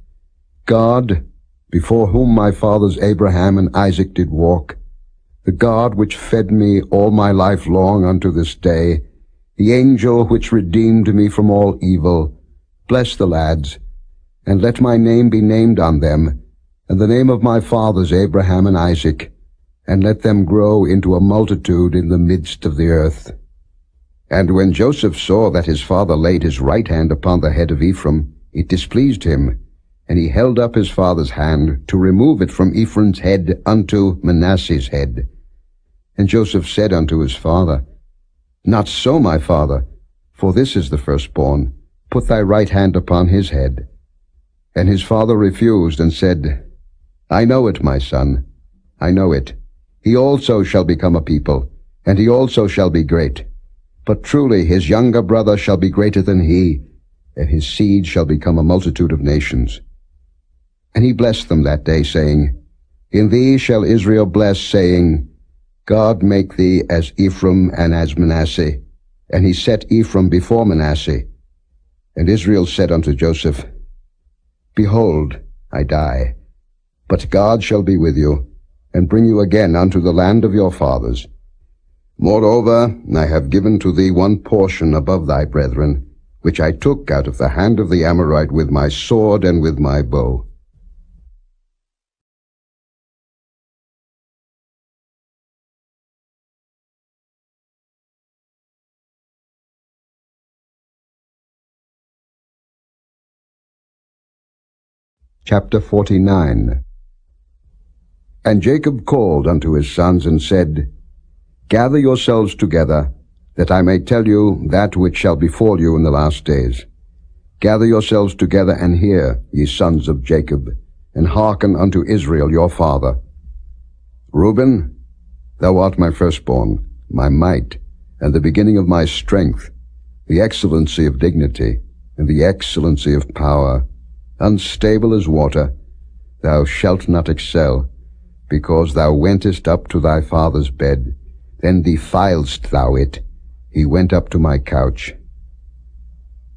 God, before whom my fathers Abraham and Isaac did walk, the God which fed me all my life long unto this day, the angel which redeemed me from all evil, bless the lads, and let my name be named on them, and the name of my fathers Abraham and Isaac, and let them grow into a multitude in the midst of the earth. And when Joseph saw that his father laid his right hand upon the head of Ephraim, it displeased him, and he held up his father's hand to remove it from Ephraim's head unto Manasseh's head. And Joseph said unto his father, Not so, my father, for this is the firstborn. Put thy right hand upon his head. And his father refused, and said, I know it, my son, I know it. He also shall become a people, and he also shall be great. But truly his younger brother shall be greater than he, and his seed shall become a multitude of nations. And he blessed them that day, saying, In thee shall Israel bless, saying, God make thee as Ephraim and as Manasseh. And he set Ephraim before Manasseh. And Israel said unto Joseph, Behold, I die, but God shall be with you, and bring you again unto the land of your fathers. Moreover, I have given to thee one portion above thy brethren, which I took out of the hand of the Amorite with my sword and with my bow. Chapter 49. And Jacob called unto his sons, and said, Gather yourselves together, that I may tell you that which shall befall you in the last days. Gather yourselves together, and hear, ye sons of Jacob, and hearken unto Israel your father. Reuben, thou art my firstborn, my might, and the beginning of my strength, the excellency of dignity, and the excellency of power. Unstable as water, thou shalt not excel, because thou wentest up to thy father's bed, then defiledst thou it. He went up to my couch.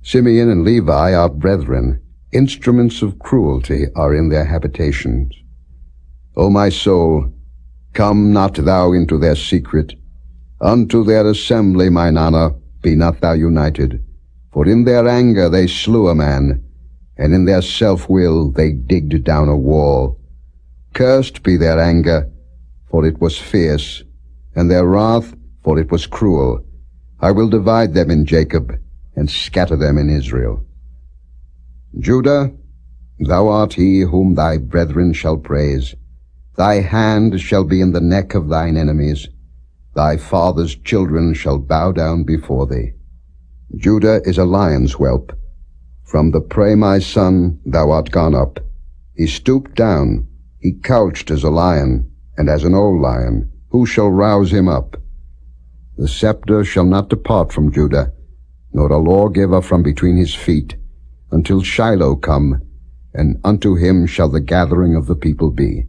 Simeon and Levi are brethren, instruments of cruelty are in their habitations. O my soul, come not thou into their secret. Unto their assembly, mine honor, be not thou united. For in their anger they slew a man, and in their self-will they digged down a wall. Cursed be their anger, for it was fierce, and their wrath, for it was cruel. I will divide them in Jacob, and scatter them in Israel. Judah, thou art he whom thy brethren shall praise. Thy hand shall be in the neck of thine enemies. Thy father's children shall bow down before thee. Judah is a lion's whelp. From the prey, my son, thou art gone up. He stooped down, he couched as a lion, and as an old lion. Who shall rouse him up? The scepter shall not depart from Judah, nor a lawgiver from between his feet, until Shiloh come, and unto him shall the gathering of the people be.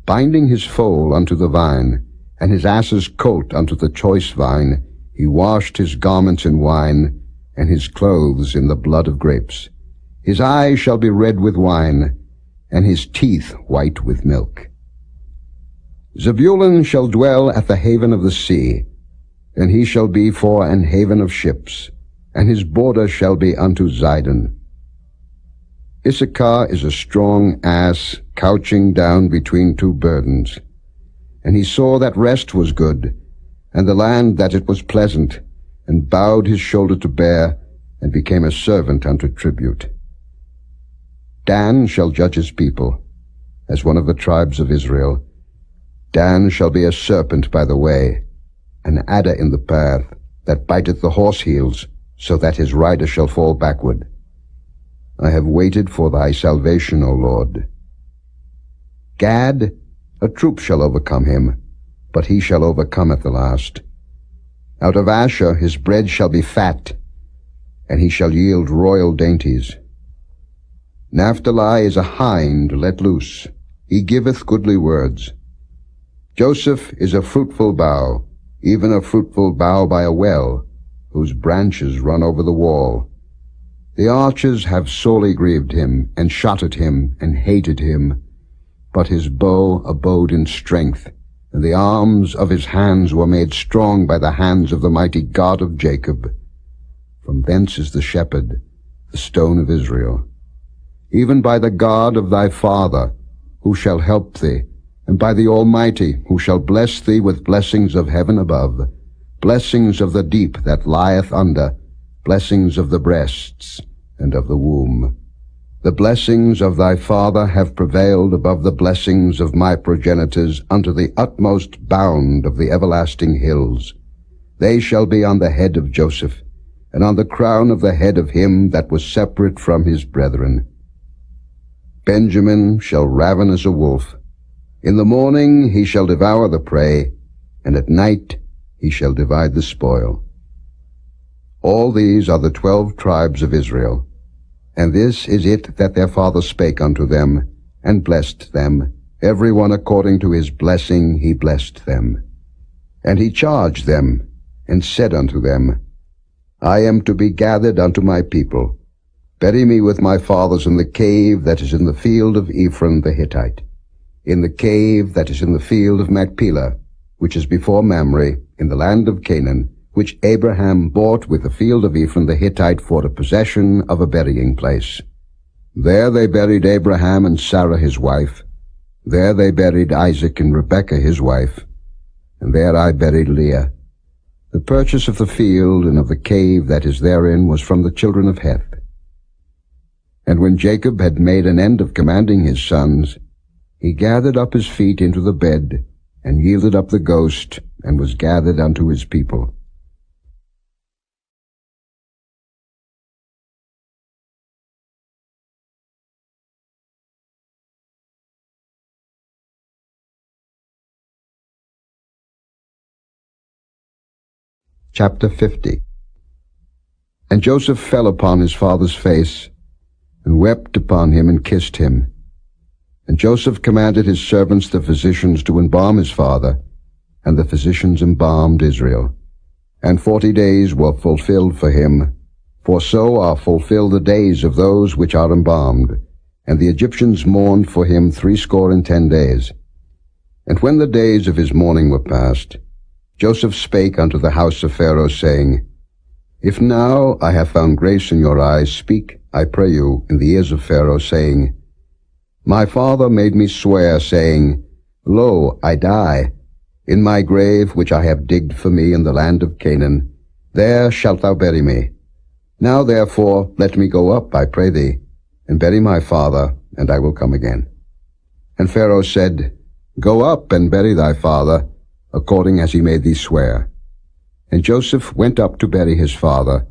Binding his foal unto the vine, and his ass's colt unto the choice vine, he washed his garments in wine, and his clothes in the blood of grapes. His eyes shall be red with wine, and his teeth white with milk. Zebulun shall dwell at the haven of the sea, and he shall be for an haven of ships, and his border shall be unto Zidon. Issachar is a strong ass, couching down between two burdens. And he saw that rest was good, and the land that it was pleasant, and bowed his shoulder to bear, and became a servant unto tribute. Dan shall judge his people, as one of the tribes of Israel. Dan shall be a serpent by the way, an adder in the path, that biteth the horse heels, so that his rider shall fall backward. I have waited for thy salvation, O Lord. Gad, a troop shall overcome him, but he shall overcome at the last. Out of Asher his bread shall be fat, and he shall yield royal dainties. Naphtali is a hind let loose, he giveth goodly words. Joseph is a fruitful bough, even a fruitful bough by a well, whose branches run over the wall. The archers have sorely grieved him, and shot at him, and hated him. But his bow abode in strength, and the arms of his hands were made strong by the hands of the mighty God of Jacob. From thence is the shepherd, the stone of Israel. Even by the God of thy father, who shall help thee, and by the Almighty, who shall bless thee with blessings of heaven above, blessings of the deep that lieth under, blessings of the breasts and of the womb. The blessings of thy father have prevailed above the blessings of my progenitors unto the utmost bound of the everlasting hills. They shall be on the head of Joseph, and on the crown of the head of him that was separate from his brethren. Benjamin shall raven as a wolf. In the morning he shall devour the prey, and at night he shall divide the spoil. All these are the 12 tribes of Israel. And this is it that their father spake unto them, and blessed them. Every one according to his blessing he blessed them. And he charged them, and said unto them, I am to be gathered unto my people. Bury me with my fathers in the cave that is in the field of Ephron the Hittite, in the cave that is in the field of Machpelah, which is before Mamre, in the land of Canaan, which Abraham bought with the field of Ephron the Hittite for the possession of a burying place. There they buried Abraham and Sarah his wife. There they buried Isaac and Rebekah his wife. And there I buried Leah. The purchase of the field and of the cave that is therein was from the children of Heth. And when Jacob had made an end of commanding his sons, he gathered up his feet into the bed, and yielded up the ghost, and was gathered unto his people. Chapter 50. And Joseph fell upon his father's face, and wept upon him, and kissed him. And Joseph commanded his servants the physicians to embalm his father, and the physicians embalmed Israel. And 40 days were fulfilled for him, for so are fulfilled the days of those which are embalmed. And the Egyptians mourned for him 60 days. And when the days of his mourning were past, Joseph spake unto the house of Pharaoh, saying, If now I have found grace in your eyes, speak, I pray you, in the ears of Pharaoh, saying, My father made me swear, saying, Lo, I die. In my grave which I have digged for me in the land of Canaan, there shalt thou bury me. Now therefore let me go up, I pray thee, and bury my father, and I will come again. And Pharaoh said, Go up and bury thy father, according as he made thee swear. And Joseph went up to bury his father,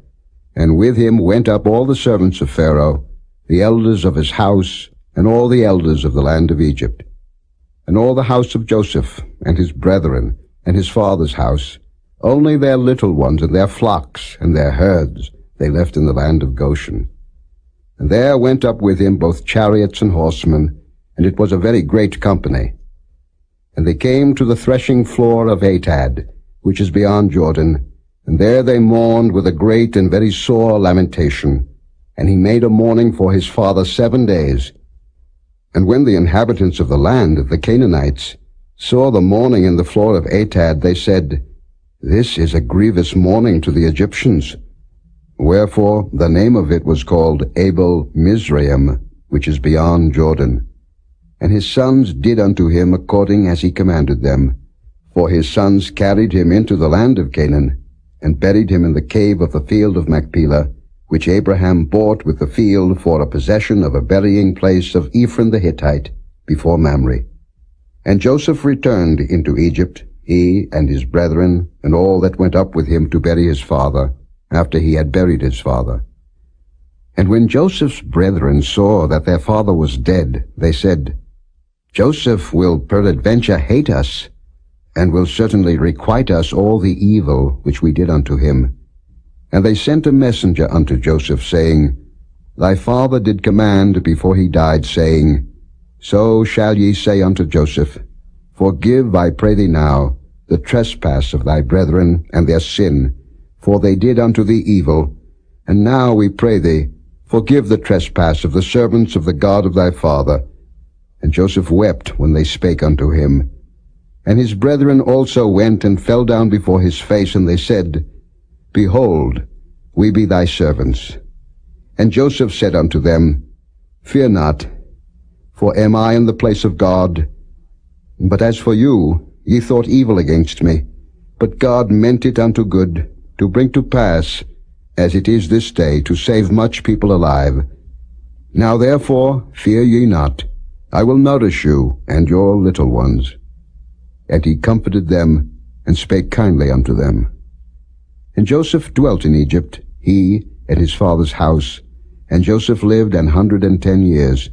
and with him went up all the servants of Pharaoh, the elders of his house, and all the elders of the land of Egypt. And all the house of Joseph, and his brethren, and his father's house, only their little ones, and their flocks, and their herds, they left in the land of Goshen. And there went up with him both chariots and horsemen, and it was a very great company. And they came to the threshing floor of Atad, which is beyond Jordan, and there they mourned with a great and very sore lamentation. And he made a mourning for his father 7 days. And when the inhabitants of the land, the Canaanites, saw the mourning in the floor of Atad, they said, This is a grievous mourning to the Egyptians. Wherefore the name of it was called Abel Mizraim, which is beyond Jordan. And his sons did unto him according as he commanded them. For his sons carried him into the land of Canaan, and buried him in the cave of the field of Machpelah, which Abraham bought with the field for a possession of a burying place of Ephron the Hittite, before Mamre. And Joseph returned into Egypt, he and his brethren, and all that went up with him to bury his father, after he had buried his father. And when Joseph's brethren saw that their father was dead, they said, Joseph will peradventure hate us, and will certainly requite us all the evil which we did unto him. And they sent a messenger unto Joseph, saying, Thy father did command before he died, saying, So shall ye say unto Joseph, Forgive, I pray thee now, the trespass of thy brethren and their sin, for they did unto thee evil. And now we pray thee, forgive the trespass of the servants of the God of thy father. And Joseph wept when they spake unto him. And his brethren also went and fell down before his face, and they said, Behold, we be thy servants. And Joseph said unto them, Fear not, for am I in the place of God? But as for you, ye thought evil against me, but God meant it unto good, to bring to pass, as it is this day, to save much people alive. Now therefore fear ye not, I will nourish you and your little ones. And he comforted them, and spake kindly unto them. And Joseph dwelt in Egypt, he and his father's house, and Joseph lived 110 years.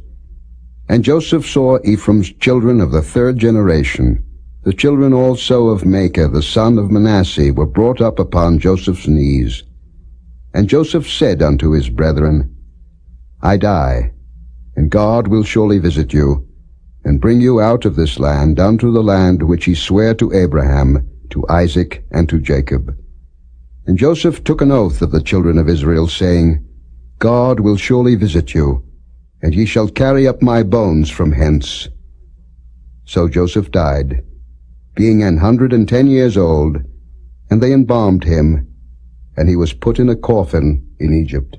And Joseph saw Ephraim's children of the 3rd generation. The children also of Machir, the son of Manasseh, were brought up upon Joseph's knees. And Joseph said unto his brethren, I die, and God will surely visit you, and bring you out of this land unto the land which he sware to Abraham, to Isaac, and to Jacob. And Joseph took an oath of the children of Israel, saying, God will surely visit you, and ye shall carry up my bones from hence. So Joseph died, being 110 years old, and they embalmed him, and he was put in a coffin in Egypt.